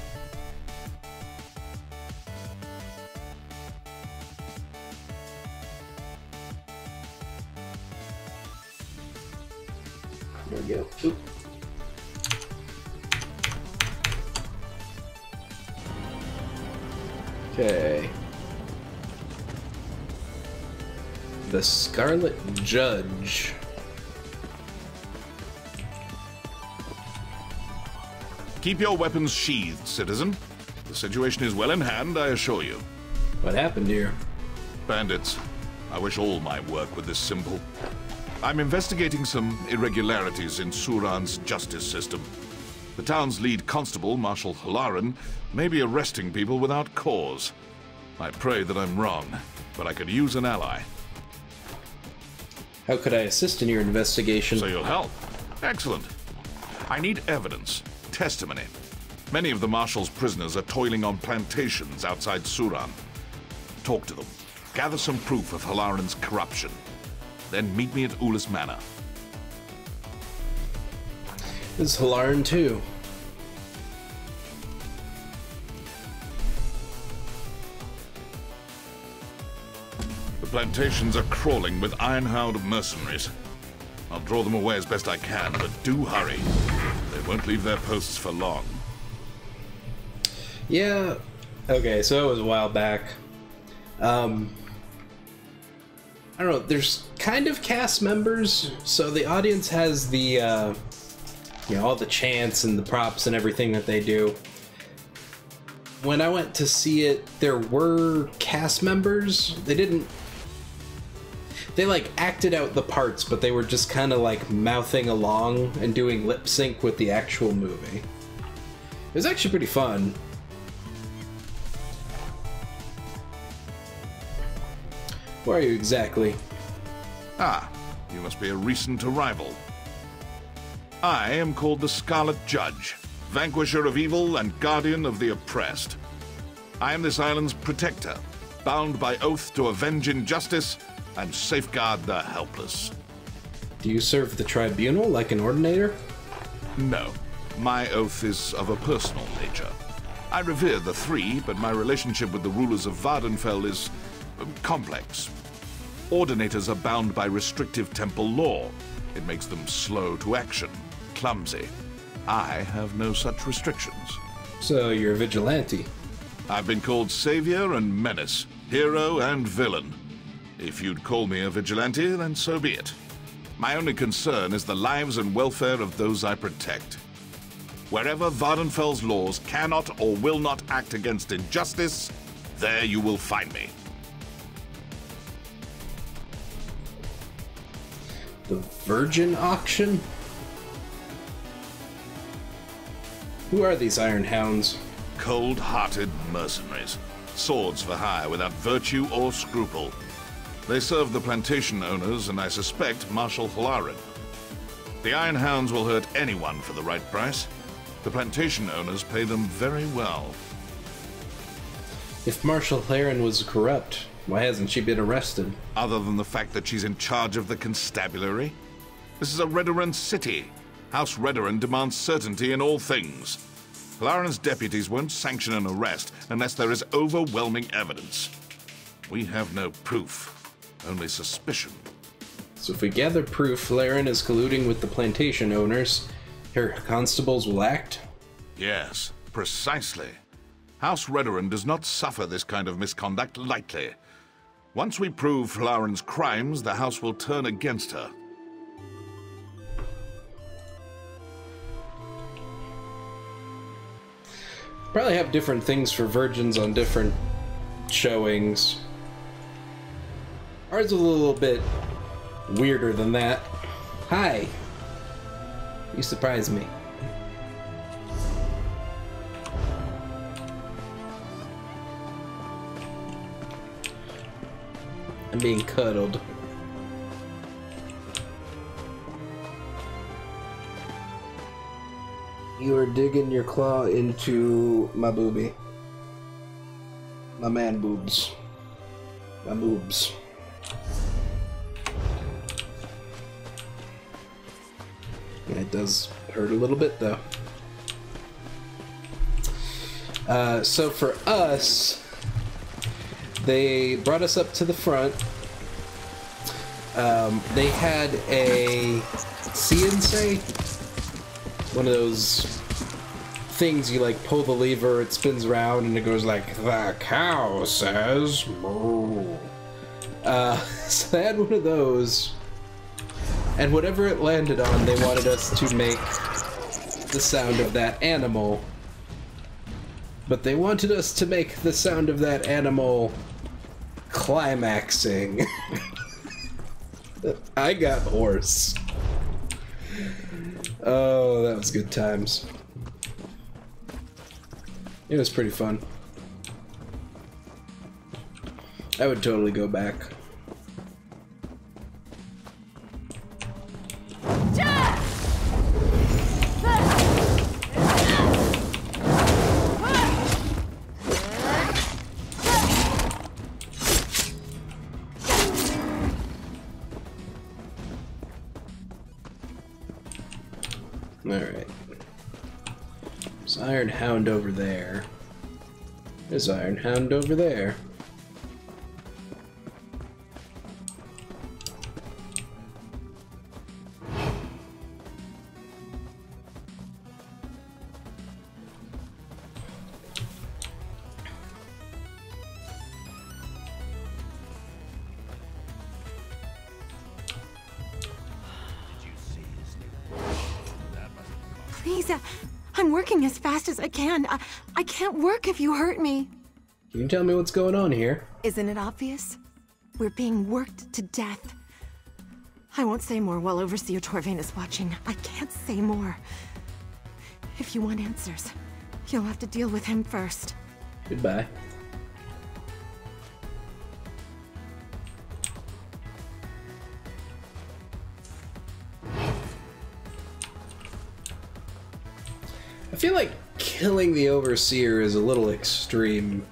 A: There we go. Oop. Okay. The Scarlet Judge.
E: Keep your weapons sheathed, citizen. The situation is well in hand, I assure you.
A: What happened here?
E: Bandits. I wish all my work were this simple. I'm investigating some irregularities in Suran's justice system. The town's lead constable, Marshal Halaran, may be arresting people without cause. I pray that I'm wrong, but I could use an ally.
A: How could I assist in your investigation?
E: So you'll help. Excellent. I need evidence, testimony. Many of the Marshal's prisoners are toiling on plantations outside Suran. Talk to them. Gather some proof of Halaran's corruption. Then meet me at Ulis Manor.
A: This is Halaran too.
E: The plantations are crawling with iron-howed mercenaries. I'll draw them away as best I can, but do hurry. They won't leave their posts for long.
A: Yeah. Okay, so it was a while back. I don't know, there's kind of cast members, so the audience has the, you know, all the chants and the props and everything that they do. When I went to see it, there were cast members. They like acted out the parts, but they were just kind of like mouthing along and doing lip sync with the actual movie. It was actually pretty fun. Where are you exactly?
E: Ah, you must be a recent arrival. I am called the Scarlet Judge, vanquisher of evil and guardian of the oppressed. I am this island's protector, bound by oath to avenge injustice and safeguard the helpless.
A: Do you serve the tribunal like an ordinator?
E: No, my oath is of a personal nature. I revere the three, but my relationship with the rulers of Vvardenfell is complex. Ordinators are bound by restrictive temple law. It makes them slow to action, clumsy. I have no such restrictions.
A: So you're a vigilante?
E: I've been called savior and menace, hero and villain. If you'd call me a vigilante, then so be it. My only concern is the lives and welfare of those I protect. Wherever Vvardenfell's laws cannot or will not act against injustice, there you will find me.
A: The Virgin Auction? Who are these Iron Hounds?
E: Cold-hearted mercenaries. Swords for hire without virtue or scruple. They serve the plantation owners and I suspect Marshal Halaran. The Iron Hounds will hurt anyone for the right price. The plantation owners pay them very well.
A: If Marshal Halaran was corrupt, why hasn't she been arrested?
E: Other than the fact that she's in charge of the constabulary? This is a Redoran city. House Redoran demands certainty in all things. Halaran's deputies won't sanction an arrest unless there is overwhelming evidence. We have no proof, only suspicion.
A: So if we gather proof Halaran is colluding with the plantation owners, her constables will act?
E: Yes, precisely. House Redoran does not suffer this kind of misconduct lightly. Once we prove Halaran's crimes, the House will turn against her.
A: Probably have different things for virgins on different showings. Ours is a little bit weirder than that. Hi. You surprise me. I'm being cuddled. You are digging your claw into my boobie. My man boobs. My boobs. Yeah, it does hurt a little bit, though. So for us, they brought us up to the front. They had a CNC, one of those things you like pull the lever, it spins around, and it goes like, "The cow says moo." So they had one of those, and whatever it landed on, they wanted us to make the sound of that animal. But they wanted us to make the sound of that animal climaxing. I got hoarse. Oh, that was good times. It was pretty fun. I would totally go back. Alright. There's Iron Hound over there. There's Iron Hound over there.
F: Please, I'm working as fast as I can. I can't work if you hurt me.
A: Can you tell me what's going on here?
F: Isn't it obvious? We're being worked to death. I won't say more while Overseer Torvain is watching. I can't say more. If you want answers, you'll have to deal with him first.
A: Goodbye. I feel like killing the Overseer is a little extreme.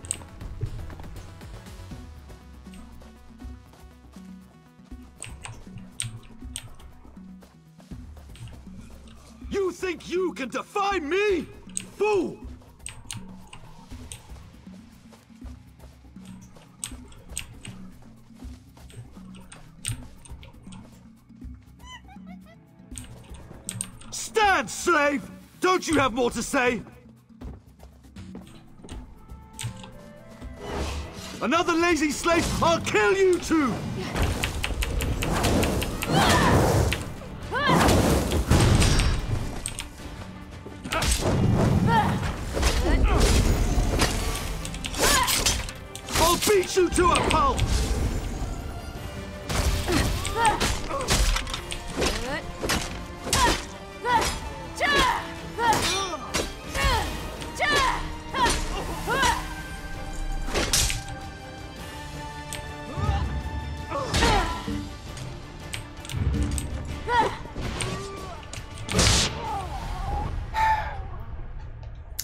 T: You think you can defy me? Fool! Stand, slave! Don't you have more to say? Another lazy slave, I'll kill you too! I'll beat you to a pulp!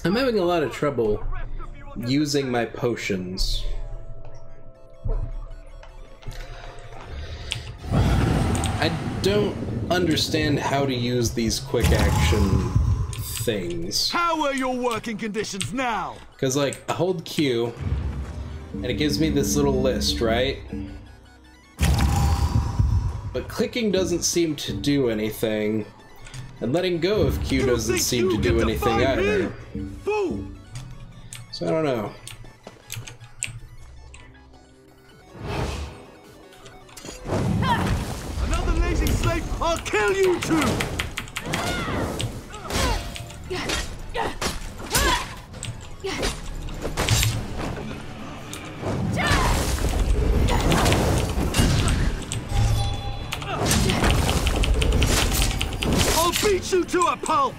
A: I'm having a lot of trouble using my potions. I don't understand how to use these quick action things.
T: How are your working conditions now?
A: Because, like, I hold Q, and it gives me this little list, right? But clicking doesn't seem to do anything. And letting go of Q doesn't seem to do anything either.
T: Fool!
A: So I don't know.
T: Another lazy slave, I'll kill you too! I'll beat you to a pulp!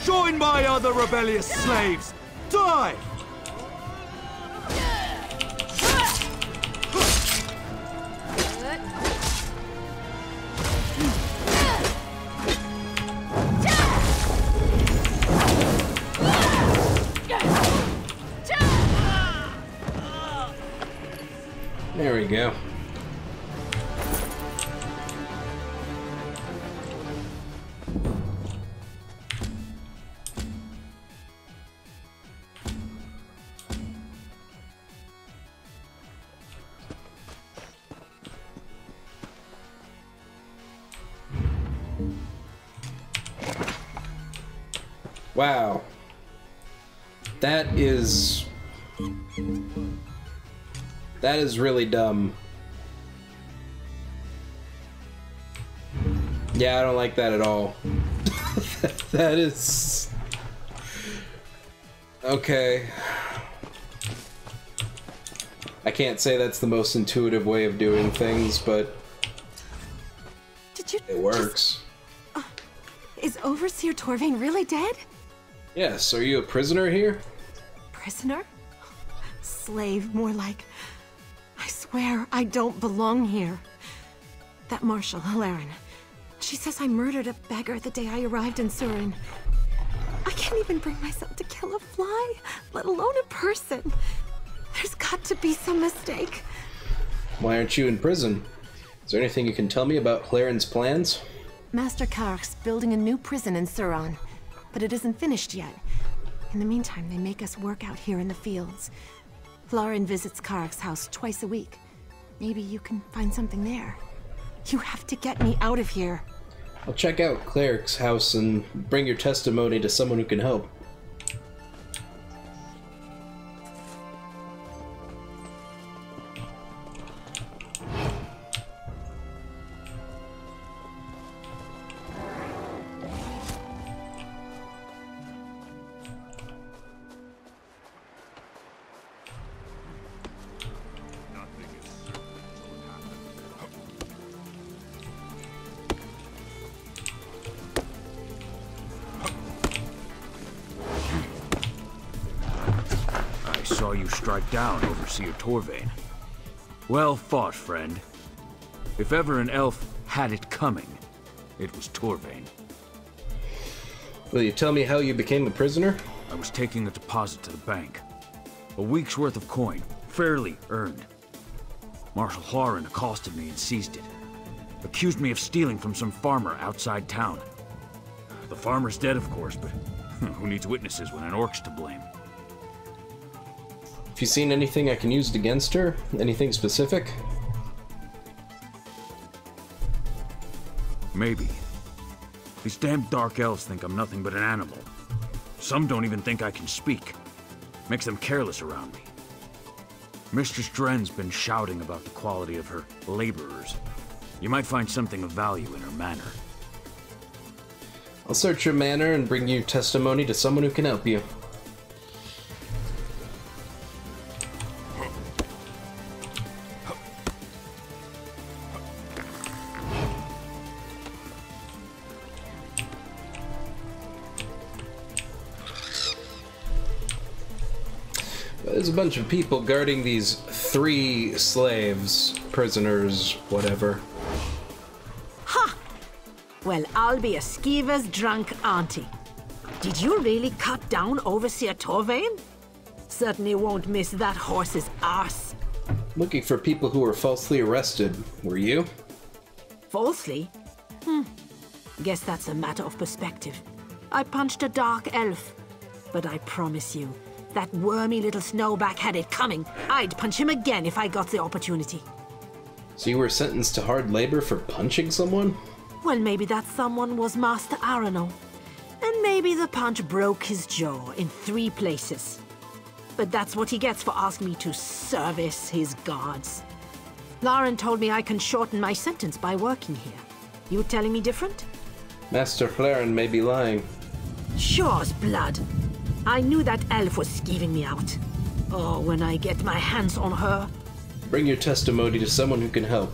T: Join my other rebellious slaves! Die!
A: There we go. Wow. That is really dumb. Yeah, I don't like that at all. That is... Okay. I can't say that's the most intuitive way of doing things, but...
G: Did you
A: it works.
G: Is Overseer Torvain really dead?
A: Yes, are you a prisoner here?
G: Prisoner? Slave, more like. I swear I don't belong here. That Marshal, Hilaren, she says I murdered a beggar the day I arrived in Surin. I can't even bring myself to kill a fly, let alone a person. There's got to be some mistake.
A: Why aren't you in prison? Is there anything you can tell me about Hilaren's plans?
G: Master Kark's building a new prison in Suron, but it isn't finished yet. In the meantime, they make us work out here in the fields. Hilaren visits Kark's house twice a week. Maybe you can find something there. You have to get me out of here.
A: I'll check out Cleric's house and bring your testimony to someone who can help.
B: Saw you strike down Overseer Torvain. Well fought, friend. If ever an elf had it coming, it was Torvain.
A: Will you tell me how you became a prisoner?
B: I was taking a deposit to the bank. A week's worth of coin, fairly earned. Marshal Hilaren accosted me and seized it. Accused me of stealing from some farmer outside town. The farmer's dead, of course, but who needs witnesses when an orc's to blame?
A: Have you seen anything I can use against her? Anything specific?
B: Maybe. These damn dark elves think I'm nothing but an animal. Some don't even think I can speak. Makes them careless around me. Mistress Dren's been shouting about the quality of her laborers. You might find something of value in her manor.
A: I'll search your manor and bring you testimony to someone who can help you. There's a bunch of people guarding these 3 slaves, prisoners, whatever.
Q: Ha! Well, I'll be a skeever's drunk auntie. Did you really cut down Overseer Torvain? Certainly won't miss that horse's arse.
A: Looking for people who were falsely arrested. Were you?
Q: Falsely? Guess that's a matter of perspective. I punched a dark elf, but I promise you, that wormy little snowback had it coming. I'd punch him again if I got the opportunity.
A: So you were sentenced to hard labor for punching someone?
Q: Well, maybe that someone was Master Arano. And maybe the punch broke his jaw in 3 places. But that's what he gets for asking me to service his gods. Lauren told me I can shorten my sentence by working here. You telling me different?
A: Master Hilaren may be lying.
Q: Sure's blood. I knew that elf was skeeving me out. Oh, when I get my hands on her.
A: Bring your testimony to someone who can help.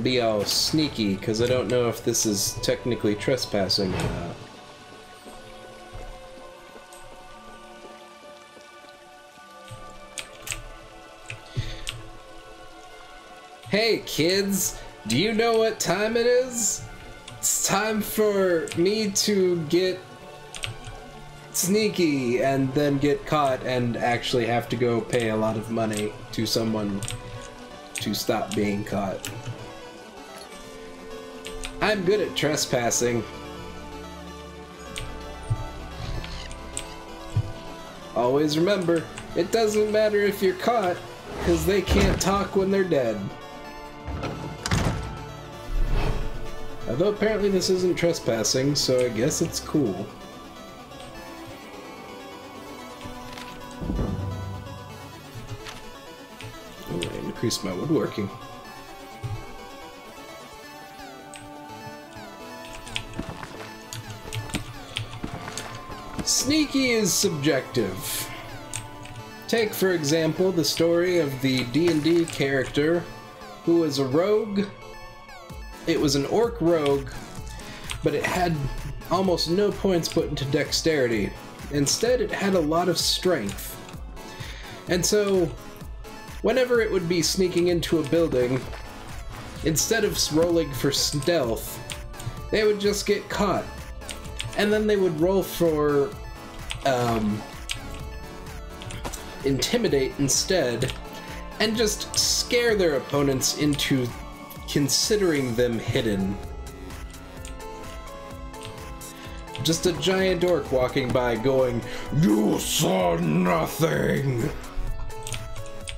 A: and be all sneaky, because I don't know if this is technically trespassing or not. Hey kids, do you know what time it is? It's time for me to get sneaky and then get caught and actually have to go pay a lot of money to someone to stop being caught. I'm good at trespassing. Always remember, it doesn't matter if you're caught, because they can't talk when they're dead. Although apparently this isn't trespassing, so I guess it's cool. Oh, I increased my woodworking. Sneaky is subjective. Take, for example, the story of the D&D character who was a rogue. It was an orc rogue, but it had almost no points put into dexterity. Instead, it had a lot of strength. And so, whenever it would be sneaking into a building, instead of rolling for stealth, they would just get caught. And then they would roll for intimidate instead, and just scare their opponents into considering them hidden. Just a giant orc walking by going, "You saw nothing!"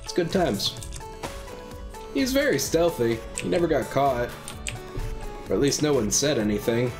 A: It's good times. He's very stealthy. He never got caught. Or at least no one said anything.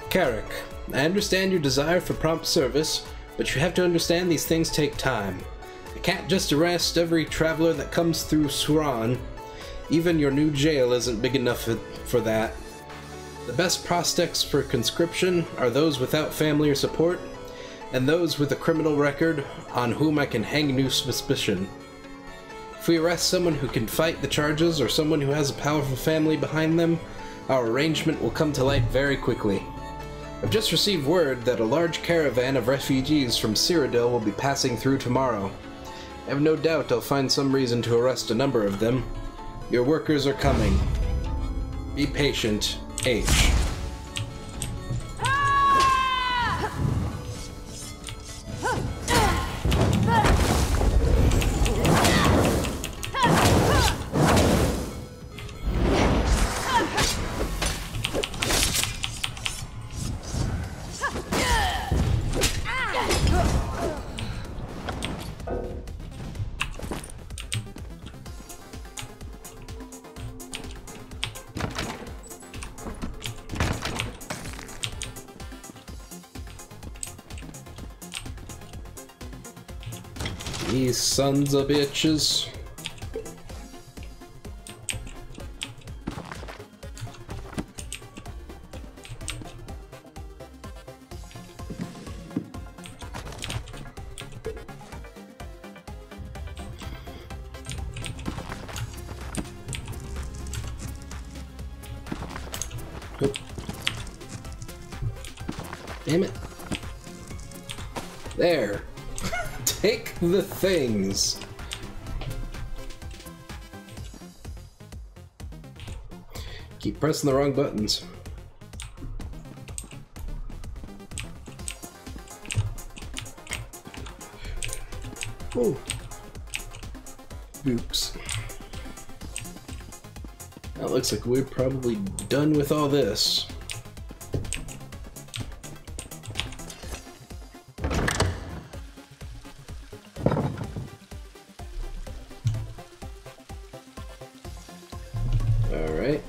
A: Carrick, I understand your desire for prompt service, but you have to understand these things take time. I can't just arrest every traveler that comes through Suran. Even your new jail isn't big enough for that. The best prospects for conscription are those without family or support, and those with a criminal record on whom I can hang new suspicion. If we arrest someone who can fight the charges or someone who has a powerful family behind them, our arrangement will come to light very quickly. I've just received word that a large caravan of refugees from Cyrodiil will be passing through tomorrow. I have no doubt I'll find some reason to arrest a number of them. Your workers are coming. Be patient, H. These sons of bitches. Oh. Damn it. There. Take the things. Keep pressing the wrong buttons. Oh. Oops. That looks like we're probably done with all this. Alright.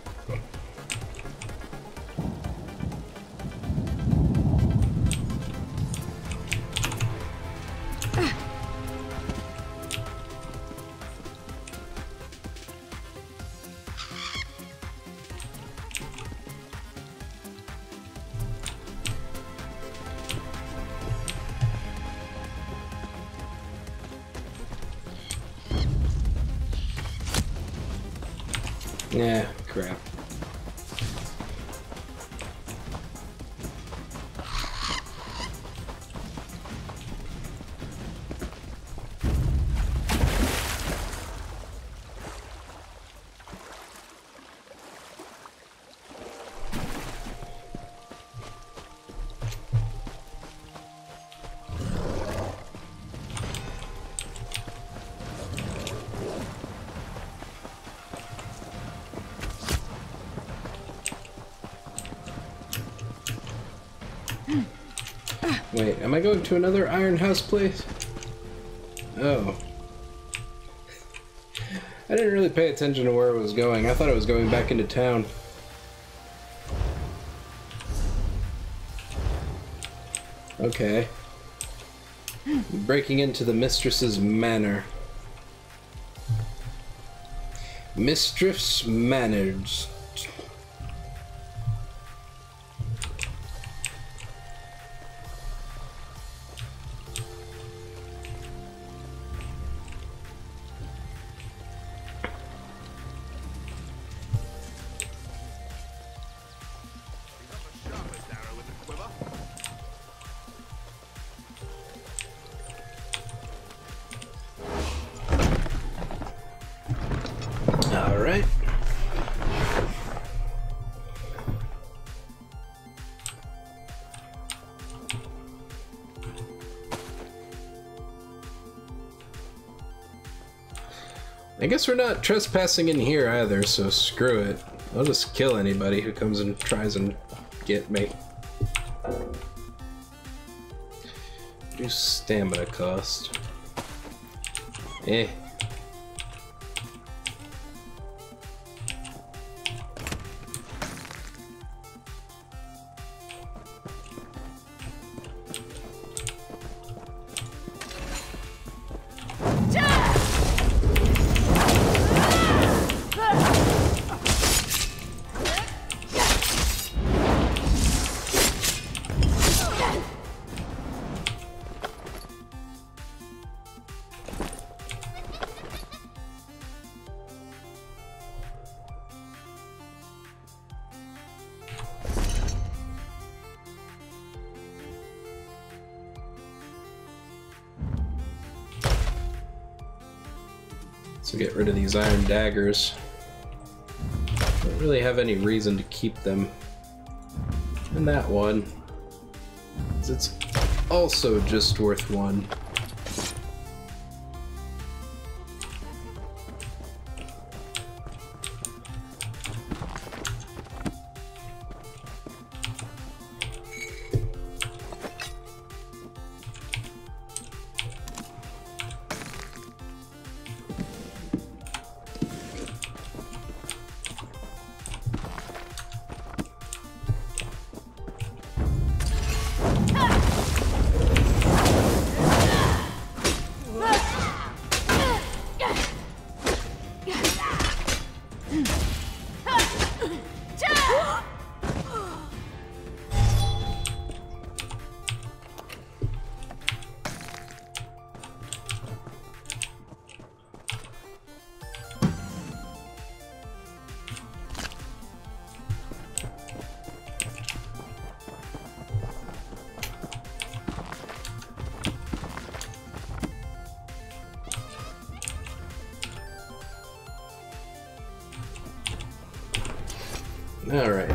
A: Yeah, crap. Wait, am I going to another Iron House place? Oh. I didn't really pay attention to where it was going. I thought it was going back into town. Okay. Breaking into the Mistress's Manor. Mistress Manors. Alright. I guess we're not trespassing in here either, so screw it. I'll just kill anybody who comes and tries and get me. Reduce stamina cost. Eh. So get rid of these iron daggers. Don't really have any reason to keep them. And that one. It's also just worth one. Alright.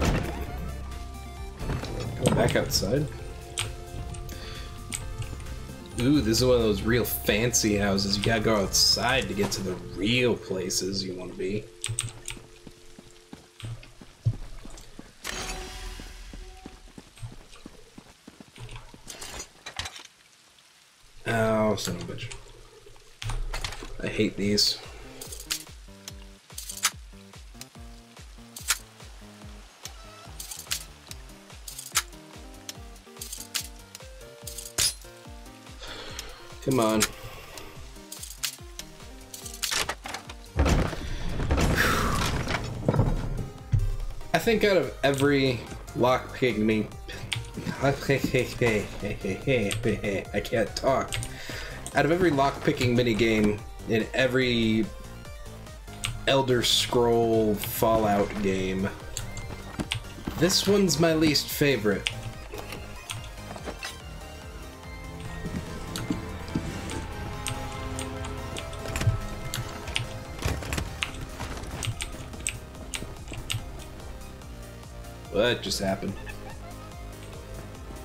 A: Go back outside. Ooh, this is one of those real fancy houses. You gotta go outside to get to the real places you want to be. Oh, son of a bitch. I hate these. Come on. I think out of every lockpicking, I can't talk. Out of every lockpicking minigame in every Elder Scroll Fallout game, this one's my least favorite. What just happened?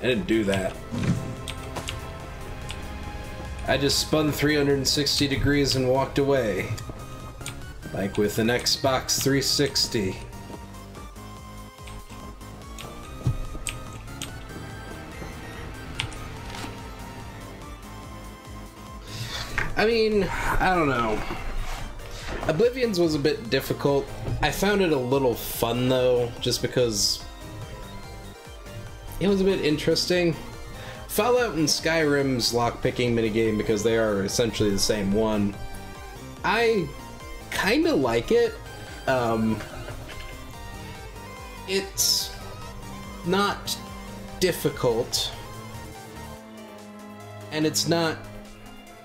A: I didn't do that. I just spun 360 degrees and walked away. Like with an Xbox 360. I mean, I don't know. Oblivion's was a bit difficult. I found it a little fun though, just because it was a bit interesting. Fallout and Skyrim's lockpicking minigame, because they are essentially the same one, I kinda like it. It's not difficult, and it's not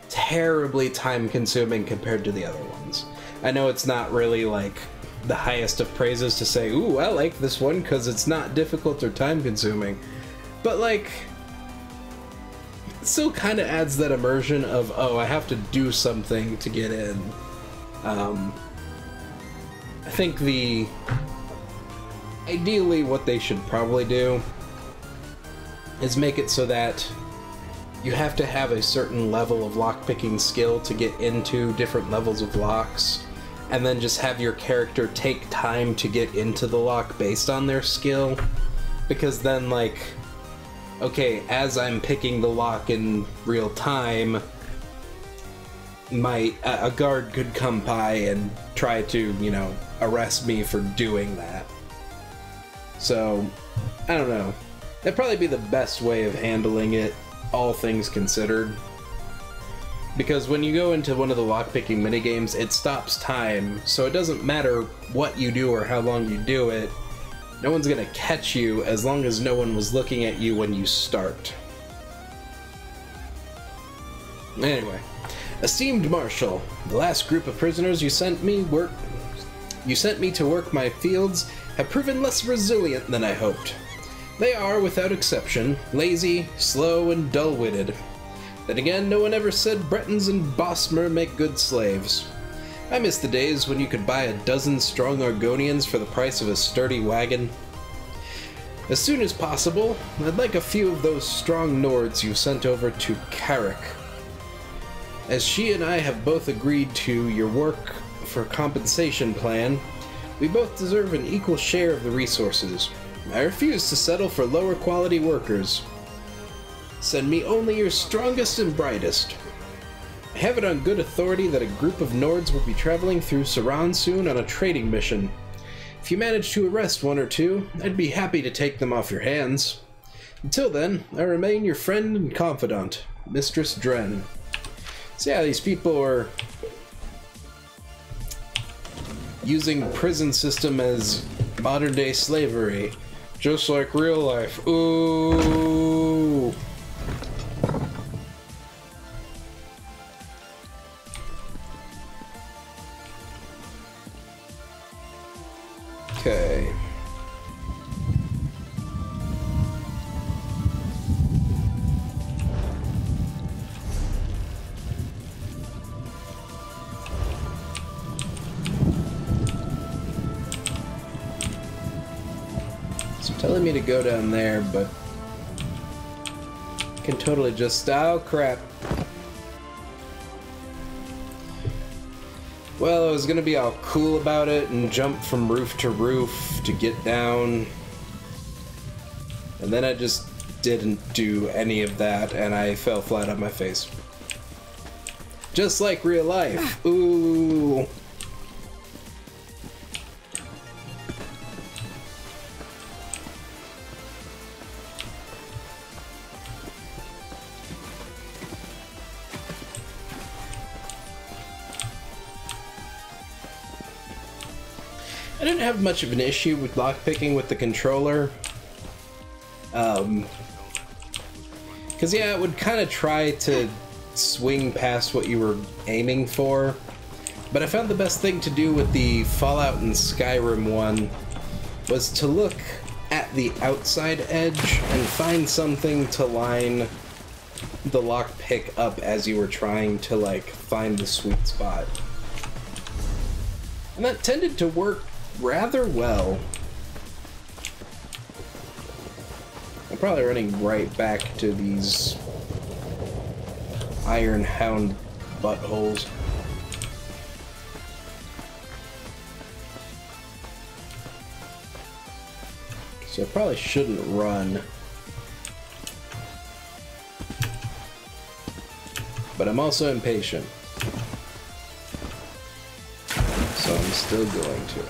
A: terribly time-consuming compared to the other ones. I know it's not really like the highest of praises to say, ooh, I like this one because it's not difficult or time-consuming, but like, it still kind of adds that immersion of, oh, I have to do something to get in. I think ideally what they should probably do is make it so that you have to have a certain level of lockpicking skill to get into different levels of locks, and then just have your character take time to get into the lock based on their skill, because then, like, okay, as I'm picking the lock in real time, a guard could come by and try to, you know, arrest me for doing that. So, I don't know. That'd probably be the best way of handling it, all things considered. Because when you go into one of the lockpicking minigames, it stops time, so it doesn't matter what you do or how long you do it. No one's gonna catch you as long as no one was looking at you when you start. Anyway, esteemed Marshal, the last group of prisoners you sent me to work my fields have proven less resilient than I hoped. They are, without exception, lazy, slow, and dull-witted. Then again, no one ever said Bretons and Bosmer make good slaves. I miss the days when you could buy a dozen strong Argonians for the price of a sturdy wagon. As soon as possible, I'd like a few of those strong Nords you sent over to Carrick. As she and I have both agreed to your work for compensation plan, we both deserve an equal share of the resources. I refuse to settle for lower quality workers. Send me only your strongest and brightest. I have it on good authority that a group of Nords will be traveling through Saran soon on a trading mission. If you manage to arrest one or two, I'd be happy to take them off your hands. Until then, I remain your friend and confidant, Mistress Dren. So yeah, these people are using prison system as modern-day slavery, just like real life. Ooh. Okay. It's telling me to go down there, but I can totally just... Oh, crap. Well, I was gonna be all cool about it and jump from roof to roof to get down. And then I just didn't do any of that, and I fell flat on my face. Just like real life. Ooh. I didn't have much of an issue with lockpicking with the controller. Because, yeah, it would kind of try to swing past what you were aiming for. But I found the best thing to do with the Fallout and Skyrim one was to look at the outside edge and find something to line the lockpick up as you were trying to, like, find the sweet spot. And that tended to work rather well. I'm probably running right back to these Iron Hound buttholes. So I probably shouldn't run. But I'm also impatient. So I'm still going to.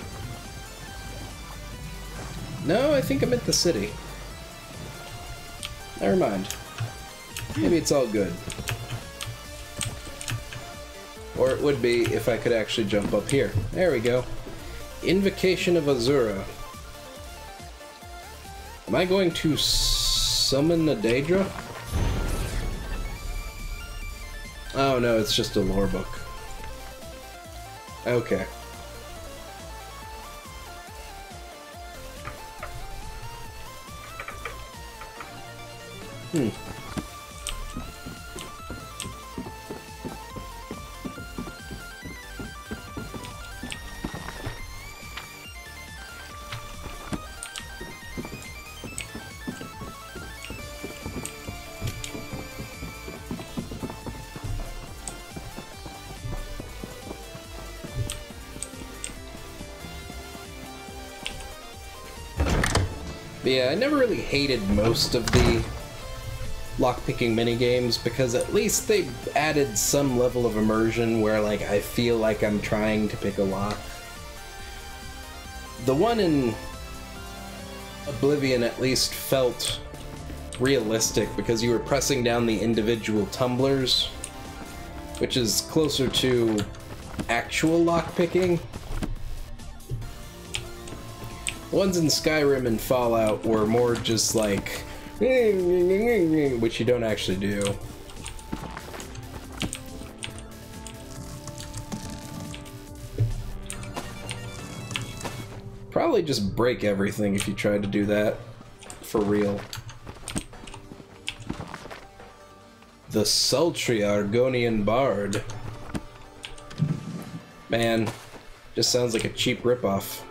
A: No, I think I'm at the city. Never mind. Maybe it's all good. Or it would be if I could actually jump up here. There we go. Invocation of Azura. Am I going to summon a Daedra? Oh no, it's just a lore book. Okay. But yeah, I never really hated most of the lockpicking minigames because at least they added some level of immersion where, like, I feel like I'm trying to pick a lock. The one in Oblivion at least felt realistic because you were pressing down the individual tumblers, which is closer to actual lockpicking. The ones in Skyrim and Fallout were more just like, which you don't actually do. Probably just break everything if you tried to do that. For real. The sultry Argonian Bard. Man, just sounds like a cheap ripoff.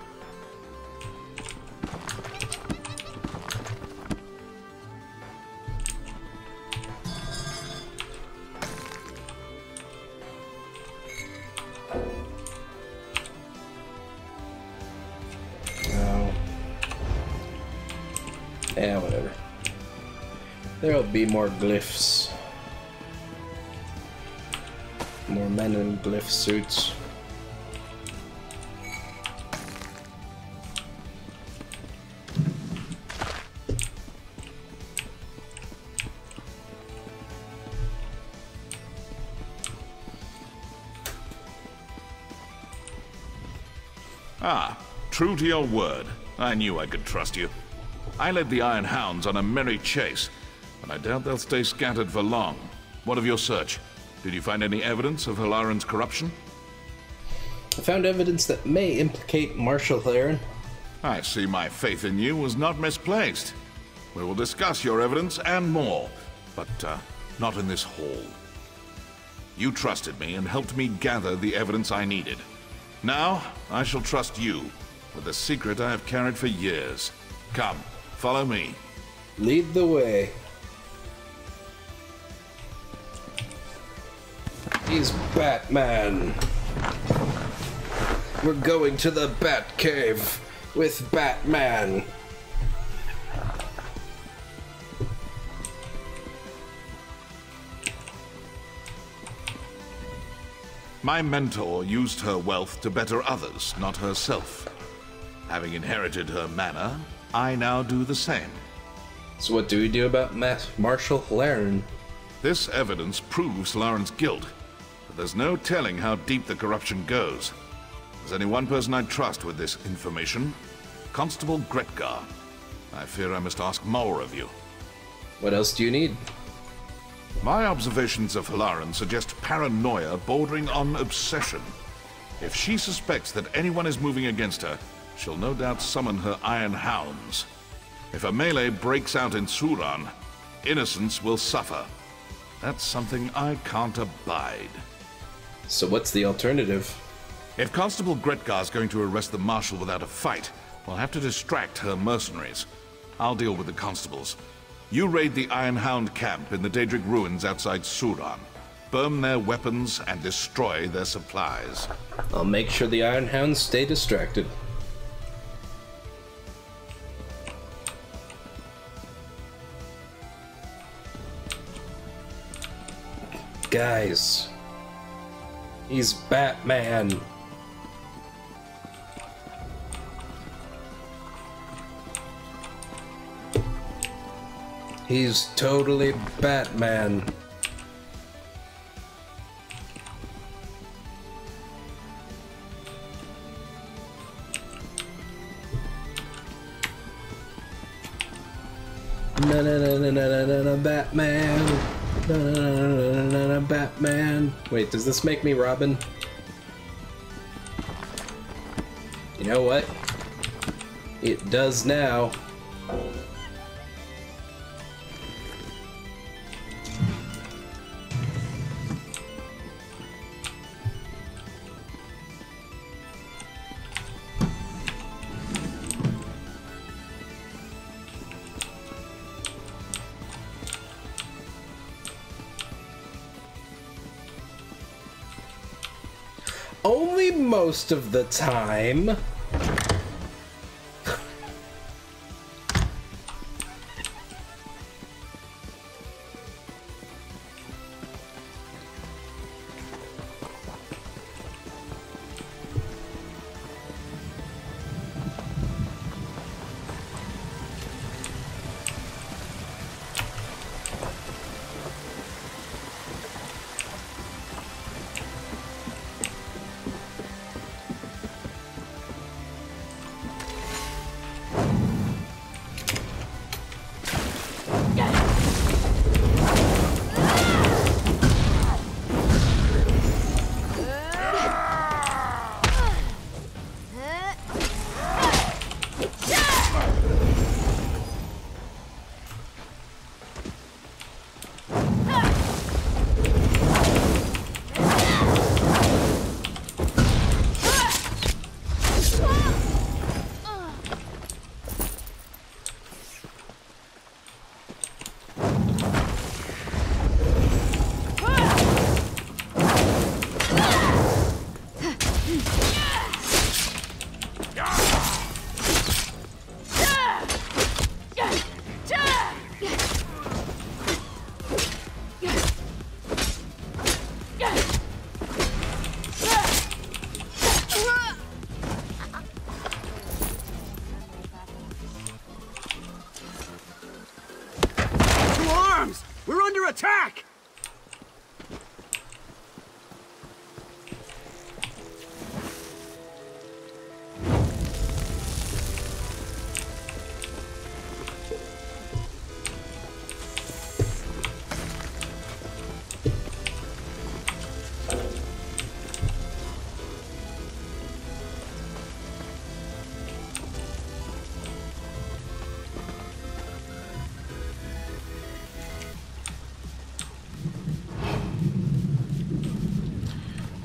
A: Yeah, whatever. There'll be more glyphs. More men in glyph suits.
E: Ah, true to your word. I knew I could trust you. I led the Iron Hounds on a merry chase, but I doubt they'll stay scattered for long. What of your search? Did you find any evidence of Halaran's corruption?
A: I found evidence that may implicate Marshal Halaran.
E: I see my faith in you was not misplaced. We will discuss your evidence and more, but not in this hall. You trusted me and helped me gather the evidence I needed. Now, I shall trust you with a secret I have carried for years. Come, follow me.
A: Lead the way. He's Batman. We're going to the Bat Cave with Batman.
E: My mentor used her wealth to better others, not herself. Having inherited her manor, I now do the same.
A: So what do we do about Marshal Laren?
E: This evidence proves Laren's guilt, but there's no telling how deep the corruption goes. There's only one person I trust with this information, Constable Gretgar. I fear I must ask more of you.
A: What else do you need?
E: My observations of Laren suggest paranoia bordering on obsession. If she suspects that anyone is moving against her, she'll no doubt summon her Iron Hounds. If a melee breaks out in Suran, innocents will suffer. That's something I can't abide.
A: So what's the alternative?
E: If Constable Gretgar's going to arrest the Marshal without a fight, we'll have to distract her mercenaries. I'll deal with the constables. You raid the Iron Hound camp in the Daedric ruins outside Suran. Burn their weapons and destroy their supplies.
A: I'll make sure the Iron Hounds stay distracted. Guys, he's Batman. He's totally Batman. Na na na na na na na Batman. Na na na na na Batman. Wait, does this make me Robin? You know what? It does now. Only most of the time.
T: Attack!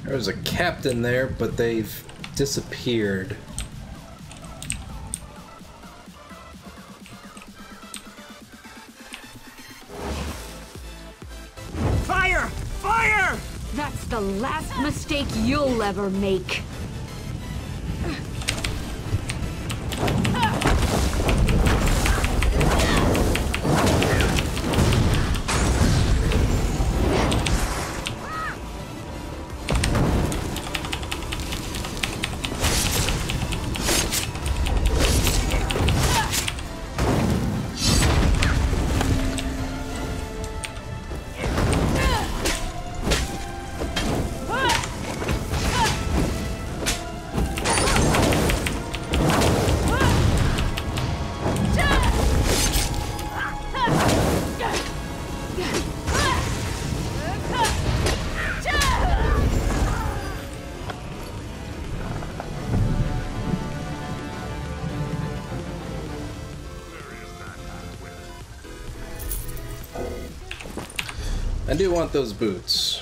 A: There was a captain there, but they've disappeared.
Q: Fire! Fire! That's the last mistake you'll ever make.
A: I do want those boots.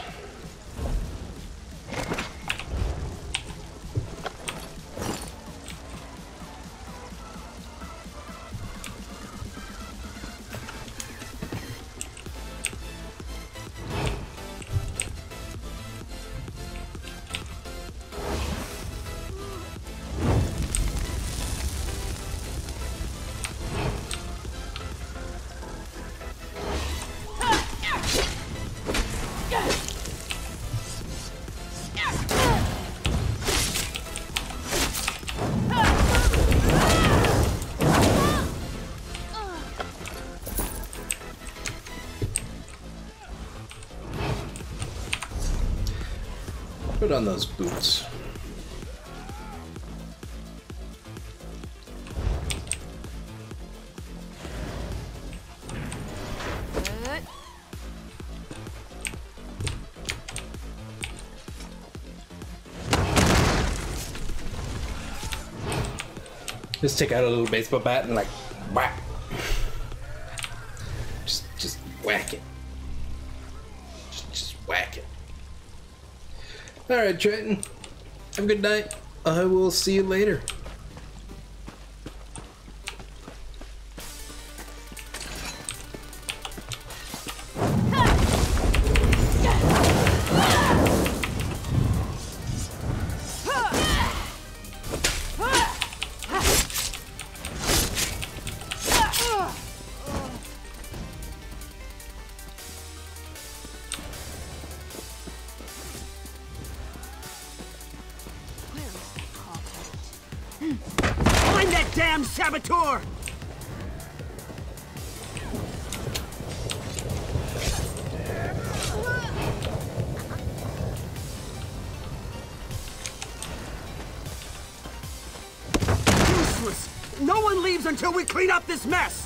A: Put on those boots. Just take out a little baseball bat and like whack. Just whack it. Just whack it. Alright, Trenton. Have a good night. I will see you later.
Q: Find that damn saboteur! Useless! No one leaves until we clean up this mess!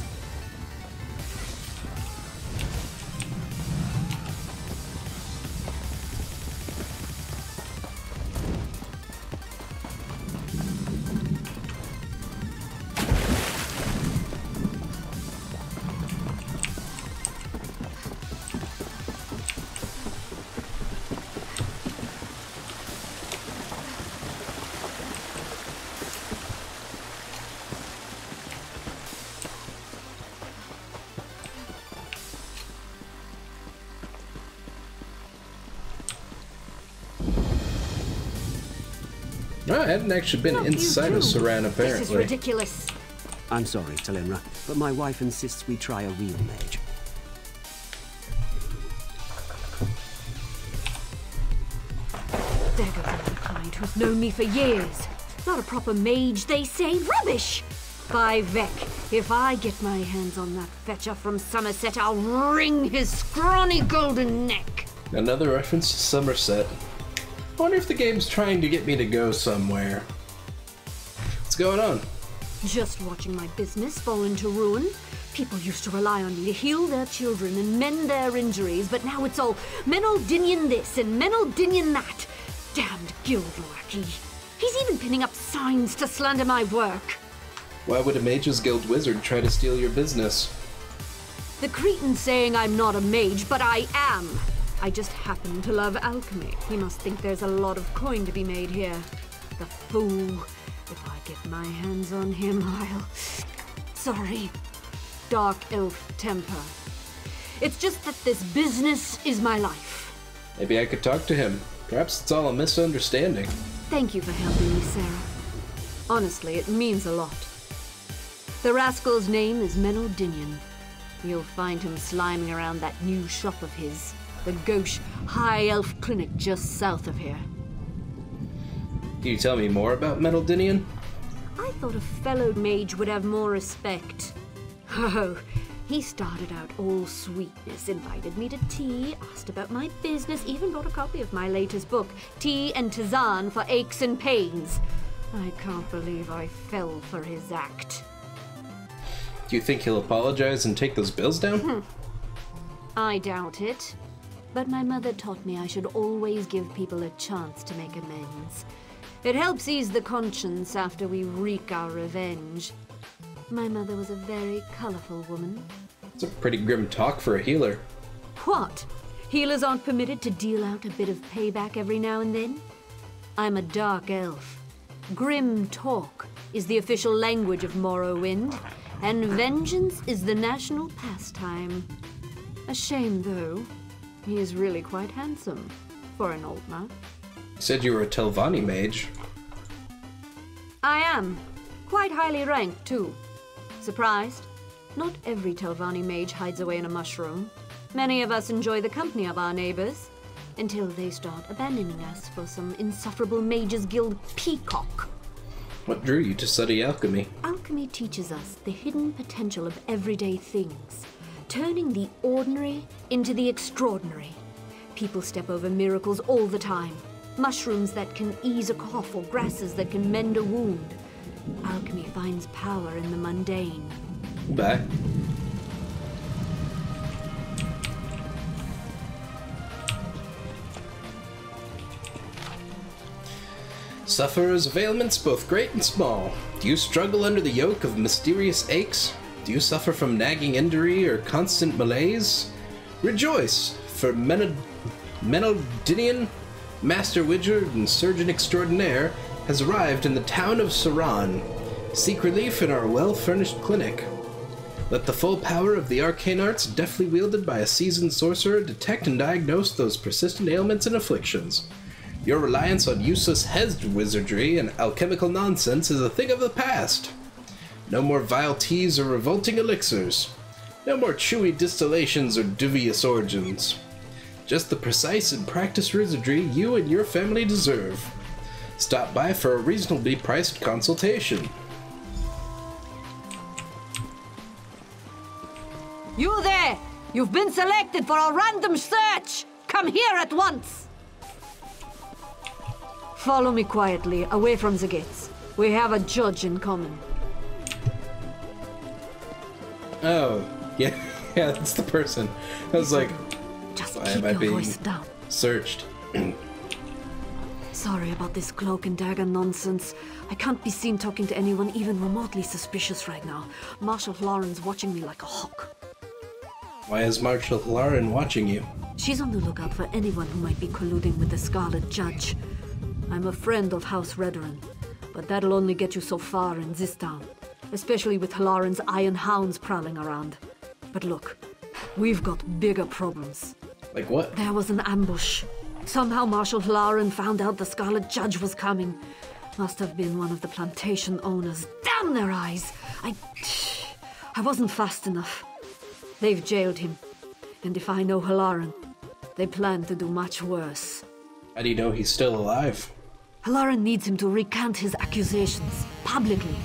A: Oh, I hadn't actually been inside of Saran, apparently.
Q: This is ridiculous.
U: I'm sorry, Telenra, but my wife insists we try a real mage.
Q: There goes another client who's known me for years. Not a proper mage, they say. Rubbish! By Vec, if I get my hands on that fetcher from Somerset, I'll wring his scrawny golden neck.
A: Another reference to Somerset. I wonder if the game's trying to get me to go somewhere. What's going on?
Q: Just watching my business fall into ruin. People used to rely on me to heal their children and mend their injuries, but now it's all Menaldinian this and Menaldinian that. Damned guild lackey. He's even pinning up signs to slander my work.
A: Why would a Mages Guild wizard try to steal your business?
Q: The Cretan's saying I'm not a mage, but I am. I just happen to love alchemy. He must think there's a lot of coin to be made here. The fool. If I get my hands on him, I'll... Sorry. Dark elf temper. It's just that this business is my life.
A: Maybe I could talk to him. Perhaps it's all a misunderstanding.
Q: Thank you for helping me, Sarah. Honestly, it means a lot. The rascal's name is Menaldinian. You'll find him sliming around that new shop of his. The Gauche High Elf Clinic just south of here.
A: Can you tell me more about Menaldinian?
Q: I thought a fellow mage would have more respect. Oh, he started out all sweetness, invited me to tea, asked about my business, even bought a copy of my latest book, Tea and Tisane for Aches and Pains. I can't believe I fell for his act.
A: Do you think he'll apologize and take those bills down?
Q: I doubt it. But my mother taught me I should always give people a chance to make amends. It helps ease the conscience after we wreak our revenge. My mother was a very colorful woman.
A: It's a pretty grim talk for a healer.
Q: What?
J: Healers aren't permitted to deal out a bit of payback every now and then? I'm a dark elf. Grim talk is the official language of Morrowind, and vengeance is the national pastime. A shame, though. He is really quite handsome for an old man.
A: You said you were a Telvanni mage.
J: I am. Quite highly ranked, too. Surprised? Not every Telvanni mage hides away in a mushroom. Many of us enjoy the company of our neighbors, until they start abandoning us for some insufferable Mages Guild peacock.
A: What drew you to study alchemy?
J: Alchemy teaches us the hidden potential of everyday things, turning the ordinary into the extraordinary. People step over miracles all the time. Mushrooms that can ease a cough or grasses that can mend a wound. Alchemy finds power in the mundane.
A: Bye. Sufferers of ailments both great and small. Do you struggle under the yoke of mysterious aches? Do you suffer from nagging injury or constant malaise? Rejoice, for Menaldinian, Master Wizard and Surgeon Extraordinaire, has arrived in the town of Saran. Seek relief in our well-furnished clinic. Let the full power of the arcane arts deftly wielded by a seasoned sorcerer detect and diagnose those persistent ailments and afflictions. Your reliance on useless hedged wizardry and alchemical nonsense is a thing of the past. No more vile teas or revolting elixirs. No more chewy distillations or dubious origins. Just the precise and practiced wizardry you and your family deserve. Stop by for a reasonably priced consultation.
J: You there! You've been selected for a random search! Come here at once! Follow me quietly, away from the gates. We have a judge in common.
A: Oh, yeah, yeah, that's the person. I was like,
J: just
A: why
J: keep
A: am I
J: your
A: being
J: voice down.
A: Searched?
J: Sorry about this cloak and dagger nonsense. I can't be seen talking to anyone even remotely suspicious right now. Marshal Lauren's watching me like a hawk.
A: Why is Marshal Lauren watching you?
J: She's on the lookout for anyone who might be colluding with the Scarlet Judge. I'm a friend of House Redoran, but that'll only get you so far in this town, especially with Lauren's Iron Hounds prowling around. But look, we've got bigger problems.
A: Like what?
J: There was an ambush. Somehow Marshal Lauren found out the Scarlet Judge was coming. Must have been one of the plantation owners. Damn their eyes! I wasn't fast enough. They've jailed him. And if I know Halaran, they plan to do much worse.
A: How do you know he's still alive?
J: Halaran needs him to recant his accusations, publicly.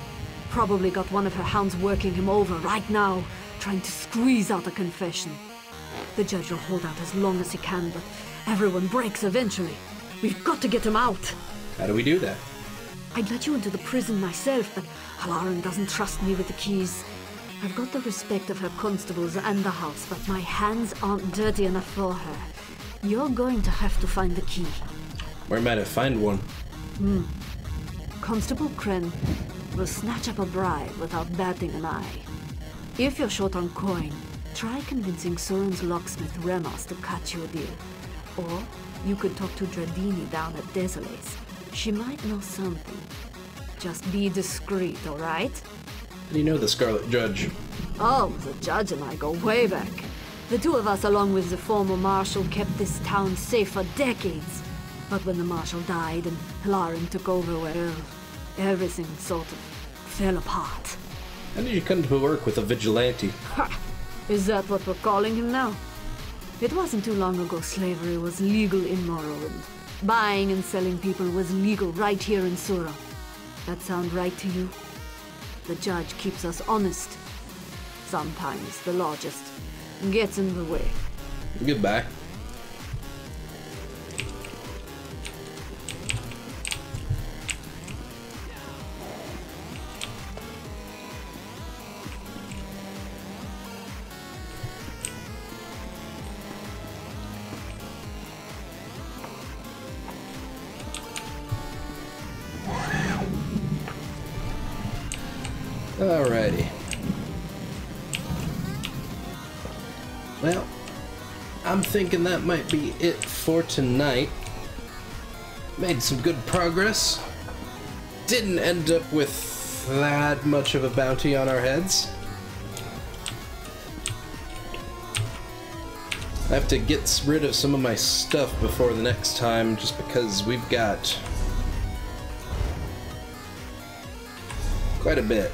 J: Probably got one of her hounds working him over right now, trying to squeeze out a confession. The judge will hold out as long as he can, but everyone breaks eventually. We've got to get him out.
A: How do we do that?
J: I'd let you into the prison myself, but Halaran doesn't trust me with the keys. I've got the respect of her constables and the house, but my hands aren't dirty enough for her. You're going to have to find the key.
A: Where might I find one?
J: Constable Kren will snatch up a bribe without batting an eye. If you're short on coin, try convincing Soren's locksmith Remas to cut you a deal. Or you could talk to Dradini down at Desolace. She might know something. Just be discreet, all right?
A: How do you know the Scarlet Judge?
J: Oh, the judge and I go way back. The two of us, along with the former marshal, kept this town safe for decades. But when the marshal died and Halaran took over, well, everything sort of fell apart.
A: How did you come to work with a vigilante?
J: Ha! Is that what we're calling him now? It wasn't too long ago slavery was legal in Morrowind. Buying and selling people was legal right here in Sura. That sound right to you? The judge keeps us honest. Sometimes the law just gets in the way.
A: Goodbye. Alrighty. Well, I'm thinking that might be it for tonight. Made some good progress. Didn't end up with that much of a bounty on our heads. I have to get rid of some of my stuff before the next time, just because we've got quite a bit.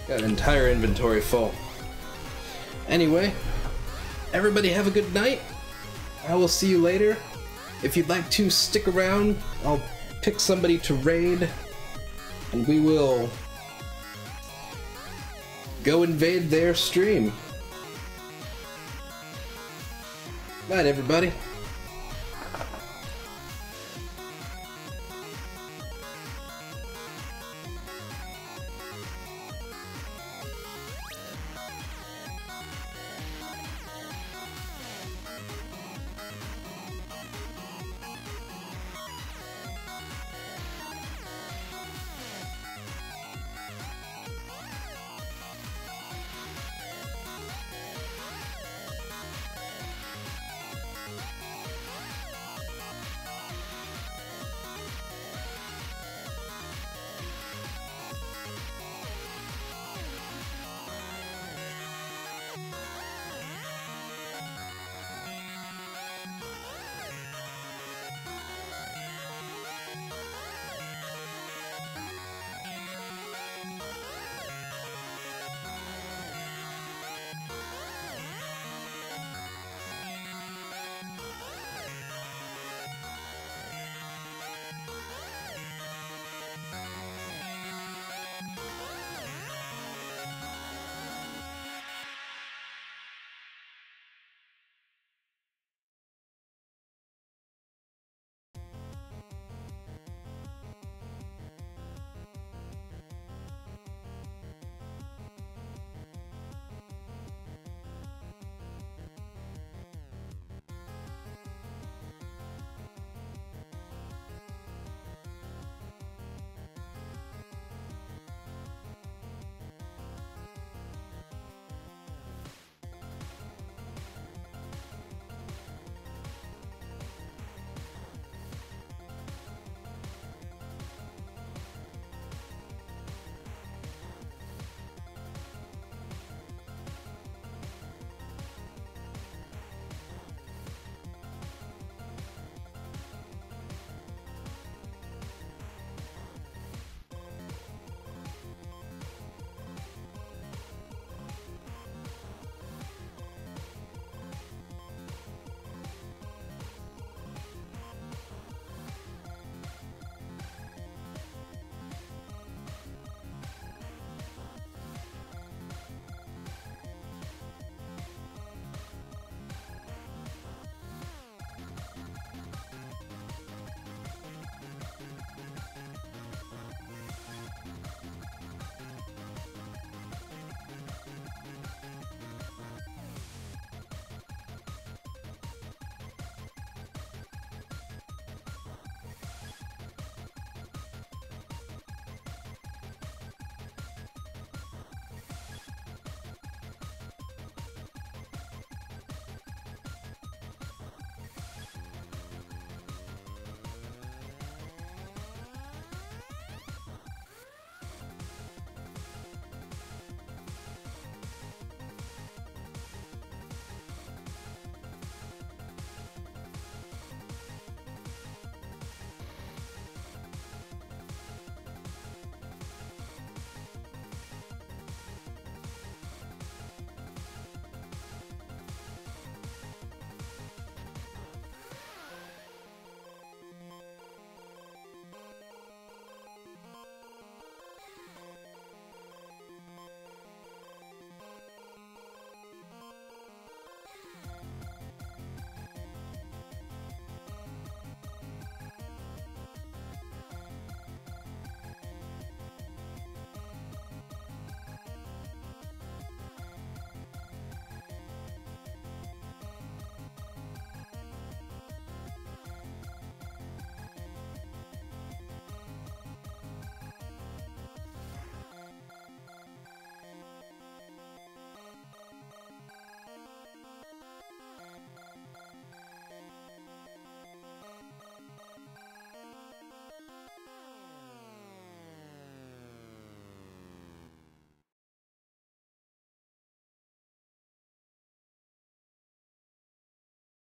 A: Got an entire inventory full. Anyway, everybody have a good night. I will see you later. If you'd like to stick around, I'll pick somebody to raid, and we will go invade their stream. Night, everybody.